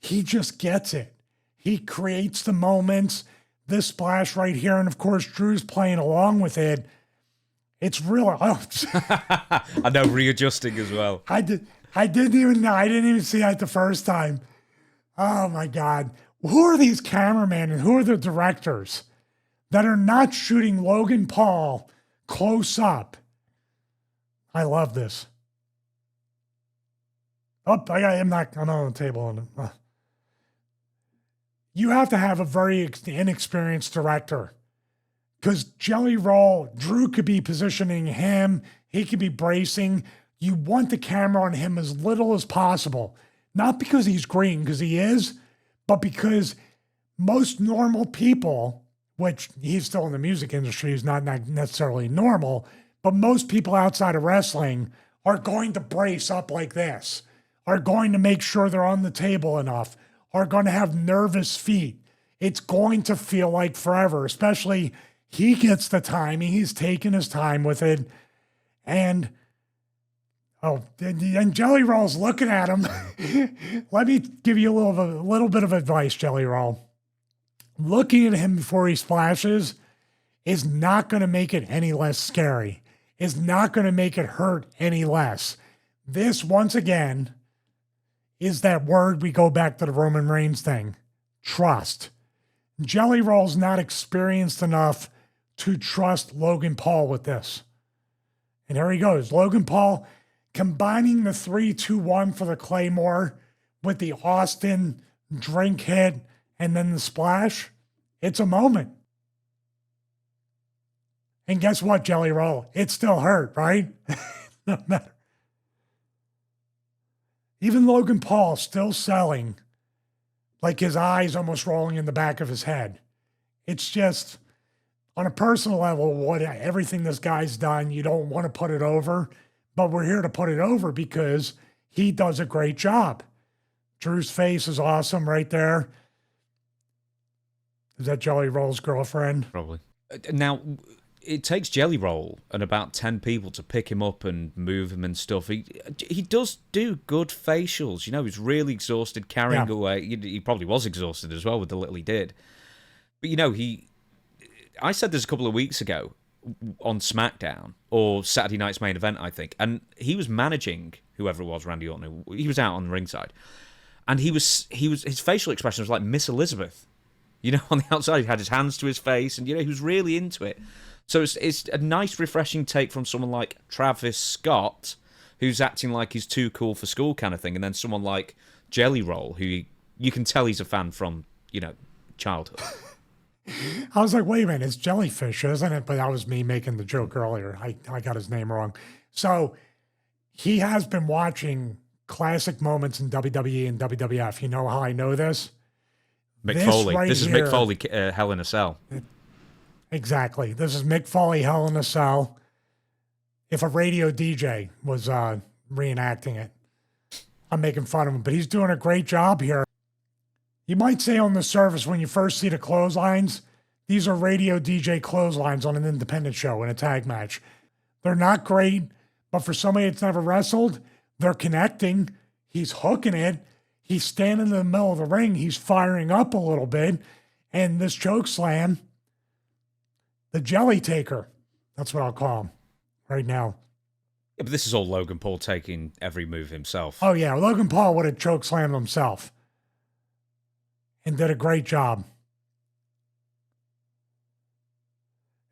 he just gets it. He creates the moments. This splash right here, and of course, Drew's playing along with it. It's real. Oh. I know, readjusting as well. I didn't even see that the first time. Oh my God. Who are these cameramen and who are the directors that are not shooting Logan Paul close up? I love this. Oh, I'm on the table. You have to have a very inexperienced director, because Jelly Roll, Drew could be positioning him. He could be bracing. You want the camera on him as little as possible. Not because he's green, because he is, but because most normal people, which he's still in the music industry, is not necessarily normal, but most people outside of wrestling are going to brace up like this, are going to make sure they're on the table enough, are going to have nervous feet. It's going to feel like forever, especially He gets the timing. He's taking his time with it. And Jelly Roll's looking at him. Let me give you a little bit of advice, Jelly Roll. Looking at him before he splashes is not going to make it any less scary. Is not going to make it hurt any less. This, once again, is that word we go back to the Roman Reigns thing. Trust. Jelly Roll's not experienced enough to trust Logan Paul with this. And here he goes. Logan Paul combining the 3-2-1 for the Claymore with the Austin drink hit and then the splash. It's a moment. And guess what, Jelly Roll? It still hurt, right? No matter. Even Logan Paul still selling, like his eyes almost rolling in the back of his head. It's just, on a personal level, everything this guy's done, you don't want to put it over, but we're here to put it over because he does a great job. Drew's face is awesome right there. Is that Jelly Roll's girlfriend? Probably. Now, it takes Jelly Roll and about 10 people to pick him up and move him and stuff. He does do good facials. You know, he's really exhausted carrying away. He probably was exhausted as well with the little he did. But, you know, I said this a couple of weeks ago on SmackDown, or Saturday night's main event, I think, and he was managing whoever it was, Randy Orton. He was out on the ringside. And his facial expression was like Miss Elizabeth. You know, on the outside, he had his hands to his face, and, you know, he was really into it. So it's a nice, refreshing take from someone like Travis Scott, who's acting like he's too cool for school kind of thing, and then someone like Jelly Roll, who you can tell he's a fan from, you know, childhood. I was like, wait a minute, it's Jellyfish, isn't it? But that was me making the joke earlier. I got his name wrong. So he has been watching classic moments in WWE and WWF. You know how I know this? Mick Foley. This is Mick Foley, Hell in a Cell. Exactly. This is Mick Foley, Hell in a Cell. If a radio DJ was reenacting it, I'm making fun of him, but he's doing a great job here. You might say on the surface when you first see the clotheslines, these are radio DJ clotheslines on an independent show in a tag match. They're not great, but for somebody that's never wrestled, they're connecting. He's hooking it. He's standing in the middle of the ring. He's firing up a little bit. And this choke slam, the jelly taker, that's what I'll call him right now. Yeah, but this is all Logan Paul taking every move himself. Oh, yeah. Logan Paul would have choke slammed himself and did a great job.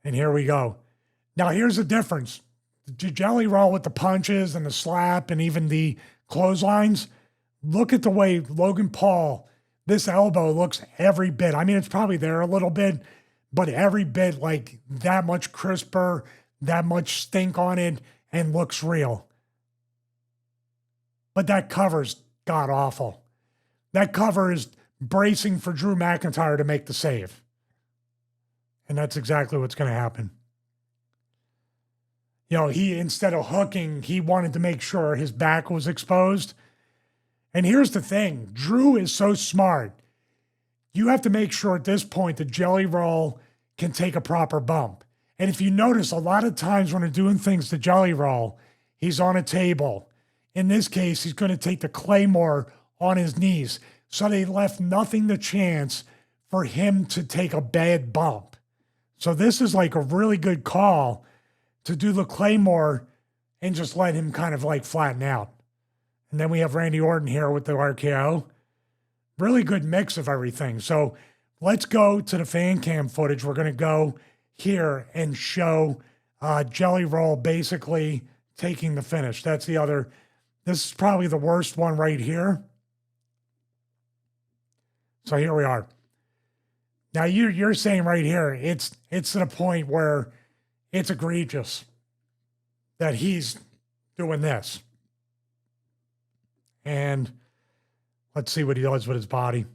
And here we go. Now, here's the difference. The Jelly Roll with the punches and the slap and even the clotheslines. Look at the way Logan Paul, this elbow looks every bit. I mean, it's probably there a little bit, but every bit like that much crisper, that much stink on it, and looks real. But that cover's god-awful. That cover is bracing for Drew McIntyre to make the save. And that's exactly what's going to happen. You know, he, instead of hooking, he wanted to make sure his back was exposed. And here's the thing. Drew is so smart. You have to make sure at this point the Jelly Roll can take a proper bump. And if you notice, a lot of times when they're doing things to Jelly Roll, he's on a table. In this case, he's going to take the Claymore on his knees. So they left nothing to chance for him to take a bad bump. So this is like a really good call to do the Claymore and just let him kind of like flatten out. And then we have Randy Orton here with the RKO. Really good mix of everything. So let's go to the fan cam footage. We're going to go here and show Jelly Roll basically taking the finish. That's the other. This is probably the worst one right here. So here we are. Now you're saying right here, it's to the point where it's egregious that he's doing this. And let's see what he does with his body.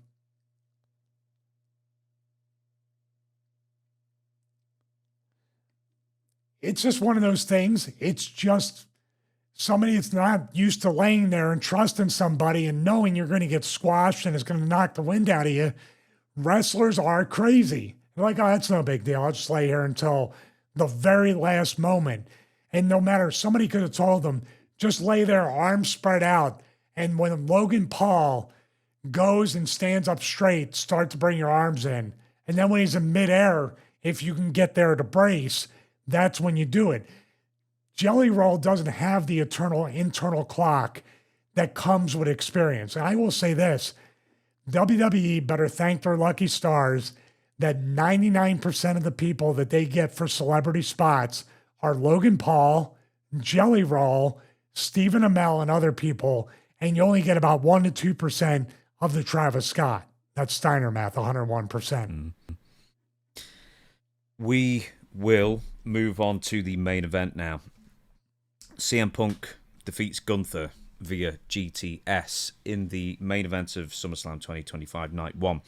It's just one of those things. It's just somebody that's not used to laying there and trusting somebody and knowing you're going to get squashed and it's going to knock the wind out of you. Wrestlers are crazy. They're like, oh, that's no big deal. I'll just lay here until the very last moment. And no matter, somebody could have told them, just lay there, arms spread out. And when Logan Paul goes and stands up straight, start to bring your arms in. And then when he's in midair, if you can get there to brace, that's when you do it. Jelly Roll doesn't have the eternal internal clock that comes with experience. And I will say this, WWE better thank their lucky stars that 99% of the people that they get for celebrity spots are Logan Paul, Jelly Roll, Stephen Amell, and other people, and you only get about 1% to 2% of the Travis Scott. That's Steiner math, 101%. We will move on to the main event now. CM Punk defeats Gunther via GTS in the main event of SummerSlam 2025 Night 1.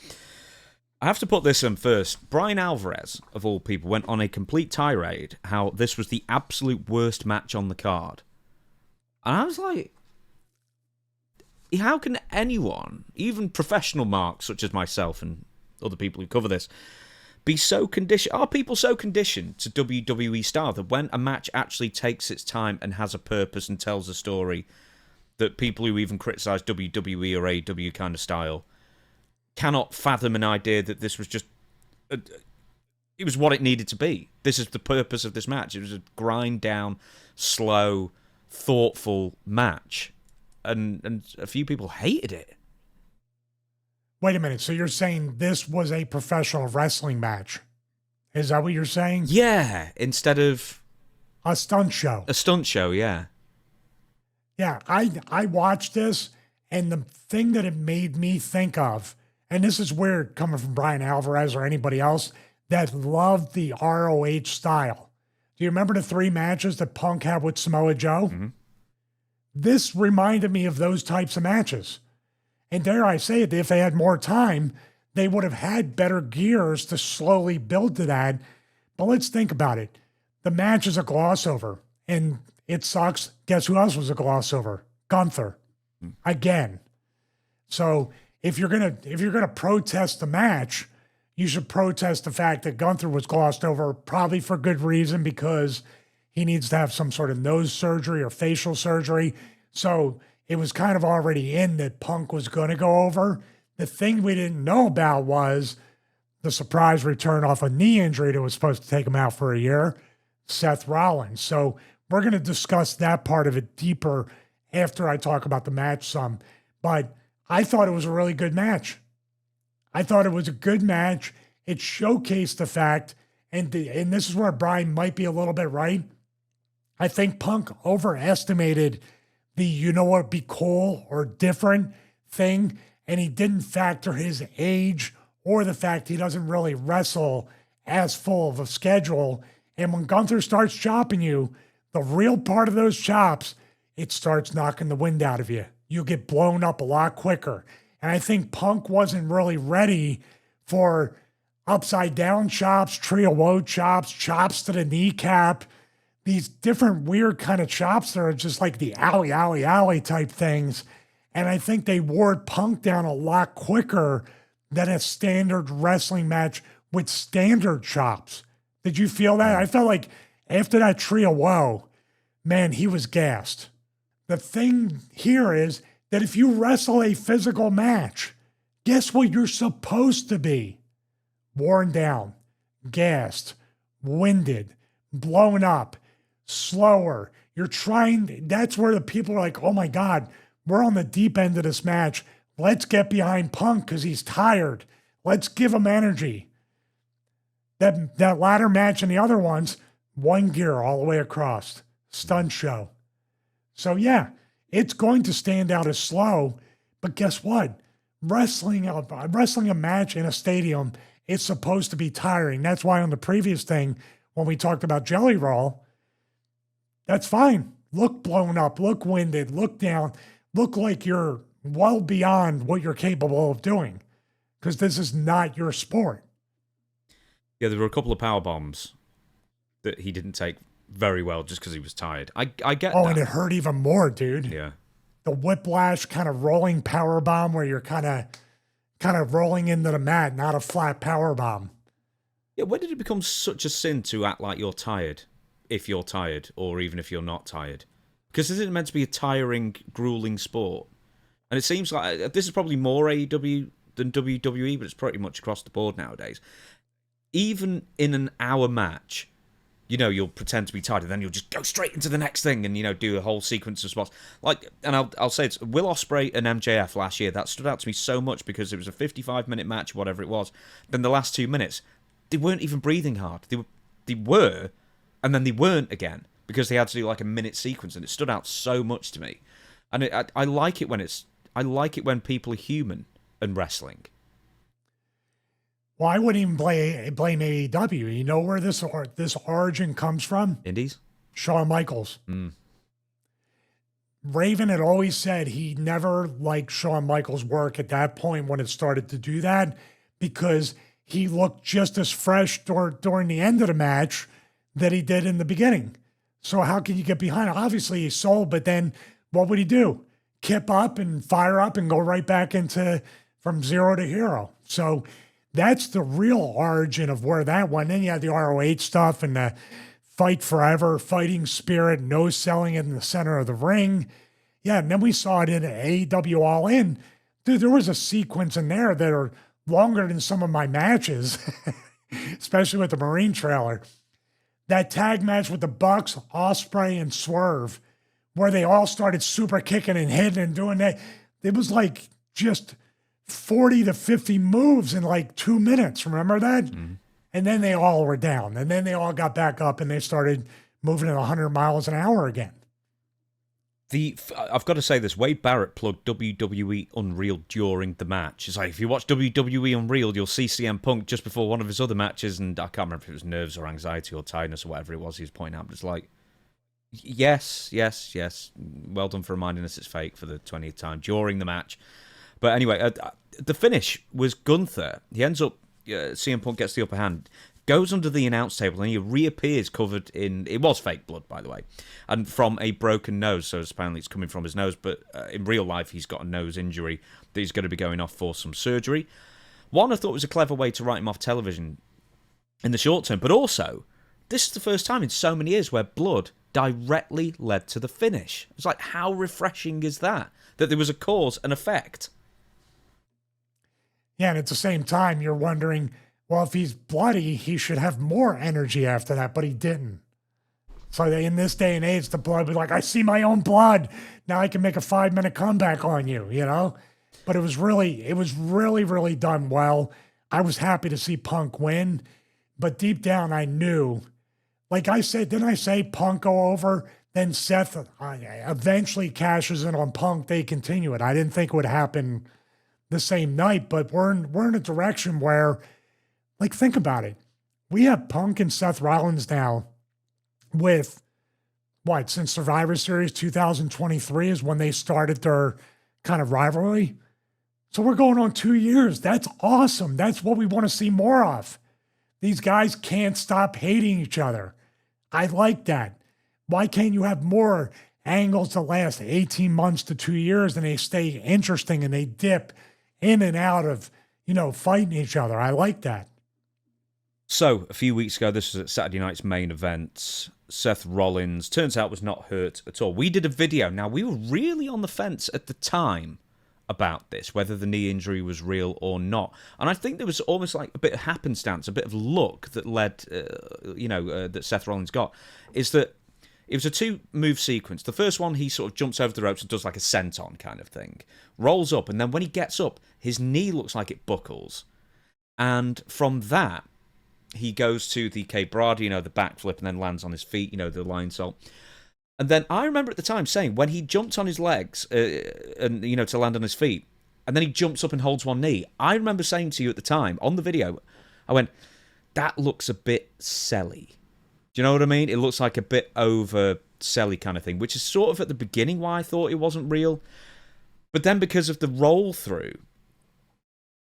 I have to put this in first. Bryan Alvarez, of all people, went on a complete tirade how this was the absolute worst match on the card. And I was like, how can anyone, even professional marks such as myself and other people who cover this, be so conditioned? Are people so conditioned to WWE style that when a match actually takes its time and has a purpose and tells a story, that people who even criticize WWE or AEW kind of style cannot fathom an idea that this was just... it was what it needed to be. This is the purpose of this match. It was a grind down, slow, thoughtful match. And a few people hated it. Wait a minute. So you're saying this was a professional wrestling match? Is that what you're saying? Yeah, instead of... a stunt show. A stunt show, yeah. Yeah, I watched this, and the thing that it made me think of, and this is weird coming from Bryan Alvarez or anybody else that loved the ROH style. Do you remember the 3 matches that Punk had with Samoa Joe? Mm-hmm. This reminded me of those types of matches. And dare I say it, if they had more time, they would have had better gears to slowly build to that. But let's think about it. The match is a gloss over, and it sucks. Guess who else was a gloss over? Gunther. Again. So if you're gonna protest the match, you should protest the fact that Gunther was glossed over, probably for good reason, because he needs to have some sort of nose surgery or facial surgery. So it was kind of already in that Punk was going to go over. The thing we didn't know about was the surprise return off a knee injury that was supposed to take him out for a year, Seth Rollins. So we're going to discuss that part of it deeper after I talk about the match some. But I thought it was a really good match. I thought it was a good match. It showcased the fact, and this is where Bryan might be a little bit right. I think Punk overestimated the you know what be cool or different thing, and he didn't factor his age or the fact he doesn't really wrestle as full of a schedule. And when Gunther starts chopping you, the real part of those chops, it starts knocking the wind out of you. You get blown up a lot quicker. And I think Punk wasn't really ready for upside down chops, trio woe chops, chops to the kneecap, these different weird kind of chops that are just like the owie, owie, owie type things. And I think they wore Punk down a lot quicker than a standard wrestling match with standard chops. Did you feel that? I felt like after that trio woe, man, he was gassed. The thing here is that if you wrestle a physical match, guess what you're supposed to be? Worn down, gassed, winded, blown up, slower. You're trying, that's where the people are like, oh my God, we're on the deep end of this match. Let's get behind Punk because he's tired. Let's give him energy. That ladder match and the other ones, one gear all the way across. Stunt show. So yeah, it's going to stand out as slow, but guess what? Wrestling a match in a stadium is supposed to be tiring. That's why on the previous thing, when we talked about Jelly Roll, that's fine. Look blown up, look winded, look down, look like you're well beyond what you're capable of doing, because this is not your sport. Yeah, there were a couple of power bombs that he didn't take very well just because he was tired. I get that. Oh, and it hurt even more, dude. Yeah. The whiplash kind of rolling power bomb where you're kind of rolling into the mat, not a flat power bomb. Yeah, when did it become such a sin to act like you're tired, if you're tired, or even if you're not tired? Because isn't it meant to be a tiring, grueling sport? And it seems like this is probably more AEW than WWE, but it's pretty much across the board nowadays. Even in an hour match, you'll pretend to be tired, and then you'll just go straight into the next thing and, do a whole sequence of spots. And I'll say it's Will Ospreay and MJF last year. That stood out to me so much because it was a 55-minute match, whatever it was. Then the last 2 minutes, they weren't even breathing hard. They were, and then they weren't again because they had to do like a minute sequence, and it stood out so much to me. And I like it when people are human and wrestling. Well, I wouldn't even blame AEW. You know where this origin comes from? Indies? Shawn Michaels. Raven had always said he never liked Shawn Michaels' work at that point when it started to do that because he looked just as fresh during the end of the match that he did in the beginning. So how can you get behind it? Obviously, he sold, but then what would he do? Kip up and fire up and go right back into from zero to hero. So that's the real origin of where that went. Then you had the ROH stuff and the fight forever, fighting spirit, no selling it in the center of the ring. Yeah, and then we saw it in AEW All In. Dude, there was a sequence in there that are longer than some of my matches, especially with the Marine trailer. That tag match with the Bucks, Ospreay, and Swerve, where they all started super kicking and hitting and doing that. It was like just 40 to 50 moves in like 2 minutes. Remember that? Mm-hmm. And then they all were down. And then they all got back up and they started moving at 100 miles an hour again. I've got to say this, Wade Barrett plugged WWE Unreal during the match. It's like, if you watch WWE Unreal, you'll see CM Punk just before one of his other matches, and I can't remember if it was nerves or anxiety or tiredness or whatever it was he was pointing out, but it's like, yes, well done for reminding us it's fake for the 20th time during the match. But anyway, the finish was Gunther. He ends up, CM Punk gets the upper hand, goes under the announce table, and he reappears covered in, it was fake blood, by the way, and from a broken nose, so apparently it's coming from his nose, but in real life he's got a nose injury that he's going to be going off for some surgery. One, I thought was a clever way to write him off television in the short term, but also, this is the first time in so many years where blood directly led to the finish. It's like, how refreshing is that? That there was a cause and effect. Yeah, and at the same time, you're wondering, well, if he's bloody, he should have more energy after that, but he didn't. So in this day and age, the blood was like, I see my own blood. Now I can make a 5-minute comeback on you, But it was really, really done well. I was happy to see Punk win, but deep down I knew, like I said, didn't I say Punk go over? Then Seth eventually cashes in on Punk. They continue it. I didn't think it would happen the same night, but we're in a direction where, like, think about it. We have Punk and Seth Rollins now with, since Survivor Series 2023 is when they started their kind of rivalry. So we're going on 2 years. That's awesome. That's what we want to see more of. These guys can't stop hating each other. I like that. Why can't you have more angles that last 18 months to 2 years and they stay interesting and they dip in and out of, fighting each other? I like that. So, a few weeks ago, this was at Saturday night's main event. Seth Rollins, turns out, was not hurt at all. We did a video. Now, we were really on the fence at the time about this, whether the knee injury was real or not. And I think there was almost like a bit of happenstance, a bit of luck that led, that Seth Rollins got, is that it was a 2-move sequence. The first one, he sort of jumps over the ropes and does like a senton kind of thing, rolls up, and then when he gets up, his knee looks like it buckles. And from that, he goes to the Cape Brada, the backflip, and then lands on his feet, the lion salt. And then I remember at the time saying, when he jumped on his legs, and to land on his feet, and then he jumps up and holds one knee, I remember saying to you at the time, on the video, I went, that looks a bit selly. Do you know what I mean? It looks like a bit over selly kind of thing, which is sort of at the beginning why I thought it wasn't real. But then because of the roll through,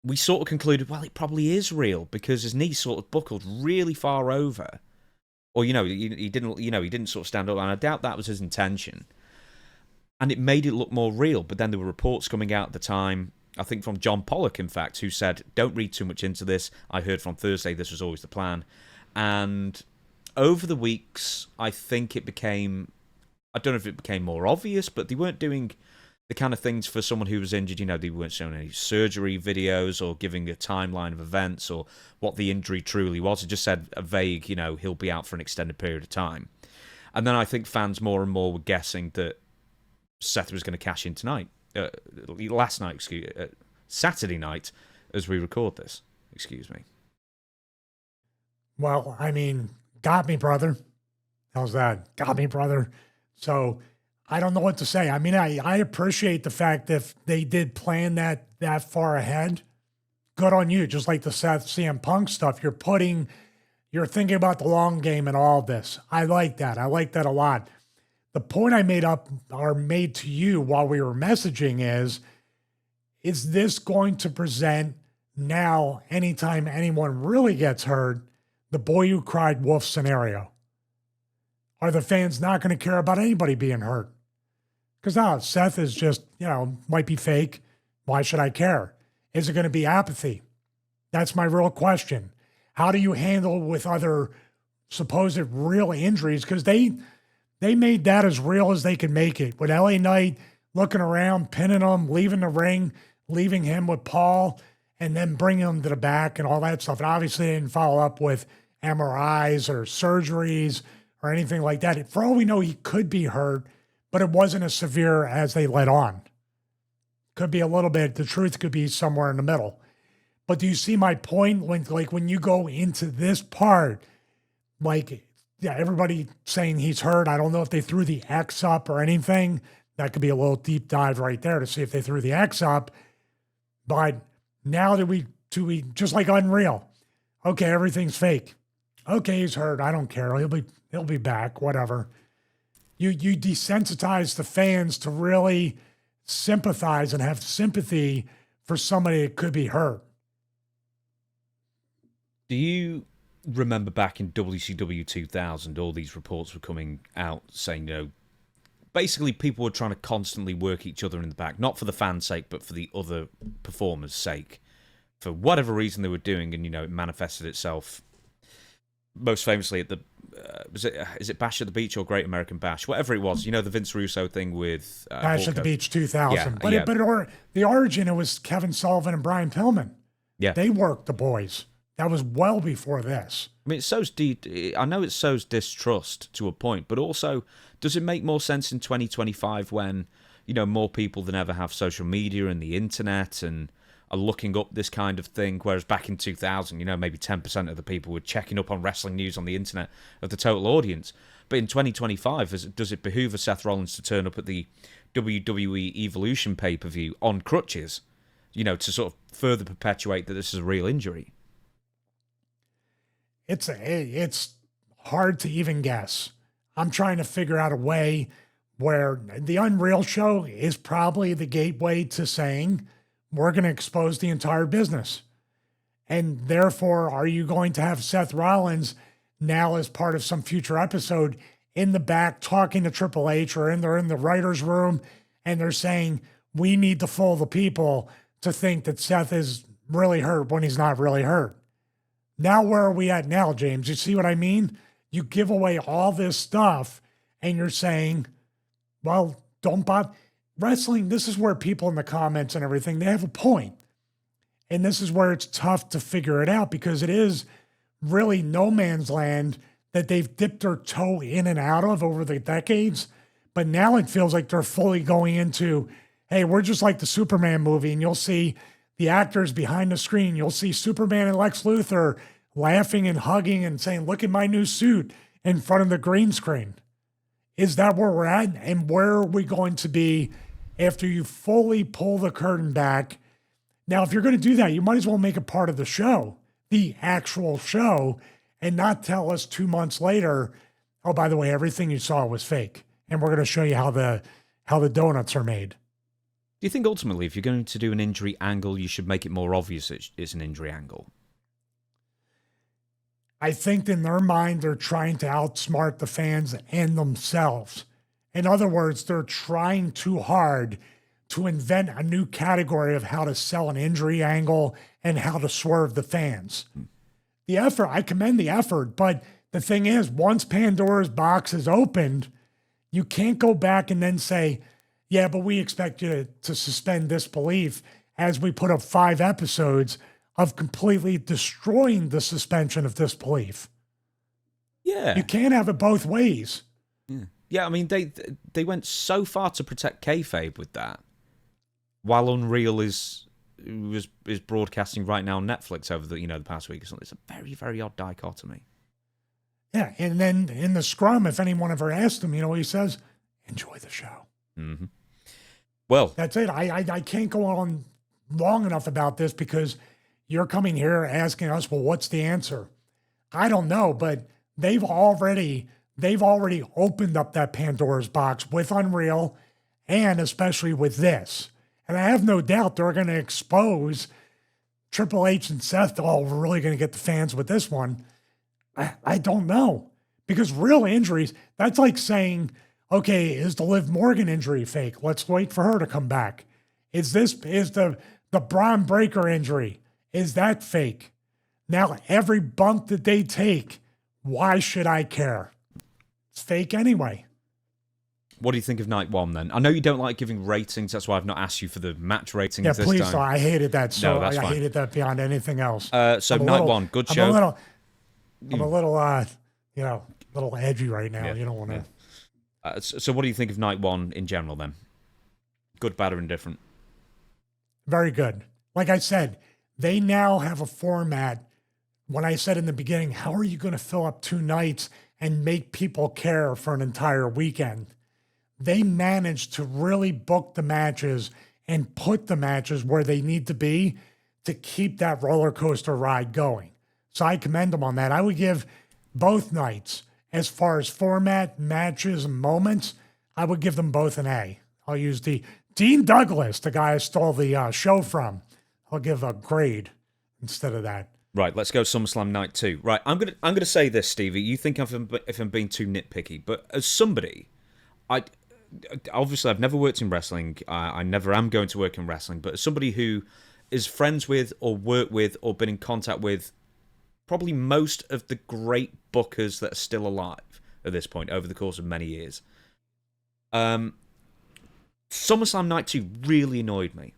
we sort of concluded, well, it probably is real because his knee sort of buckled really far over. Or, he didn't sort of stand up, and I doubt that was his intention. And it made it look more real, but then there were reports coming out at the time I think from John Pollock, in fact, who said, don't read too much into this. I heard from Thursday this was always the plan. And over the weeks, I think it became, I don't know if it became more obvious, but they weren't doing the kind of things for someone who was injured. You know, they weren't showing any surgery videos or giving a timeline of events or what the injury truly was. It just said a vague, you know, he'll be out for an extended period of time. And then I think fans more and more were guessing that Seth was going to cash in tonight. Saturday night, as we record this. Excuse me. Well, I mean, got me, brother. How's that? Got me, brother. So I don't know what to say. I mean, I appreciate the fact that if they did plan that far ahead. Good on you. Just like the Seth CM Punk stuff, you're thinking about the long game and all of this. I like that. I like that a lot. The point I made to you while we were messaging is this going to present now, anytime anyone really gets hurt, the boy who cried wolf scenario? Are the fans not going to care about anybody being hurt? Because now Seth is just, might be fake. Why should I care? Is it going to be apathy? That's my real question. How do you handle with other supposed real injuries? Because they made that as real as they could make it. With LA Knight looking around, pinning him, leaving the ring, leaving him with Paul, and then bringing him to the back and all that stuff. And obviously they didn't follow up with MRIs or surgeries or anything like that. For all we know, he could be hurt, but it wasn't as severe as they let on. Could be a little bit. The truth could be somewhere in the middle. But do you see my point? When you go into this part, everybody saying he's hurt. I don't know if they threw the X up or anything. That could be a little deep dive right there to see if they threw the X up. But now do we just like Unreal? Okay, everything's fake. Okay, he's hurt. I don't care. He'll be back. Whatever. You desensitize the fans to really sympathize and have sympathy for somebody that could be hurt. Do you remember back in WCW 2000, all these reports were coming out saying, basically people were trying to constantly work each other in the back, not for the fans' sake, but for the other performers' sake. For whatever reason they were doing, and, it manifested itself most famously at the, is it Bash at the Beach or Great American Bash? Whatever it was, the Vince Russo thing with... Bash at the Beach 2000. Yeah, but the origin, it was Kevin Sullivan and Brian Pillman. Yeah. They worked the boys. That was well before this. I mean, I know it sows distrust to a point, but also, does it make more sense in 2025 when, more people than ever have social media and the internet and are looking up this kind of thing, whereas back in 2000, maybe 10% of the people were checking up on wrestling news on the internet of the total audience. But in 2025, does it behoove a Seth Rollins to turn up at the WWE Evolution pay-per-view on crutches, to sort of further perpetuate that this is a real injury? It's hard to even guess. I'm trying to figure out a way where the Unreal show is probably the gateway to saying we're going to expose the entire business. And therefore, are you going to have Seth Rollins now as part of some future episode in the back talking to Triple H, or they're in the writer's room and they're saying, we need to fool the people to think that Seth is really hurt when he's not really hurt. Now, where are we at now, James? You see what I mean? You give away all this stuff and you're saying, well, don't bother. Wrestling, this is where people in the comments and everything, they have a point. And this is where it's tough to figure it out, because it is really no man's land that they've dipped their toe in and out of over the decades. But now it feels like they're fully going into, hey, we're just like the Superman movie, and you'll see the actors behind the screen. You'll see Superman and Lex Luthor laughing and hugging and saying, look at my new suit in front of the green screen. Is that where we're at? And where are we going to be after you fully pull the curtain back? Now, if you're going to do that, you might as well make it part of the show, the actual show, and not tell us 2 months later, oh, by the way, everything you saw was fake. And we're going to show you how the donuts are made. Do you think ultimately, if you're going to do an injury angle, you should make it more obvious it's an injury angle? I think in their mind, they're trying to outsmart the fans and themselves. In other words, they're trying too hard to invent a new category of how to sell an injury angle and how to swerve the fans. The effort, I commend the effort, but the thing is, once Pandora's box is opened, you can't go back and then say, yeah, but we expect you to suspend disbelief as we put up 5 episodes of completely destroying the suspension of disbelief. Yeah. You can't have it both ways. Yeah, I mean, they went so far to protect kayfabe with that, while Unreal is broadcasting right now on Netflix over the past week or something. It's a very, very odd dichotomy. Yeah, and then in the scrum, if anyone ever asked him, he says, enjoy the show. Mm-hmm. Well, that's it. I can't go on long enough about this because you're coming here asking us, well, what's the answer? I don't know, but they've already opened up that Pandora's box with Unreal and especially with this. And I have no doubt they're going to expose Triple H and Seth. Oh, we're really going to get the fans with this one. I don't know, because real injuries, that's like saying, okay, is the Liv Morgan injury fake? Let's wait for her to come back. Is the Bron Breakker injury, is that fake? Now, every bump that they take, why should I care? It's fake anyway. What do you think of night 1 then? I know you don't like giving ratings. That's why I've not asked you for the match ratings this time. Yeah, please. I hated that. So no, that's I fine. hated that beyond anything else. So night 1, good show. I'm a little edgy right now. You don't want to. Yeah. So what do you think of night 1 in general then? Good, bad, or indifferent? Very good. Like I said, they now have a format. When I said in the beginning, how are you going to fill up 2 nights and make people care for an entire weekend? They managed to really book the matches and put the matches where they need to be to keep that roller coaster ride going. So I commend them on that. I would give both nights, as far as format, matches, and moments, I would give them both an A. I'll use the Dean Douglas, the guy I stole the show from. I'll give a grade instead of that. Right, let's go SummerSlam night 2. Right, I'm gonna say this, Stevie. You think if I'm being too nitpicky, but as somebody, obviously I've never worked in wrestling. I never am going to work in wrestling. But as somebody who is friends with, or worked with, or been in contact with probably most of the great bookers that are still alive at this point over the course of many years, SummerSlam night 2 really annoyed me.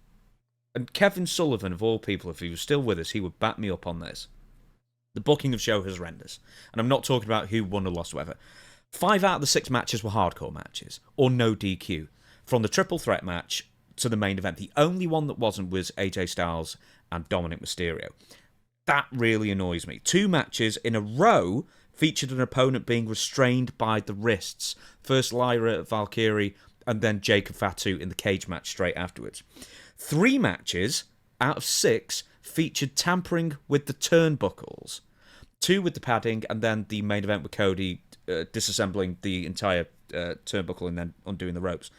And Kevin Sullivan, of all people, if he was still with us, he would back me up on this. The booking of show is horrendous. And I'm not talking about who won or lost or whatever. 5 out of the 6 matches were hardcore matches, or no DQ. From the triple threat match to the main event, the only one that wasn't was AJ Styles and Dominik Mysterio. That really annoys me. 2 matches in a row featured an opponent being restrained by the wrists. First Lyra, Valkyria, and then Jacob Fatu in the cage match straight afterwards. 3 matches out of 6 featured tampering with the turnbuckles. 2 with the padding, and then the main event with Cody disassembling the entire turnbuckle and then undoing the ropes.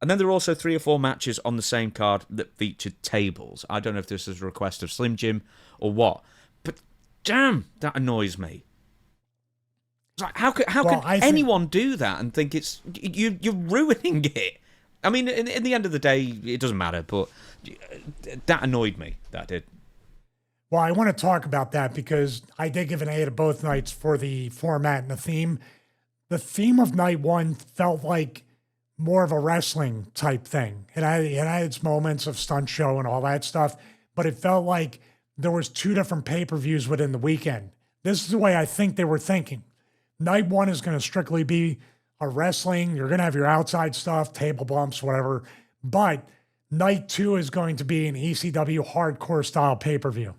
And then there are also 3 or 4 matches on the same card that featured tables. I don't know if this is a request of Slim Jim or what, but damn, that annoys me. It's like, how could anyone do that and think you're ruining it? I mean, in the end of the day, it doesn't matter, but that annoyed me. That did. Well, I want to talk about that because I did give an A to both nights for the format and the theme. The theme of night 1 felt like more of a wrestling type thing. It had its moments of stunt show and all that stuff, but it felt like there was 2 different pay-per-views within the weekend. This is the way I think they were thinking. Night 1 is going to strictly be a wrestling. You're going to have your outside stuff, table bumps, whatever. But night 2 is going to be an ECW hardcore style pay-per-view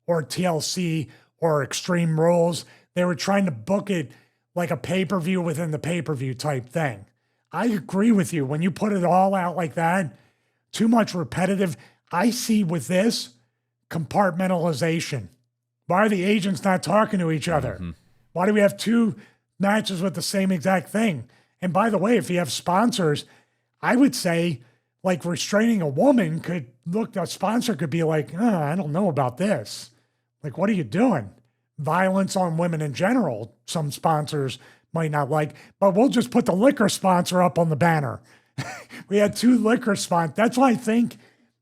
or TLC or Extreme Rules. They were trying to book it like a pay-per-view within the pay-per-view type thing. I agree with you. When you put it all out like that, too much repetitive. I see with this compartmentalization. Why are the agents not talking to each other? Mm-hmm. Why do we have 2 matches with the same exact thing? And by the way, if you have sponsors, I would say like restraining a woman a sponsor could be like, I don't know about this. Like, what are you doing? Violence on women in general, some sponsors might not like, but we'll just put the liquor sponsor up on the banner We had 2 liquor sponsors. That's why I think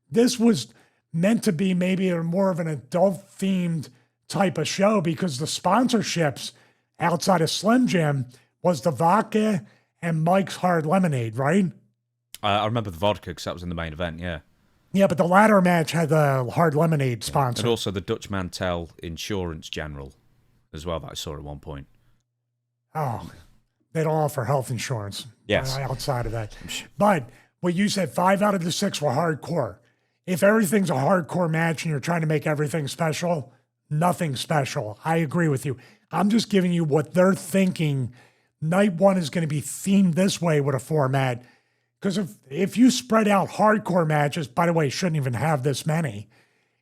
this was meant to be maybe more of an adult-themed type of show, because the sponsorships outside of Slim Jim was the vodka and Mike's Hard Lemonade, right? I remember the vodka because that was in the main event, yeah. Yeah, but the ladder match had the Hard Lemonade sponsor. And also the Dutch Mantel Insurance General as well that I saw at one point. Oh, they don't offer health insurance. Yes. Outside of that. But what you said, 5 out of the 6 were hardcore. If everything's a hardcore match and you're trying to make everything special, nothing special. I agree with you. I'm just giving you what they're thinking. Night 1 is going to be themed this way with a format. Because if you spread out hardcore matches, by the way, shouldn't even have this many.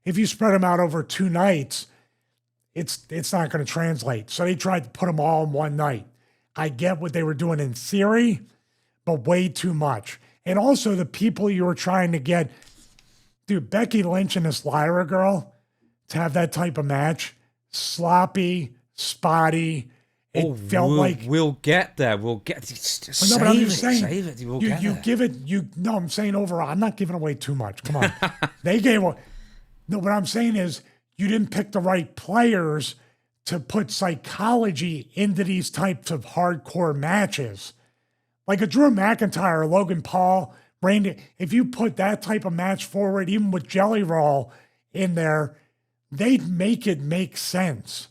If you spread them out over 2 nights, it's not going to translate. So they tried to put them all in one night. I get what they were doing in theory, but way too much. And also the people you were trying to get, dude, Becky Lynch and this Lyra girl, to have that type of match, sloppy, spotty. It felt like we'll get there. We'll get. No, but I'm just saying, save it. We'll you get there. give it. No, I'm saying overall. I'm not giving away too much. Come on, they gave. No, what I'm saying is you didn't pick the right players to put psychology into these types of hardcore matches, like a Drew McIntyre, Logan Paul, Randy. If you put that type of match forward, even with Jelly Roll in there, they'd make it make sense.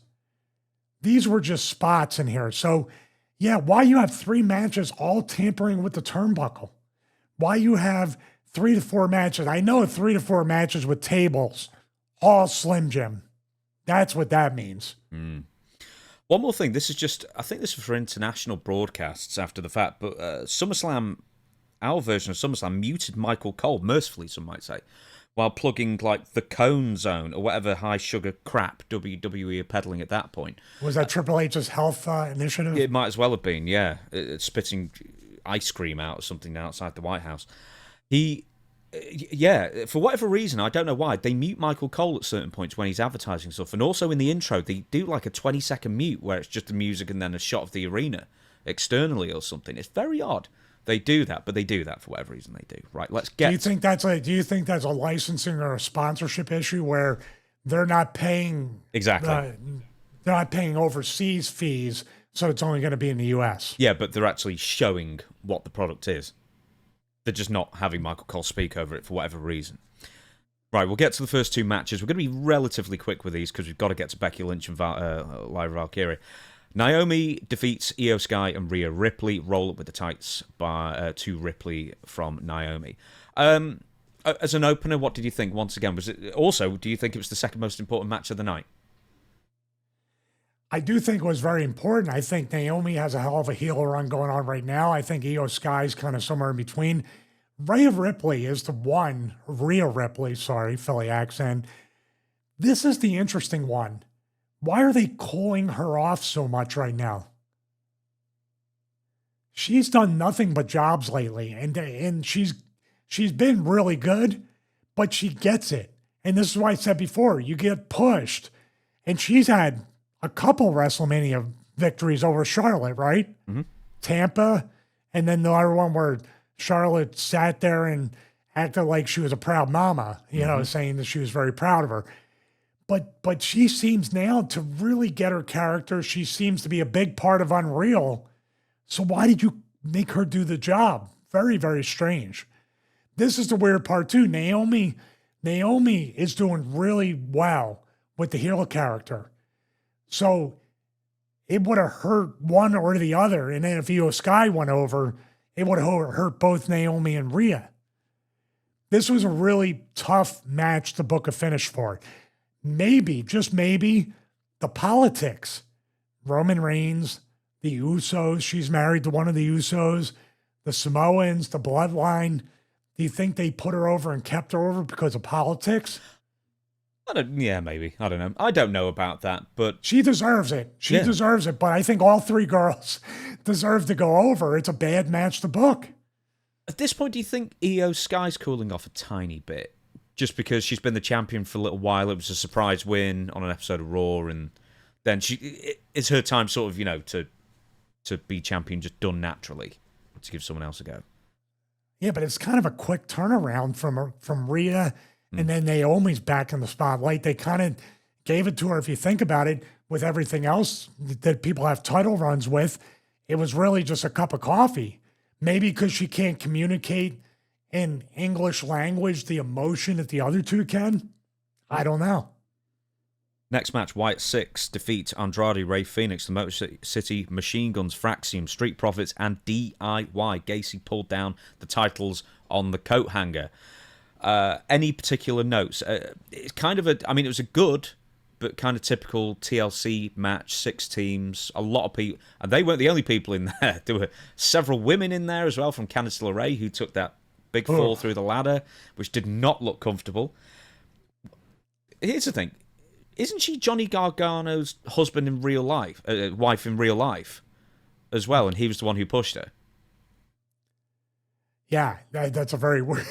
These were just spots in here. So, yeah, why you have 3 matches all tampering with the turnbuckle? Why you have 3 to 4 matches? I know 3 to 4 matches with tables, all Slim Jim. That's what that means. One more thing. This is just, I think this is for international broadcasts after the fact, but SummerSlam, our version of SummerSlam, muted Michael Cole, mercifully, some might say, while plugging like the Cone Zone or whatever high sugar crap WWE are peddling at that point. Was that Triple H's health initiative? It might as well have been, yeah. Spitting ice cream out or something outside the White House. Yeah, for whatever reason, I don't know why, they mute Michael Cole at certain points when he's advertising stuff. And also in the intro, they do like a 20-second mute where it's just the music and then a shot of the arena externally or something. It's very odd. They do that, but they do that for whatever reason they do. Right, let's get... Do you think that's a licensing or a sponsorship issue where they're not paying... Exactly. They're not paying overseas fees, so it's only going to be in the U.S.? Yeah, but they're actually showing what the product is. They're just not having Michael Cole speak over it for whatever reason. Right, we'll get to the first 2 matches. We're going to be relatively quick with these because we've got to get to Becky Lynch and Lyra Valkyria. Naomi defeats Io Sky and Rhea Ripley. Roll up with the tights to Ripley from Naomi. As an opener, what did you think? Once again, was it also? Do you think it was the second most important match of the night? I do think it was very important. I think Naomi has a hell of a heel run going on right now. I think Io Sky's kind of somewhere in between. Rhea Ripley is the one. Rhea Ripley, sorry, Philly accent. This is the interesting one. Why are they calling her off so much right now? She's done nothing but jobs lately, and she's been really good, but she gets it. And this is why I said before, you get pushed. And she's had a couple WrestleMania victories over Charlotte, right? Mm-hmm. Tampa, and then the other one where Charlotte sat there and acted like she was a proud mama, you know, saying that she was very proud of her. But she seems now to really get her character. She seems to be a big part of Unreal. So why did you make her do the job? Very, very strange. This is the weird part too. Naomi is doing really well with the heel character. So it would have hurt one or the other. And then if Io Sky went over, it would have hurt both Naomi and Rhea. This was a really tough match to book a finish for. Maybe, just maybe, the politics. Roman Reigns, the Usos, she's married to one of the Usos, the Samoans, the bloodline. Do you think they put her over and kept her over because of politics? Yeah, maybe. I don't know. I don't know about that, but... She deserves it. She deserves it, but I think all 3 girls deserve to go over. It's a bad match to book. At this point, do you think Io Sky's cooling off a tiny bit? Just because she's been the champion for a little while, it was a surprise win on an episode of Raw, and then it's her time sort of, you know, to be champion just done naturally, to give someone else a go. Yeah, but it's kind of a quick turnaround from Rhea, and then Naomi's back in the spotlight. They kind of gave it to her. If you think about it, with everything else that people have title runs with, it was really just a cup of coffee. Maybe because she can't communicate in English language the emotion that the other two can. I don't know. Next match, Wyatt 6 defeat Andrade, Ray Phoenix, the Motor City Machine Guns, Fraxium, Street Profits, and DIY. Gacy pulled down the titles on the coat hanger. Any particular notes? It's kind of it was a good but kind of typical TLC match, 6 teams, a lot of people, and they weren't the only people in there. There were several women in there as well from Candice LeRae who took that big fall through the ladder, which did not look comfortable. Here's the thing. Isn't she Johnny Gargano's husband in real life, wife in real life as well, and he was the one who pushed her? Yeah, that's a very weird...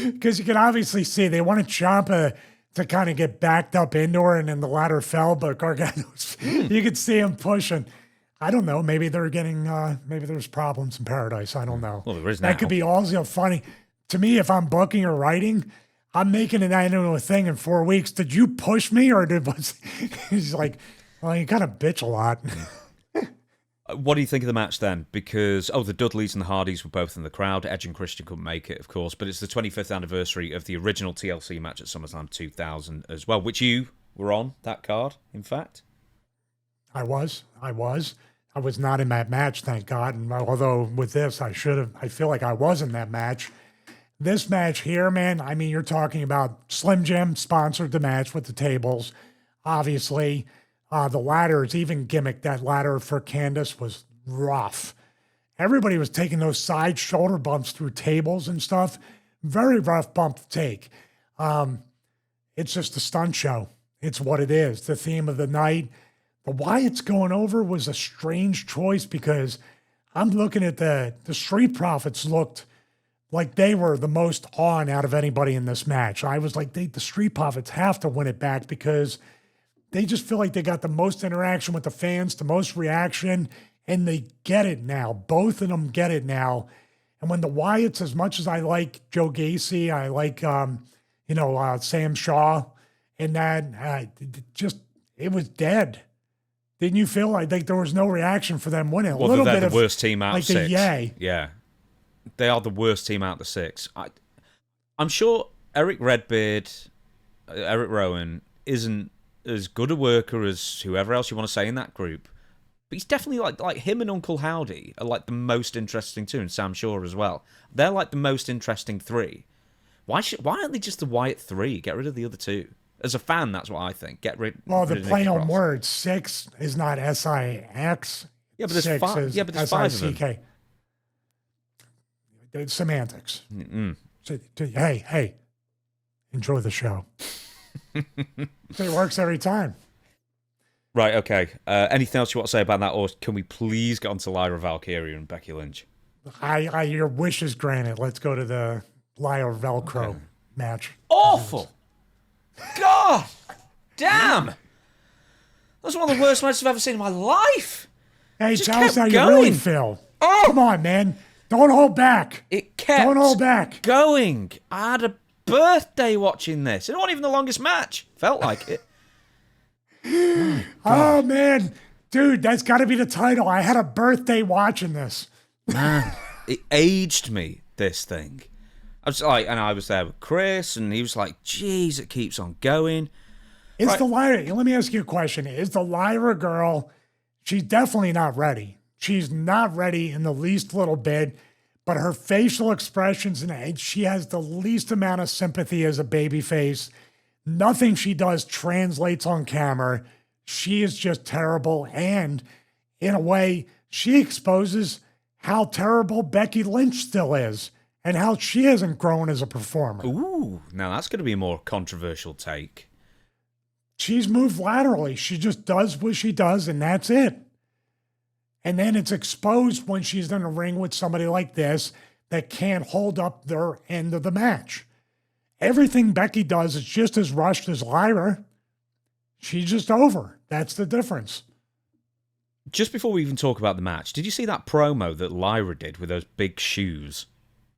Because you can obviously see they wanted Ciampa to kind of get backed up into her, and then the ladder fell, but Gargano's, you could see him pushing. I don't know. Maybe they're getting, maybe there's problems in paradise. I don't know. Well, there is now. That could be also funny. To me, if I'm booking or writing, I'm making it into a thing in 4 weeks. Did you push me, or he's like, well, you kind of bitch a lot. What do you think of the match then? Because, the Dudleys and the Hardys were both in the crowd. Edge and Christian couldn't make it, of course, but it's the 25th anniversary of the original TLC match at SummerSlam 2000 as well, which you were on that card, in fact. I was not in that match, thank God. And although with this, I feel like I was in that match. This match here, man, I mean, you're talking about Slim Jim sponsored the match with the tables. Obviously, the ladders, even gimmick, that ladder for Candice was rough. Everybody was taking those side shoulder bumps through tables and stuff. Very rough bump to take. It's just a stunt show. It's what it is. The theme of the night. But why it's going over was a strange choice, because I'm looking at the Street Profits looked like they were the most on out of anybody in this match. I was like, the Street Profits have to win it back, because they just feel like they got the most interaction with the fans, the most reaction, and they get it now. Both of them get it now. And when the Wyatts, as much as I like Joe Gacy, I like, Sam Shaw, and that, it was dead. Didn't you feel like there was no reaction for them winning? Well, they're the worst team out of 6. Yay. Yeah. They are the worst team out of the 6. I'm sure Eric Redbeard, Eric Rowan, isn't as good a worker as whoever else you want to say in that group. But he's definitely like him and Uncle Howdy are like the most interesting two, and Sam Shaw as well. They're like the most interesting 3. Why aren't they just the Wyatt 3? Get rid of the other 2. As a fan, that's what I think. Well, the play on words, 6 is not S-I-X. Yeah, but there's 5. Yeah, but there's 5 of them. It's semantics. So, hey, enjoy the show. It works every time. Right, okay. Anything else you want to say about that, or can we please get on to Lyra Valkyria and Becky Lynch? Your wish is granted. Let's go to the Lyra Velcro match. Awful! God damn! That's one of the worst matches I've ever seen in my life. Hey, tell us how you really feel. Oh! Come on, man. Don't hold back. Don't hold back. Going. I had a birthday watching this. It wasn't even the longest match. Felt like it. Oh, man. Dude, that's got to be the title. I had a birthday watching this. Man, it aged me, this thing. I was there with Chris, and he was like, geez, it keeps on going. Let me ask you a question. Is the Lyra girl, she's definitely not ready. She's not ready in the least little bit, but her facial expressions, and she has the least amount of sympathy as a babyface. Nothing she does translates on camera. She is just terrible, and in a way, she exposes how terrible Becky Lynch still is, and how she hasn't grown as a performer. Ooh, now that's going to be a more controversial take. She's moved laterally. She just does what she does, and that's it. And then it's exposed when she's in a ring with somebody like this that can't hold up their end of the match. Everything Becky does is just as rushed as Lyra. She's just over. That's the difference. Just before we even talk about the match, did you see that promo that Lyra did with those big shoes?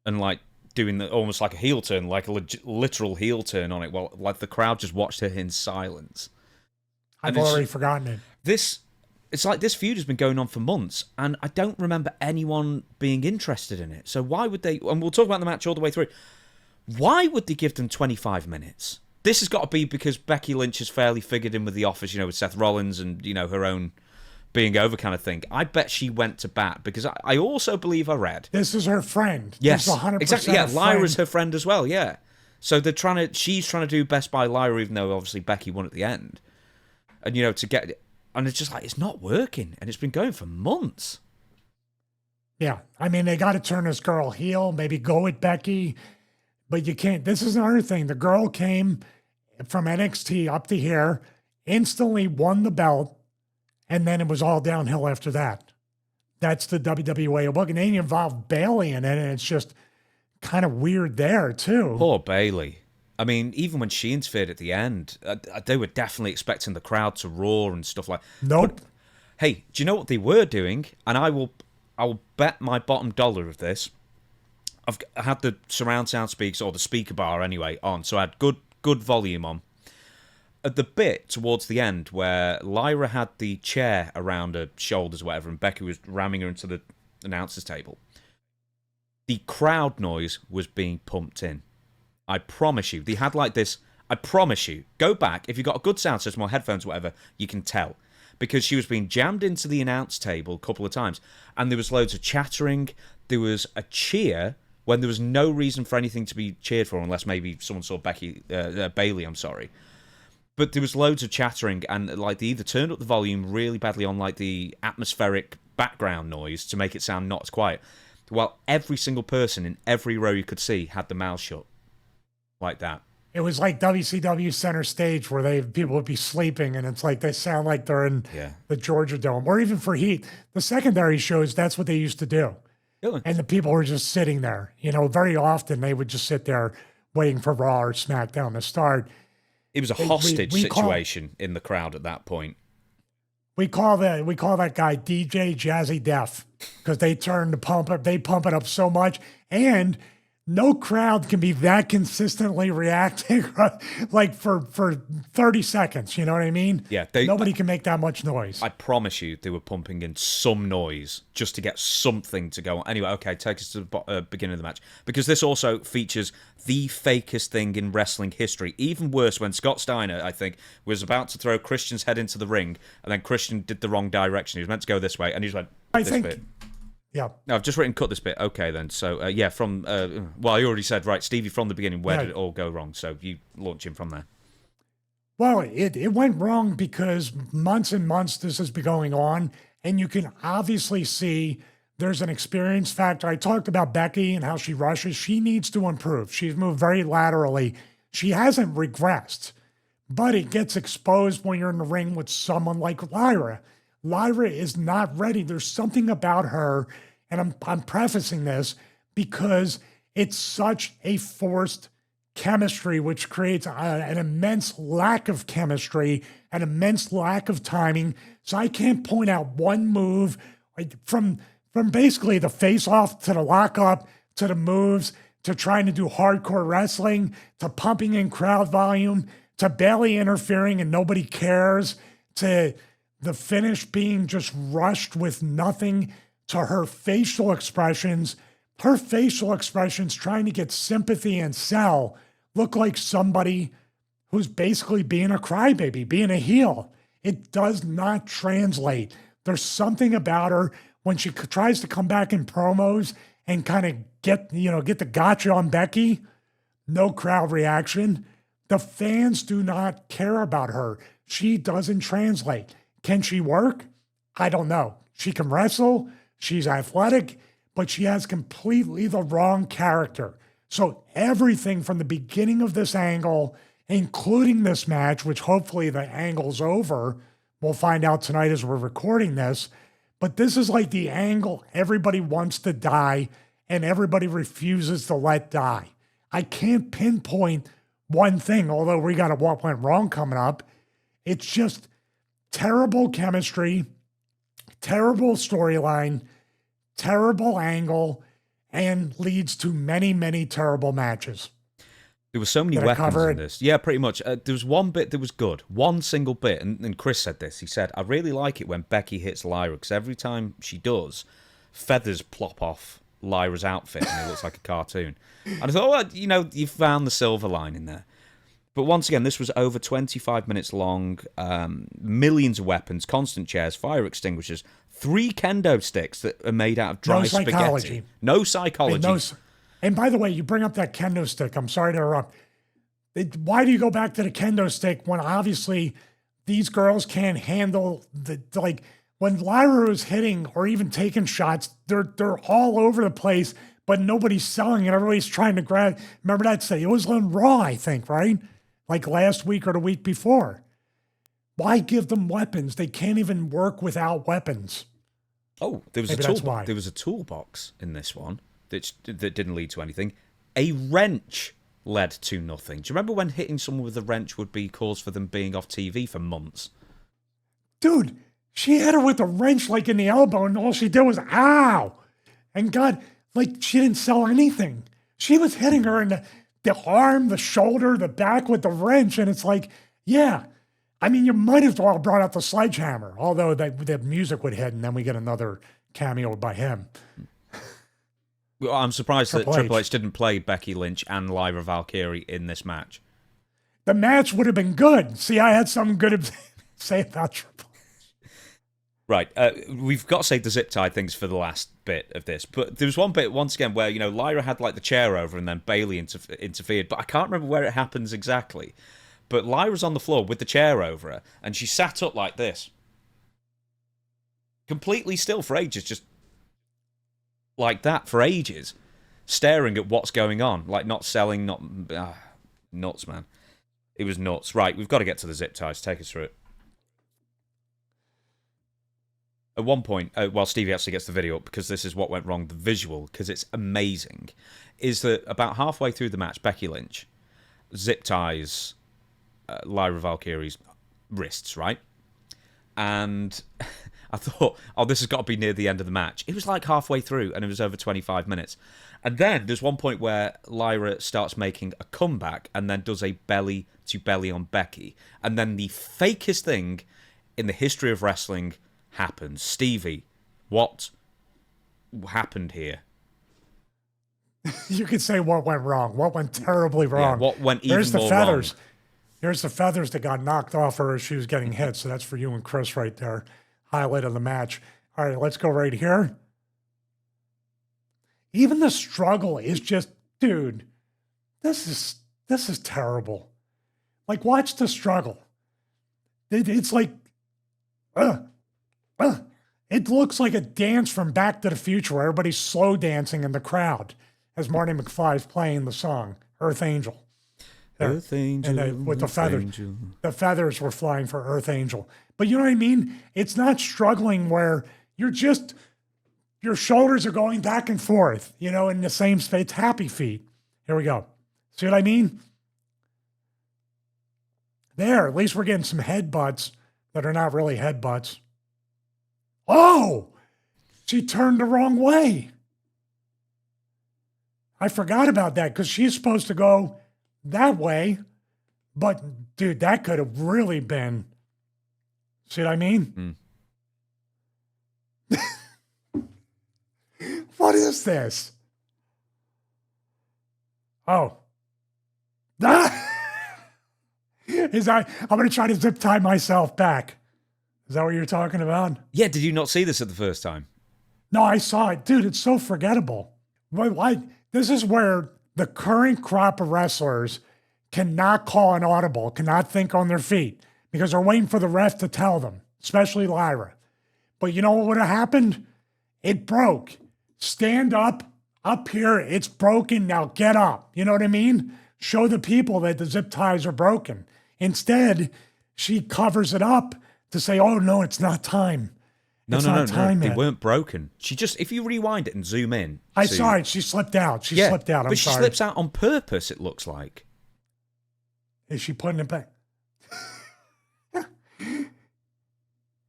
and like doing almost like a heel turn, like a literal heel turn on it. Well, like the crowd just watched her in silence. I've already forgotten it. It's like this feud has been going on for months, and I don't remember anyone being interested in it. So why would they? And we'll talk about the match all the way through. Why would they give them 25 minutes? This has got to be because Becky Lynch has fairly figured in with the Office, with Seth Rollins and, her own being over kind of thing. I bet she went to bat because I also believe I read. This is her friend. Yes, 100% exactly. Yeah, Lyra's her friend as well, yeah. So she's trying to do best by Lyra, even though obviously Becky won at the end. And, to get, and it's just like, it's not working. And it's been going for months. Yeah. I mean, they got to turn this girl heel, maybe go with Becky. But you can't. This is another thing. The girl came from NXT up to here, instantly won the belt, and then it was all downhill after that. That's the WWE way of booking. They involved Bayley in it, and it's just kind of weird there, too. Poor Bayley. I mean, even when she interfered at the end, they were definitely expecting the crowd to roar and stuff like that. Nope. But, hey, do you know what they were doing? And I will bet my bottom dollar of this. I had the surround sound speakers, or the speaker bar anyway, on, so I had good volume on. At the bit towards the end where Lyra had the chair around her shoulders or whatever, and Becky was ramming her into the announcer's table, the crowd noise was being pumped in. I promise you. They had like this, I promise you, go back, if you've got a good sound system or headphones or whatever, you can tell. Because she was being jammed into the announce table a couple of times, and there was loads of chattering, there was a cheer, when there was no reason for anything to be cheered for, unless maybe someone saw Bayley, I'm sorry. But there was loads of chattering, and like they either turned up the volume really badly on like the atmospheric background noise to make it sound not as quiet, while every single person in every row you could see had the mouth shut. Like that. It was like WCW Center Stage where people would be sleeping, and it's like they sound like they're in the Georgia Dome. Or even for Heat, the secondary shows, that's what they used to do. And the people were just sitting there. Very often they would just sit there waiting for Raw or SmackDown to start. It was a hostage situation in the crowd at that point. We call that guy DJ Jazzy Def because they pump it up so much, and no crowd can be that consistently reacting like for 30 seconds. You know what I mean? Yeah. Nobody can make that much noise. I promise you they were pumping in some noise just to get something to go on. Anyway, okay, take us to the beginning of the match. Because this also features the fakest thing in wrestling history. Even worse when Scott Steiner, I think, was about to throw Christian's head into the ring, and then Christian did the wrong direction. He was meant to go this way, and he just went bit. Yeah. No, I've just written cut this bit. Okay, then. So, from... I already said, right, Stevie, from the beginning, where did it all go wrong? So you launch him from there. Well, it went wrong because months and months this has been going on, and you can obviously see there's an experience factor. I talked about Becky and how she rushes. She needs to improve. She's moved very laterally. She hasn't regressed, but it gets exposed when you're in the ring with someone like Lyra. Lyra is not ready. There's something about her, and I'm prefacing this because it's such a forced chemistry, which creates an immense lack of chemistry, an immense lack of timing. So I can't point out one move from basically the face-off to the lock-up to the moves to trying to do hardcore wrestling to pumping in crowd volume to Bayley interfering and nobody cares to the finish being just rushed with nothing to her facial expressions trying to get sympathy and sell look like somebody who's basically being a crybaby, being a heel. It does not translate. There's something about her when she tries to come back in promos and kind of get the gotcha on Becky, no crowd reaction. The fans do not care about her. She doesn't translate. Can she work? I don't know. She can wrestle. She's athletic, but she has completely the wrong character. So everything from the beginning of this angle, including this match, which hopefully the angle's over, we'll find out tonight as we're recording this, but this is like the angle everybody wants to die and everybody refuses to let die. I can't pinpoint one thing, although we got a what went wrong coming up. It's just terrible chemistry, terrible storyline, terrible angle, and leads to many, many terrible matches. There were so many weapons in this. Yeah, pretty much. There was one bit that was good. One single bit. And Chris said this. He said, I really like it when Becky hits Lyra, because every time she does, feathers plop off Lyra's outfit and it looks like a cartoon. And I thought, well, you found the silver lining there. But once again, this was over 25 minutes long, millions of weapons, constant chairs, fire extinguishers, 3 kendo sticks that are made out of dry spaghetti. No psychology. And by the way, you bring up that kendo stick. I'm sorry to interrupt. Why do you go back to the kendo stick when obviously these girls can't handle when Lyra is hitting or even taking shots, they're all over the place, but nobody's selling it. Everybody's trying to grab. Remember that say it was on Raw, I think, right? Like last week or the week before. Why give them weapons? They can't even work without weapons. Oh, there was a toolbox in this one that didn't lead to anything. A wrench led to nothing. Do you remember when hitting someone with a wrench would be cause for them being off TV for months? Dude, she hit her with a wrench like in the elbow, and all she did was ow. And God, she didn't sell anything. She was hitting her in the arm, the shoulder, the back with the wrench, and it's like, yeah. I mean, you might as well have brought out the sledgehammer, although the music would hit, and then we get another cameo by him. Well, I'm surprised that Triple H didn't play Becky Lynch and Lyra Valkyria in this match. The match would have been good. See, I had something good to say about Triple H. Right. We've got to save the zip tie things for the last bit of this. But there was one bit, once again, where, Lyra had the chair over and then Bayley interfered. But I can't remember where it happens exactly. But Lyra's on the floor with the chair over her, and she sat up like this. Completely still for ages, just like that for ages, staring at what's going on, not selling, nuts, man. It was nuts. Right, we've got to get to the zip ties. Take us through it. At one point, while Stevie actually gets the video up, because this is what went wrong, the visual, because it's amazing, is that about halfway through the match, Becky Lynch zip ties Lyra Valkyria's wrists, right? And I thought, this has got to be near the end of the match. It was like halfway through, and it was over 25 minutes. And then there's one point where Lyra starts making a comeback and then does a belly-to-belly on Becky. And then the fakest thing in the history of wrestling happens. Stevie, what happened here? You could say what went wrong. What went terribly wrong. Yeah, what went even There's the more feathers. wrong. Here's the feathers that got knocked off her as she was getting hit. So that's for you and Chris right there. Highlight of the match. All right, let's go right here. Even the struggle is just, dude, this is terrible. Watch the struggle. It's like, it looks like a dance from Back to the Future where everybody's slow dancing in the crowd as Marty McFly is playing the song, Earth Angel. Earth Angel. And with the feathers. Angel. The feathers were flying for Earth Angel. But you know what I mean? It's not struggling where your shoulders are going back and forth, in the same space. It's happy feet. Here we go. See what I mean? There, at least we're getting some headbutts that are not really headbutts. Oh! She turned the wrong way. I forgot about that because she's supposed to go that way. But, dude, that could have really been. See what I mean? What is this? Oh. I'm going to try to zip tie myself back. Is that what you're talking about? Yeah, did you not see this at the first time? No, I saw it. Dude, it's so forgettable. Why? This is where the current crop of wrestlers cannot call an audible, cannot think on their feet, because they're waiting for the ref to tell them, especially Lyra. But you know what would have happened? It broke. Stand up here, it's broken, now get up. You know what I mean? Show the people that the zip ties are broken. Instead, she covers it up to say, oh, no, it's not time. No, they weren't broken. She just, if you rewind it and zoom in. I saw it, she slipped out. She slipped out, but she slips out on purpose, it looks like. Is she putting it back?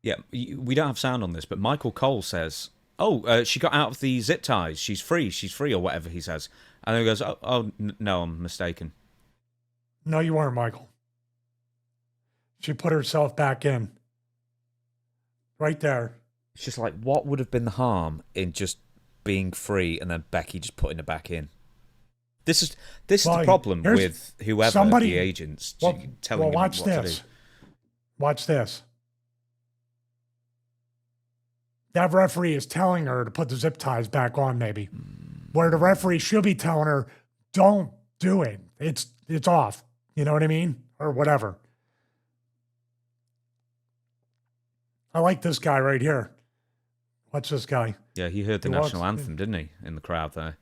Yeah, we don't have sound on this, but Michael Cole says she got out of the zip ties. She's free, or whatever he says. And then he goes, no, I'm mistaken. No, you weren't, Michael. She put herself back in. Right there. It's just like, what would have been the harm in just being free and then Becky just putting her back in? This is the problem with whoever the agents telling them what to do. Watch this. That referee is telling her to put the zip ties back on, maybe. Where the referee should be telling her, don't do it. It's off. You know what I mean? Or whatever. I like this guy right here. Watch this guy. Yeah, he heard the national anthem, didn't he? In the crowd there.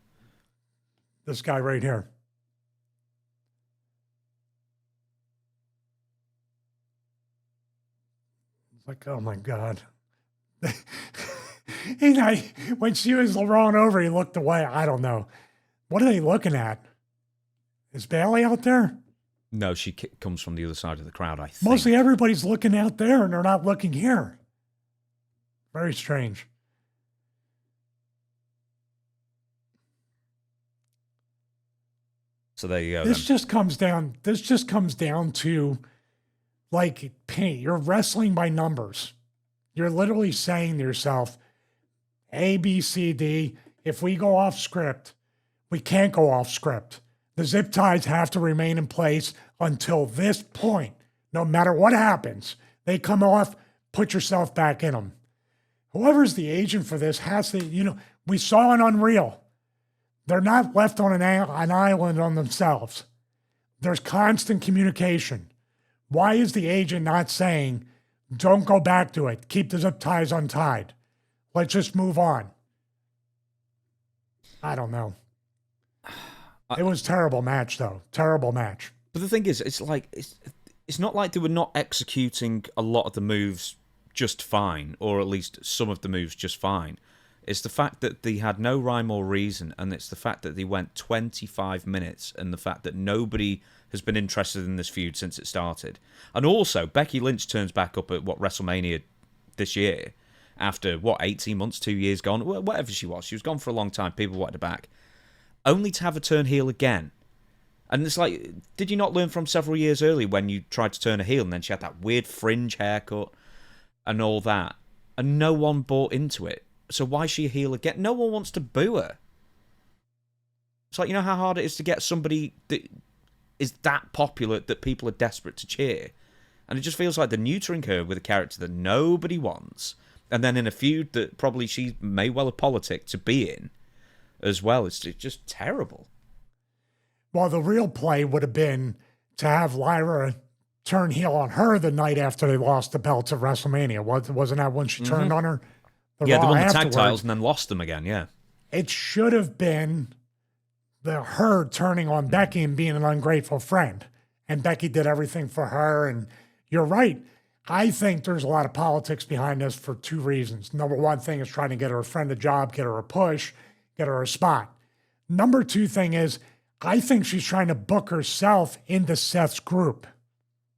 This guy right here. It's like, oh my God. When she was rolling over, he looked away. I don't know. What are they looking at? Is Bailey out there? No, she comes from the other side of the crowd, I think. Mostly everybody's looking out there and they're not looking here. Very strange. So there you go. This just comes down to like paint. You're wrestling by numbers. You're literally saying to yourself, A, B, C, D. If we go off script, we can't go off script. The zip ties have to remain in place until this point. No matter what happens, they come off, put yourself back in them. Whoever's the agent for this has to, we saw an Unreal. They're not left on an island on themselves. There's constant communication. Why is the agent not saying, don't go back to it, keep the zip ties untied, let's just move on? I don't know. It was a terrible match, though. Terrible match. But the thing is, it's not like they were not executing a lot of the moves just fine, or at least some of the moves just fine. It's the fact that they had no rhyme or reason, and it's the fact that they went 25 minutes, and the fact that nobody has been interested in this feud since it started. And also, Becky Lynch turns back up at, WrestleMania this year, after, 18 months, 2 years gone, whatever she was. She was gone for a long time, people wanted her back. Only to have her turn heel again. And it's like, did you not learn from several years earlier when you tried to turn a heel, and then she had that weird fringe haircut and all that, and no one bought into it? So why is she a heel again? No one wants to boo her. It's like, you know how hard it is to get somebody that is that popular that people are desperate to cheer? And it just feels like they're neutering her with a character that nobody wants. And then in a feud that probably she may well have politicked to be in as well. It's just terrible. Well, the real play would have been to have Lyra turn heel on her the night after they lost the belts at WrestleMania. Wasn't that when she turned on her? They won the tag titles and then lost them again, yeah. It should have been her turning on Becky and being an ungrateful friend. And Becky did everything for her. And you're right. I think there's a lot of politics behind this for two reasons. Number one thing is trying to get her a friend a job, get her a push, get her a spot. Number two thing is, I think she's trying to book herself into Seth's group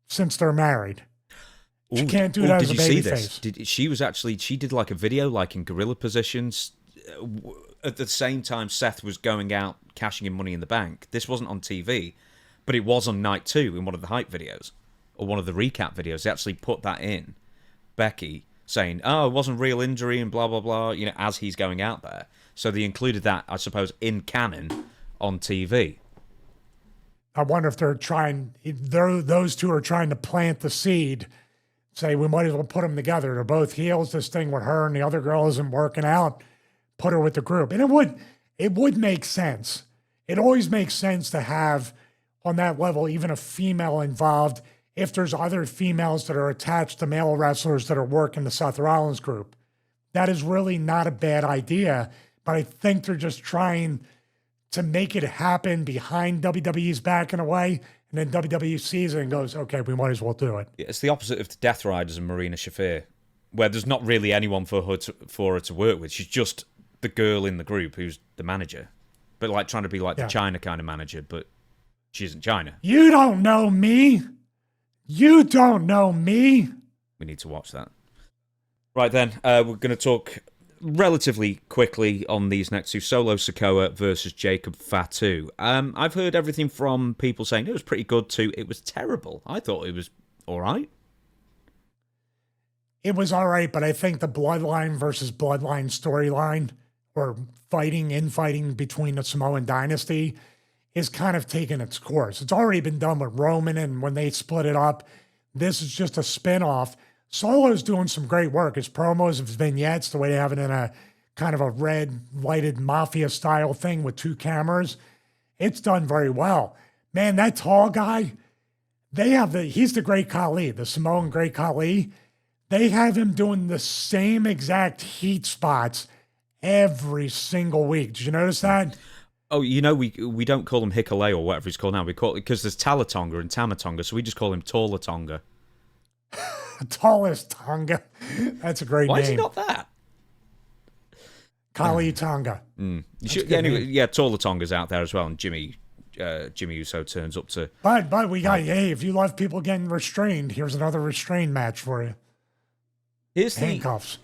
since they're married. She can't do that as a babyface. She did like a video like in gorilla positions. At the same time, Seth was going out cashing in Money in the Bank. This wasn't on TV, but it was on night 2 in one of the hype videos or one of the recap videos. They actually put that in. Becky saying, "Oh, it wasn't real injury," and blah blah blah. As he's going out there, so they included that, I suppose, in canon on TV. I wonder if those two are trying to plant the seed. Say, we might as well put them together. They're both heels. This thing with her and the other girl isn't working out. Put her with the group. And it would make sense. It always makes sense to have, on that level, even a female involved if there's other females that are attached to male wrestlers that are working the Seth Rollins group. That is really not a bad idea, but I think they're just trying to make it happen behind WWE's back in a way. And then WWE sees it and goes, okay, we might as well do it. It's the opposite of the Death Riders and Marina Shafir, where there's not really anyone for her to work with. She's just the girl in the group who's the manager. But like trying to be like the China kind of manager, but she isn't China. You don't know me. You don't know me. We need to watch that. Right then, we're going to talk relatively quickly on these next two, Solo Sikoa versus Jacob Fatu. I've heard everything from people saying it was pretty good to it was terrible. I thought it was all right. It was all right, but I think the Bloodline versus Bloodline storyline, or infighting between the Samoan dynasty, is kind of taking its course. It's already been done with Roman, and when they split it up, this is just a spin-off. Solo's doing some great work. His promos, his vignettes, the way they have it in a kind of a red lighted mafia style thing with two cameras, it's done very well. Man, that tall guy, he's the Great Khali, the Samoan Great Khali. They have him doing the same exact heat spots every single week. Did you notice that? Oh, we don't call him Hikalei or whatever he's called now. We call it because there's Talatonga and Tamatonga, so we just call him Tallatonga. Tallest Tonga. That's a great Why name. is he not that? Kali Tonga. Anyway, Tallatonga's out there as well, and Jimmy Uso turns up to. But we got hey, if you love people getting restrained, here's another restrained match for you. Here's handcuffs.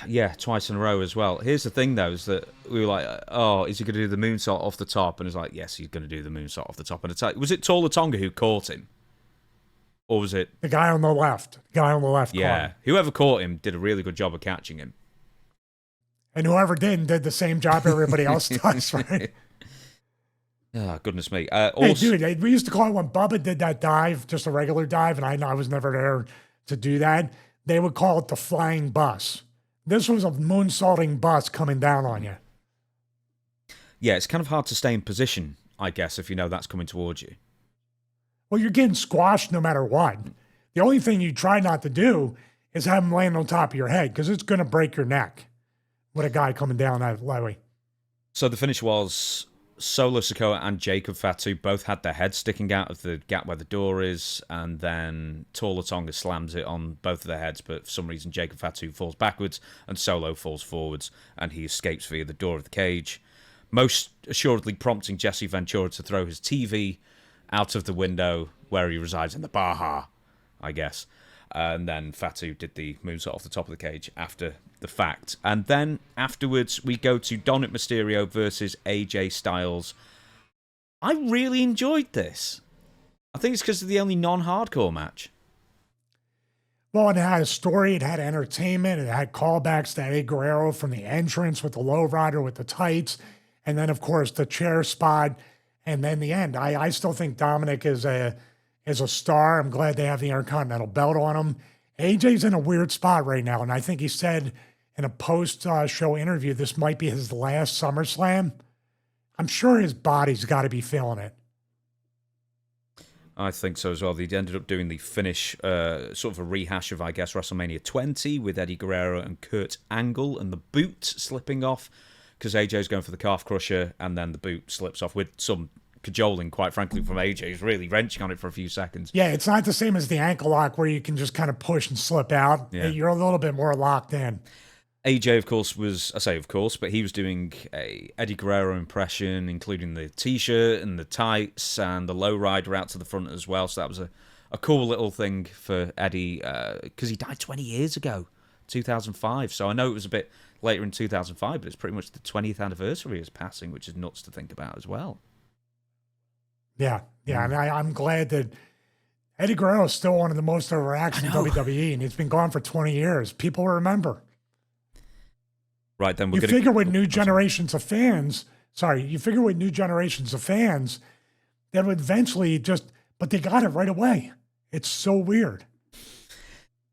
Yeah, twice in a row as well. Here's the thing, though, is that we were like, oh, is he going to do the moonsault off the top? And it's like, yes, he's going to do the moonsault off the top. And it's like, was it Tallatonga who caught him? Or was it... The guy on the left. The guy on the left. Yeah, whoever caught him did a really good job of catching him. And whoever didn't did the same job everybody else does, right? Oh, goodness me. Hey, dude, we used to call it when Bubba did that dive, just a regular dive, and I was never there to do that. They would call it the flying bus. This was a moonsaulting bus coming down on you. Yeah, it's kind of hard to stay in position, I guess, if you know that's coming towards you. Well, you're getting squashed no matter what. The only thing you try not to do is have them land on top of your head, because it's going to break your neck with a guy coming down that way. So the finish was Solo Sikoa and Jacob Fatu both had their heads sticking out of the gap where the door is, and then Tallatonga slams it on both of their heads, but for some reason Jacob Fatu falls backwards and Solo falls forwards, and he escapes via the door of the cage, most assuredly prompting Jesse Ventura to throw his TV out of the window where he resides in the Baja, I guess. And then Fatu did the moonsault off the top of the cage after the fact. And then afterwards, we go to Dominik Mysterio versus AJ Styles. I really enjoyed this. I think it's because of the only non-hardcore match. Well, it had a story, it had entertainment, it had callbacks to Eddie Guerrero from the entrance with the lowrider with the tights, and then, of course, the chair spot, and then the end. I still think Dominik is a star. I'm glad they have the Intercontinental belt on him. AJ's in a weird spot right now, and I think he said in a post-show interview this might be his last SummerSlam. I'm sure his body's got to be feeling it. I think so as well. They ended up doing the finish, sort of a rehash of, I guess, WrestleMania 20 with Eddie Guerrero and Kurt Angle and the boot slipping off because AJ's going for the calf crusher and then the boot slips off with some cajoling, quite frankly, from AJ. He's really wrenching on it for a few seconds. Yeah, it's not the same as the ankle lock where you can just kind of push and slip out. Yeah. You're a little bit more locked in. AJ, of course, but he was doing a Eddie Guerrero impression, including the T-shirt and the tights and the lowrider out to the front as well. So that was a cool little thing for Eddie, because he died 20 years ago, 2005. So I know it was a bit later in 2005, but it's pretty much the 20th anniversary of his passing, which is nuts to think about as well. Yeah. And I'm glad that Eddie Guerrero is still one of the most overacts in WWE, and it's been gone for 20 years. People remember. Right, then you figure with new generations of fans, that would eventually but they got it right away. It's so weird.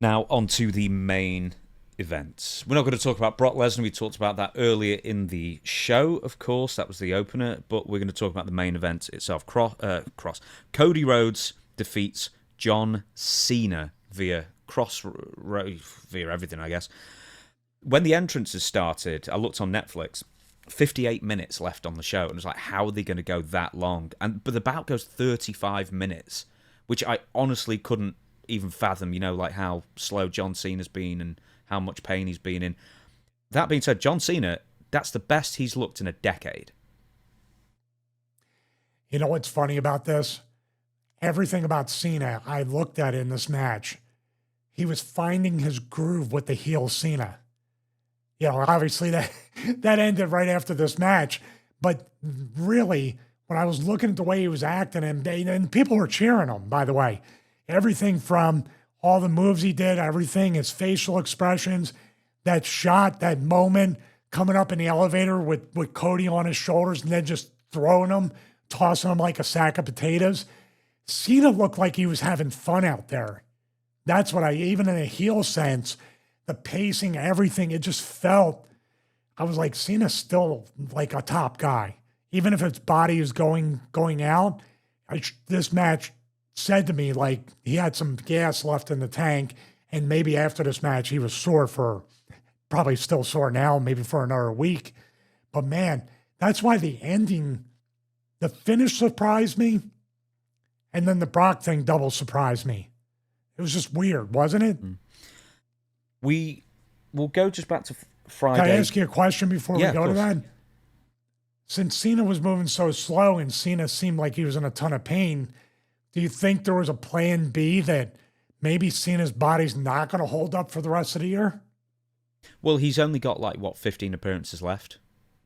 Now, on to the main event. We're not going to talk about Brock Lesnar. We talked about that earlier in the show, of course. That was the opener. But we're going to talk about the main event itself. Kross. Cody Rhodes defeats John Cena via via everything, I guess. When the entrances started, I looked on Netflix, 58 minutes left on the show, and I was like, how are they going to go that long? But the bout goes 35 minutes, which I honestly couldn't even fathom, like how slow John Cena's been and how much pain he's been in. That being said, John Cena, that's the best he's looked in a decade. You know what's funny about this? Everything about Cena I looked at in this match, he was finding his groove with the heel Cena. Obviously that ended right after this match. But really, when I was looking at the way he was acting, and people were cheering him, by the way, everything from all the moves he did, everything, his facial expressions, that shot, that moment coming up in the elevator with Cody on his shoulders and then just throwing him, tossing him like a sack of potatoes. Cena looked like he was having fun out there. That's what even in a heel sense, the pacing, everything, it just felt, I was like, Cena's still like a top guy. Even if his body is going out, this match said to me like he had some gas left in the tank, and maybe after this match he was sore probably still sore now, maybe for another week. But man, that's why the finish surprised me, and then the Brock thing double surprised me. It was just weird, wasn't it? We will go just back to Friday. Can I ask you a question before we go to that? Since Cena was moving so slow and Cena seemed like he was in a ton of pain, do you think there was a plan B that maybe Cena's body's not going to hold up for the rest of the year? Well, he's only got 15 appearances left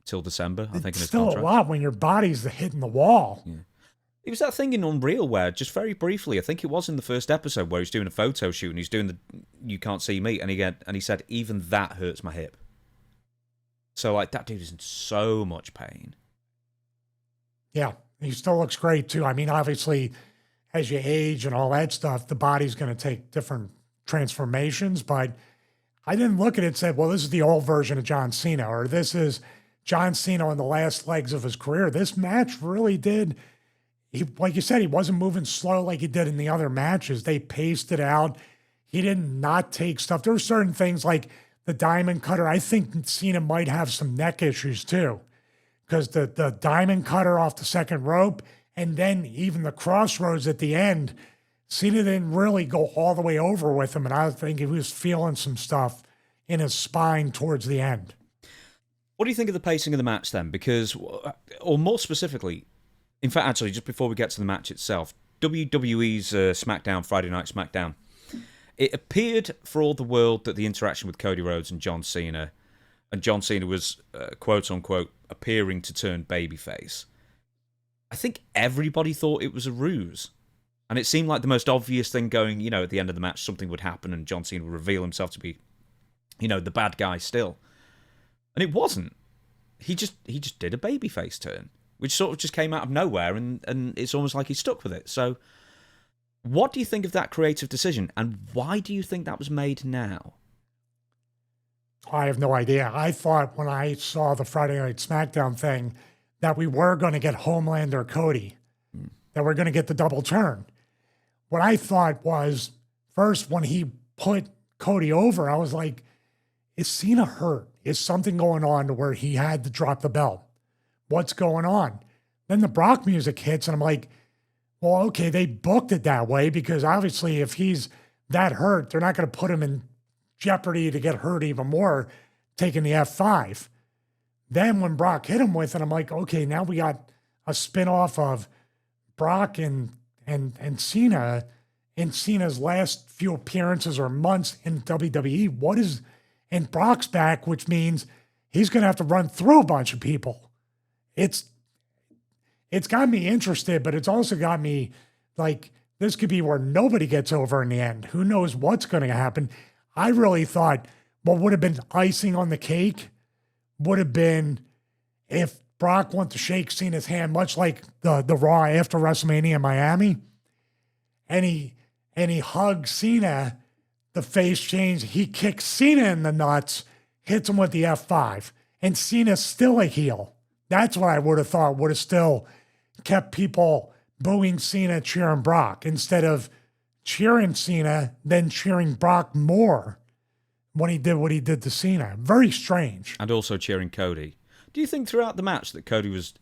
till December, I think, in his still contract. A lot when your body's hitting the wall. Yeah. It was that thing in Unreal where, just very briefly, I think it was in the first episode where he's doing a photo shoot and he's doing the "You Can't See Me," and he said, even that hurts my hip. So that dude is in so much pain. Yeah, he still looks great too. I mean, obviously, as you age and all that stuff, the body's going to take different transformations, but I didn't look at it and say, well, this is the old version of John Cena, or this is John Cena in the last legs of his career. This match really did. Like you said, he wasn't moving slow like he did in the other matches. They paced it out. He did not take stuff. There were certain things like the diamond cutter. I think Cena might have some neck issues too, because the diamond cutter off the second rope and then even the crossroads at the end, Cena didn't really go all the way over with him. And I think he was feeling some stuff in his spine towards the end. What do you think of the pacing of the match then? Because, or more specifically, in fact, actually, just before we get to the match itself, WWE's SmackDown, Friday Night SmackDown, it appeared for all the world that the interaction with Cody Rhodes and John Cena was, quote-unquote, appearing to turn babyface. I think everybody thought it was a ruse. And it seemed like the most obvious thing going, at the end of the match, something would happen and John Cena would reveal himself to be, the bad guy still. And it wasn't. He just did a babyface turn, which sort of just came out of nowhere, and it's almost like he stuck with it. So what do you think of that creative decision, and why do you think that was made now? I have no idea. I thought when I saw the Friday Night SmackDown thing that we were going to get Homelander Cody, that we're going to get the double turn. What I thought was, first, when he put Cody over, I was like, is Cena hurt? Is something going on to where he had to drop the belt? What's going on? Then the Brock music hits, and I'm like, well, okay, they booked it that way because obviously if he's that hurt, they're not going to put him in jeopardy to get hurt even more, taking the F5. Then when Brock hit him with it, I'm like, okay, now we got a spinoff of Brock and Cena in Cena's last few appearances or months in WWE. And Brock's back, which means he's going to have to run through a bunch of people. It's got me interested, but it's also got me like, this could be where nobody gets over in the end. Who knows what's going to happen? I really thought what would have been icing on the cake would have been if Brock went to shake Cena's hand, much like the Raw after WrestleMania in Miami, and he hugged Cena, the face change, he kicks Cena in the nuts, hits him with the F5, and Cena's still a heel. That's what I would have thought would have still kept people booing Cena, cheering Brock, instead of cheering Cena, then cheering Brock more when he did what he did to Cena. Very strange. And also cheering Cody. Do you think throughout the match that Cody was,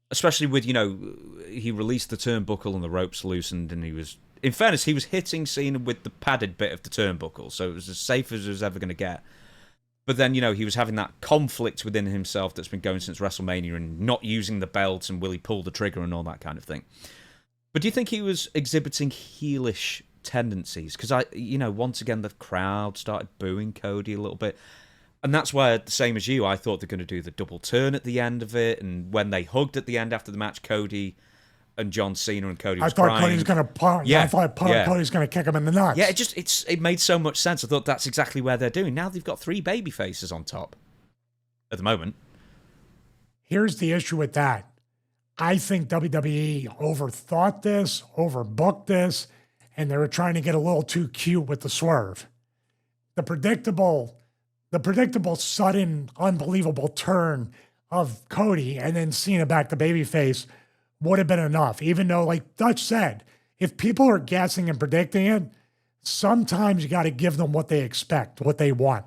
especially with, he released the turnbuckle and the ropes loosened, and he was, in fairness, he was hitting Cena with the padded bit of the turnbuckle, so it was as safe as it was ever going to get. But then, he was having that conflict within himself that's been going since WrestleMania and not using the belt and will he pull the trigger and all that kind of thing. But do you think he was exhibiting heelish tendencies? Because, once again, the crowd started booing Cody a little bit. And that's where, the same as you, I thought they're going to do the double turn at the end of it. And when they hugged at the end after the match, Cody and John Cena and Cody was I thought crying. Cody's going to I thought Cody's going to kick him in the nuts. Yeah, it made so much sense. I thought that's exactly where they're doing. Now they've got 3 baby faces on top at the moment. Here's the issue with that. I think WWE overthought this, overbooked this, and they were trying to get a little too cute with the swerve. The predictable, sudden, unbelievable turn of Cody and then Cena back to babyface would have been enough. Even though, like Dutch said, if people are guessing and predicting it, sometimes you got to give them what they expect, what they want.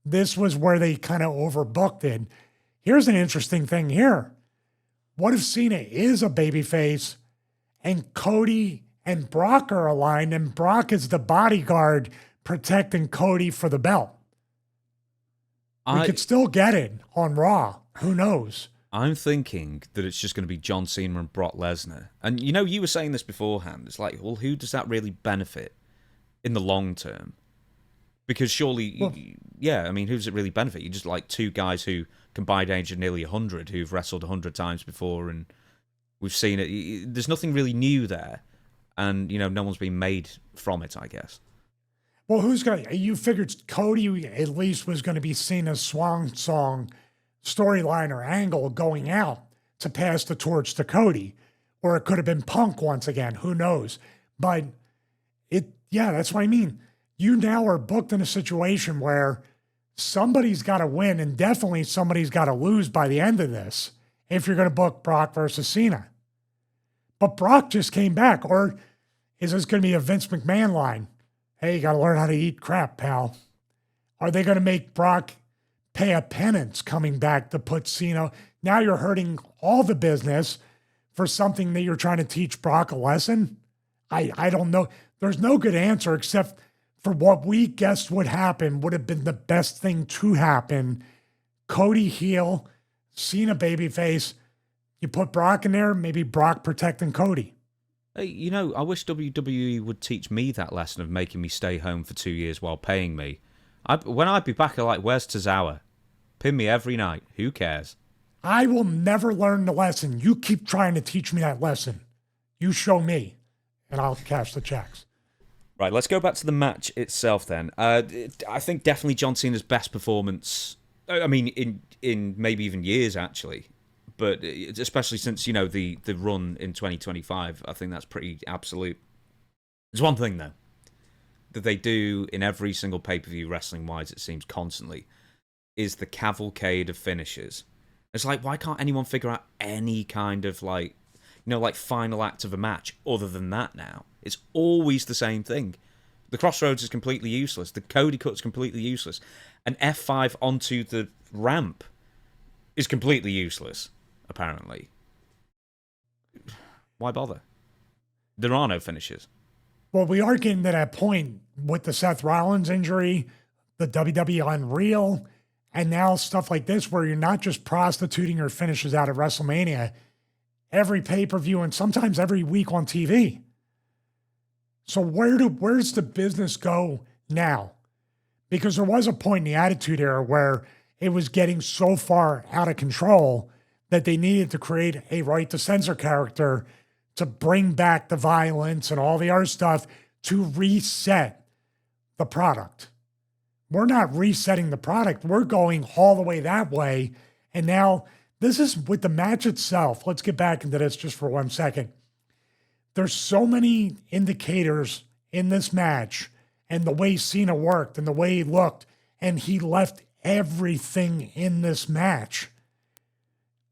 This was where they kind of overbooked it. Here's an interesting thing here. What if Cena is a babyface and Cody and Brock are aligned and Brock is the bodyguard protecting Cody for the belt? We could still get it on Raw. Who knows? I'm thinking that it's just going to be John Cena and Brock Lesnar. And, you were saying this beforehand. It's like, well, who does that really benefit in the long term? Because surely, who does it really benefit? You just like 2 guys who combined age of nearly 100, who've wrestled 100 times before, and we've seen it. There's nothing really new there. And, no one's been made from it, I guess. Well, you figured Cody at least was going to be Cena's swan song storyline or angle going out to pass the torch to Cody, or it could have been Punk once again. Who knows? But that's what I mean. You now are booked in a situation where somebody's got to win and definitely somebody's got to lose by the end of this if you're going to book Brock versus Cena. But Brock just came back. Or is this going to be a Vince McMahon line? Hey, you got to learn how to eat crap, pal. Are they going to make Brock pay a penance coming back to put Cena? Now you're hurting all the business for something that you're trying to teach Brock a lesson? I don't know. There's no good answer except for what we guessed would happen would have been the best thing to happen. Cody heel, Cena babyface. You put Brock in there, maybe Brock protecting Cody. Hey, I wish WWE would teach me that lesson of making me stay home for 2 years while paying me. When I'd be back, I'm like, where's Tozawa? Pin me every night. Who cares? I will never learn the lesson. You keep trying to teach me that lesson. You show me, and I'll cash the checks. Right, let's go back to the match itself then. I think definitely John Cena's best performance, in maybe even years, actually. But especially since, the run in 2025, I think that's pretty absolute. There's one thing, though, that they do in every single pay-per-view wrestling-wise, it seems constantly, is the cavalcade of finishes. It's like, why can't anyone figure out any kind of, final act of a match other than that now? It's always the same thing. The Crossroads is completely useless. The Cody cut's completely useless. An F5 onto the ramp is completely useless, apparently. Why bother? There are no finishes. Well, we are getting to that point with the Seth Rollins injury, the WWE Unreal, and now stuff like this where you're not just prostituting your finishes out of WrestleMania every pay-per-view and sometimes every week on TV. So where's the business go now? Because there was a point in the Attitude Era where it was getting so far out of control that they needed to create a right to censor character to bring back the violence and all the other stuff to reset the product. We're not resetting the product. We're going all the way that way. And now this is with the match itself. Let's get back into this just for 1 second. There's so many indicators in this match and the way Cena worked and the way he looked, and he left everything in this match.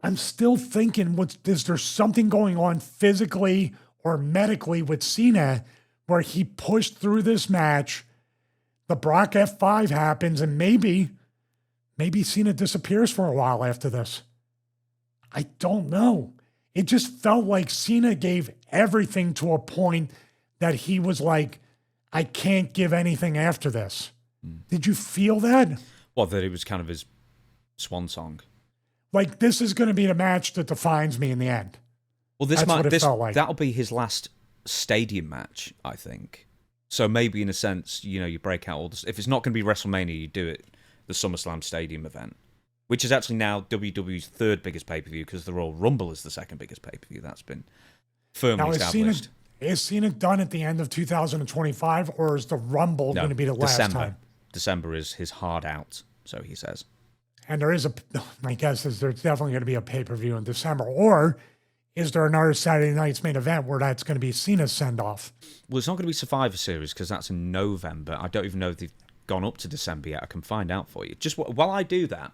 I'm still thinking, is there something going on physically or medically with Cena where he pushed through this match, the Brock F5 happens, and maybe Cena disappears for a while after this? I don't know. It just felt like Cena gave everything to a point that he was like, I can't give anything after this. Did you feel that? Well, that it was kind of his swan song. Like, this is going to be the match that defines me in the end. Well, felt like. That'll be his last stadium match, I think. So maybe in a sense, you break out all this. If it's not going to be WrestleMania, you do it the SummerSlam Stadium event, which is actually now WWE's third biggest pay-per-view because the Royal Rumble is the second biggest pay-per-view. That's been firmly established. Is Cena done at the end of 2025, or is the Rumble going to be the last time? December is his hard out, so he says. And there is my guess is there's definitely going to be a pay-per-view in December. Or is there another Saturday night's main event where that's going to be Cena's send-off? Well, it's not going to be Survivor Series because that's in November. I don't even know if they've gone up to December yet. I can find out for you. Just while I do that,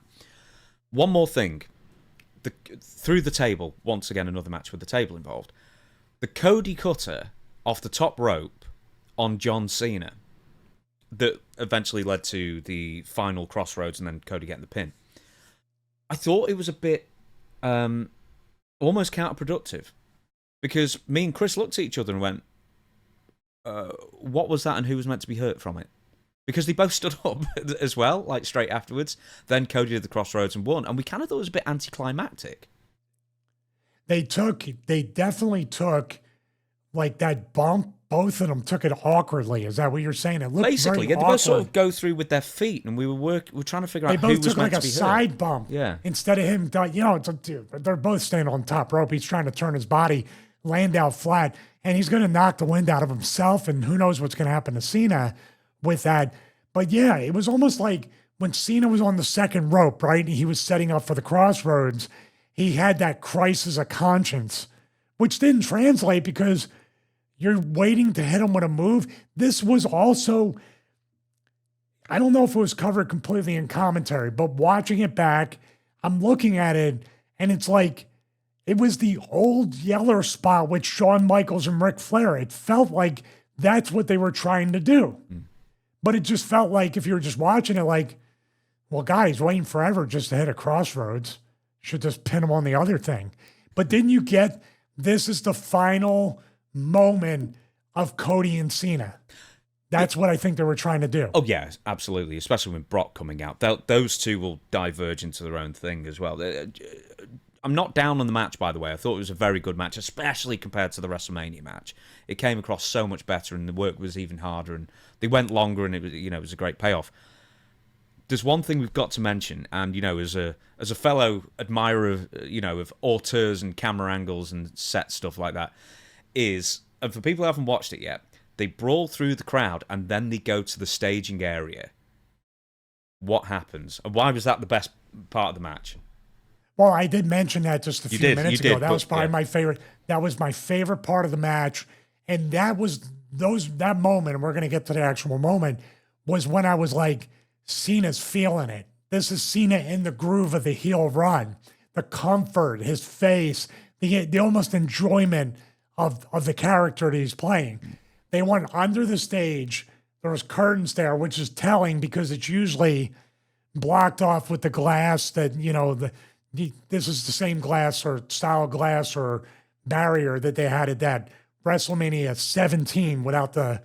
one more thing. Through the table, once again, another match with the table involved. The Cody cutter off the top rope on John Cena that eventually led to the final crossroads and then Cody getting the pin. I thought it was a bit almost counterproductive because me and Chris looked at each other and went, what was that and who was meant to be hurt from it? Because they both stood up as well, like straight afterwards. Then Cody did the crossroads and won. And we kind of thought it was a bit anticlimactic. They definitely took like that bump. Both of them took it awkwardly. Is that what you're saying? It looked basically, very they both sort of go through with their feet, and we were trying to figure out who was meant to be hurt. They both took like a side bump. Yeah. Instead of him, they're both standing on top rope. He's trying to turn his body, land out flat, and he's going to knock the wind out of himself. And who knows what's going to happen to Cena with that? But yeah, it was almost like when Cena was on the second rope, right? And he was setting up for the crossroads. He had that crisis of conscience, which didn't translate because you're waiting to hit him with a move. This was also, I don't know if it was covered completely in commentary, but watching it back, I'm looking at it, and it's like, it was the old Yeller spot with Shawn Michaels and Ric Flair. It felt like that's what they were trying to do. But it just felt like, if you were just watching it, like, well, guys, waiting forever just to hit a crossroads. Should just pin him on the other thing. But didn't you get, this is the final moment of Cody and Cena? That's what I think they were trying to do. Oh, yeah, absolutely. Especially with Brock coming out. Those two will diverge into their own thing as well. I'm not down on the match, by the way. I thought it was a very good match, especially compared to the WrestleMania match. It came across so much better, and the work was even harder, and they went longer, and it was a great payoff. There's one thing we've got to mention, and as a fellow admirer of of auteurs and camera angles and set stuff like that, and for people who haven't watched it yet, they brawl through the crowd and then they go to the staging area. What happens? And why was that the best part of the match? Well, I did mention that just a few minutes ago. That was probably my favorite. That was my favorite part of the match, and that moment. And we're going to get to the actual moment. Was when I was like, Cena's feeling it. This is Cena in the groove of the heel run. The comfort, his face, the almost enjoyment of the character that he's playing. They went under the stage. There was curtains there, which is telling because it's usually blocked off with the glass that, this is the same glass or style of glass or barrier that they had at that WrestleMania 17 without the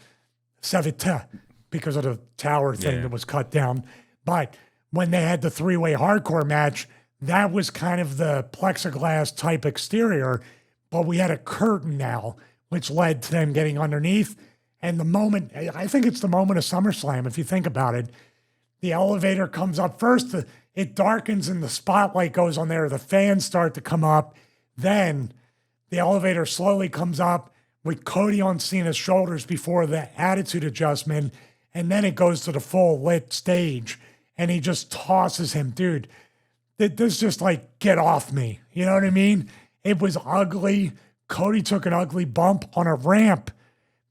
Ziptie, because of the tower thing that was cut down. But when they had the three-way hardcore match, that was kind of the plexiglass type exterior, but we had a curtain now, which led to them getting underneath. And the moment, I think it's the moment of SummerSlam, if you think about it, the elevator comes up first, it darkens and the spotlight goes on there, the fans start to come up, then the elevator slowly comes up with Cody on Cena's shoulders before the attitude adjustment, and then it goes to the full lit stage, and he just tosses him. Dude, this just like, get off me. You know what I mean? It was ugly. Cody took an ugly bump on a ramp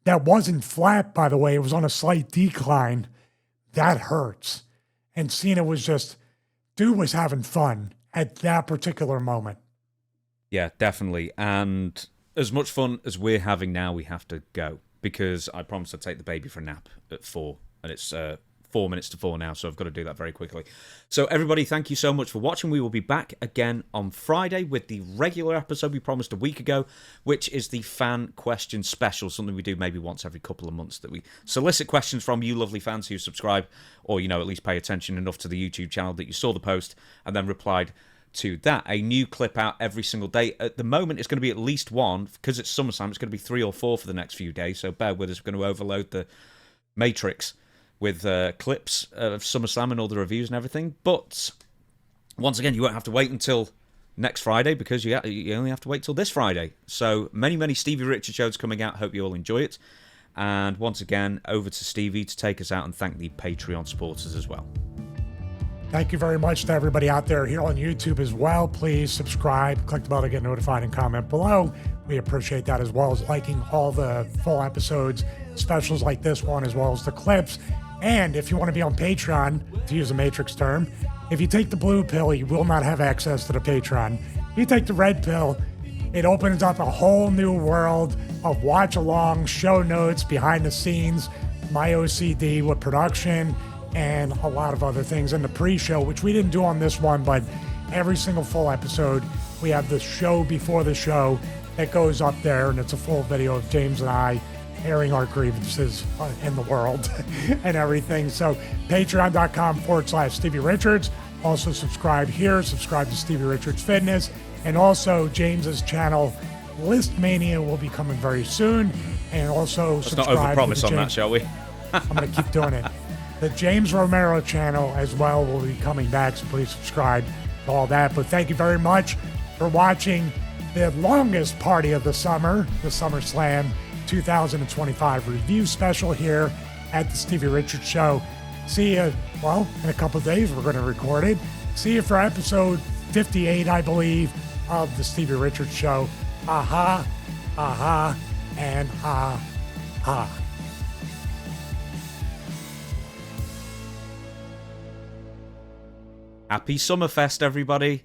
that wasn't flat, by the way. It was on a slight decline. That hurts. And Cena was just, dude was having fun at that particular moment. Yeah, definitely. And as much fun as we're having now, we have to go, because I promised I'd take the baby for a nap at 4, and it's 4 minutes to 4 now, so I've got to do that very quickly. So everybody, thank you so much for watching. We will be back again on Friday with the regular episode we promised a week ago, which is the fan question special, something we do maybe once every couple of months, that we solicit questions from you lovely fans who subscribe, or at least pay attention enough to the YouTube channel that you saw the post and then replied to that. A new clip out every single day. At the moment, it's going to be at least one, because it's SummerSlam. It's going to be 3 or 4 for the next few days, so bear with us. We're going to overload the matrix with clips of SummerSlam and all the reviews and everything. But once again, you won't have to wait until next Friday because you only have to wait till this Friday. So many Stevie Richards shows coming out. Hope you all enjoy it. And once again, over to Stevie to take us out and thank the Patreon supporters as well. Thank you very much to everybody out there here on YouTube as well. Please subscribe, click the bell to get notified, and comment below. We appreciate that, as well as liking all the full episodes, specials like this one, as well as the clips. And if you want to be on Patreon, to use a Matrix term, if you take the blue pill, you will not have access to the Patreon. If you take the red pill, it opens up a whole new world of watch-along, show notes, behind the scenes, my OCD with production, and a lot of other things in the pre-show, which we didn't do on this one, but every single full episode, we have the show before the show that goes up there, and it's a full video of James and I airing our grievances in the world and everything. So patreon.com/Stevie Richards. Also subscribe here, subscribe to Stevie Richards Fitness, and also James's channel, List Mania, will be coming very soon. And also Let's subscribe not overpromise to on that, shall we? I'm going to keep doing it. The James Romero channel as well will be coming back, so please subscribe to all that. But thank you very much for watching the longest party of the summer, the SummerSlam 2025 review special here at the Stevie Richards Show. See you, well, in a couple of days we're going to record it. See you for episode 58, I believe, of the Stevie Richards Show. Aha, aha, and ha, ha. Happy Summerfest, everybody.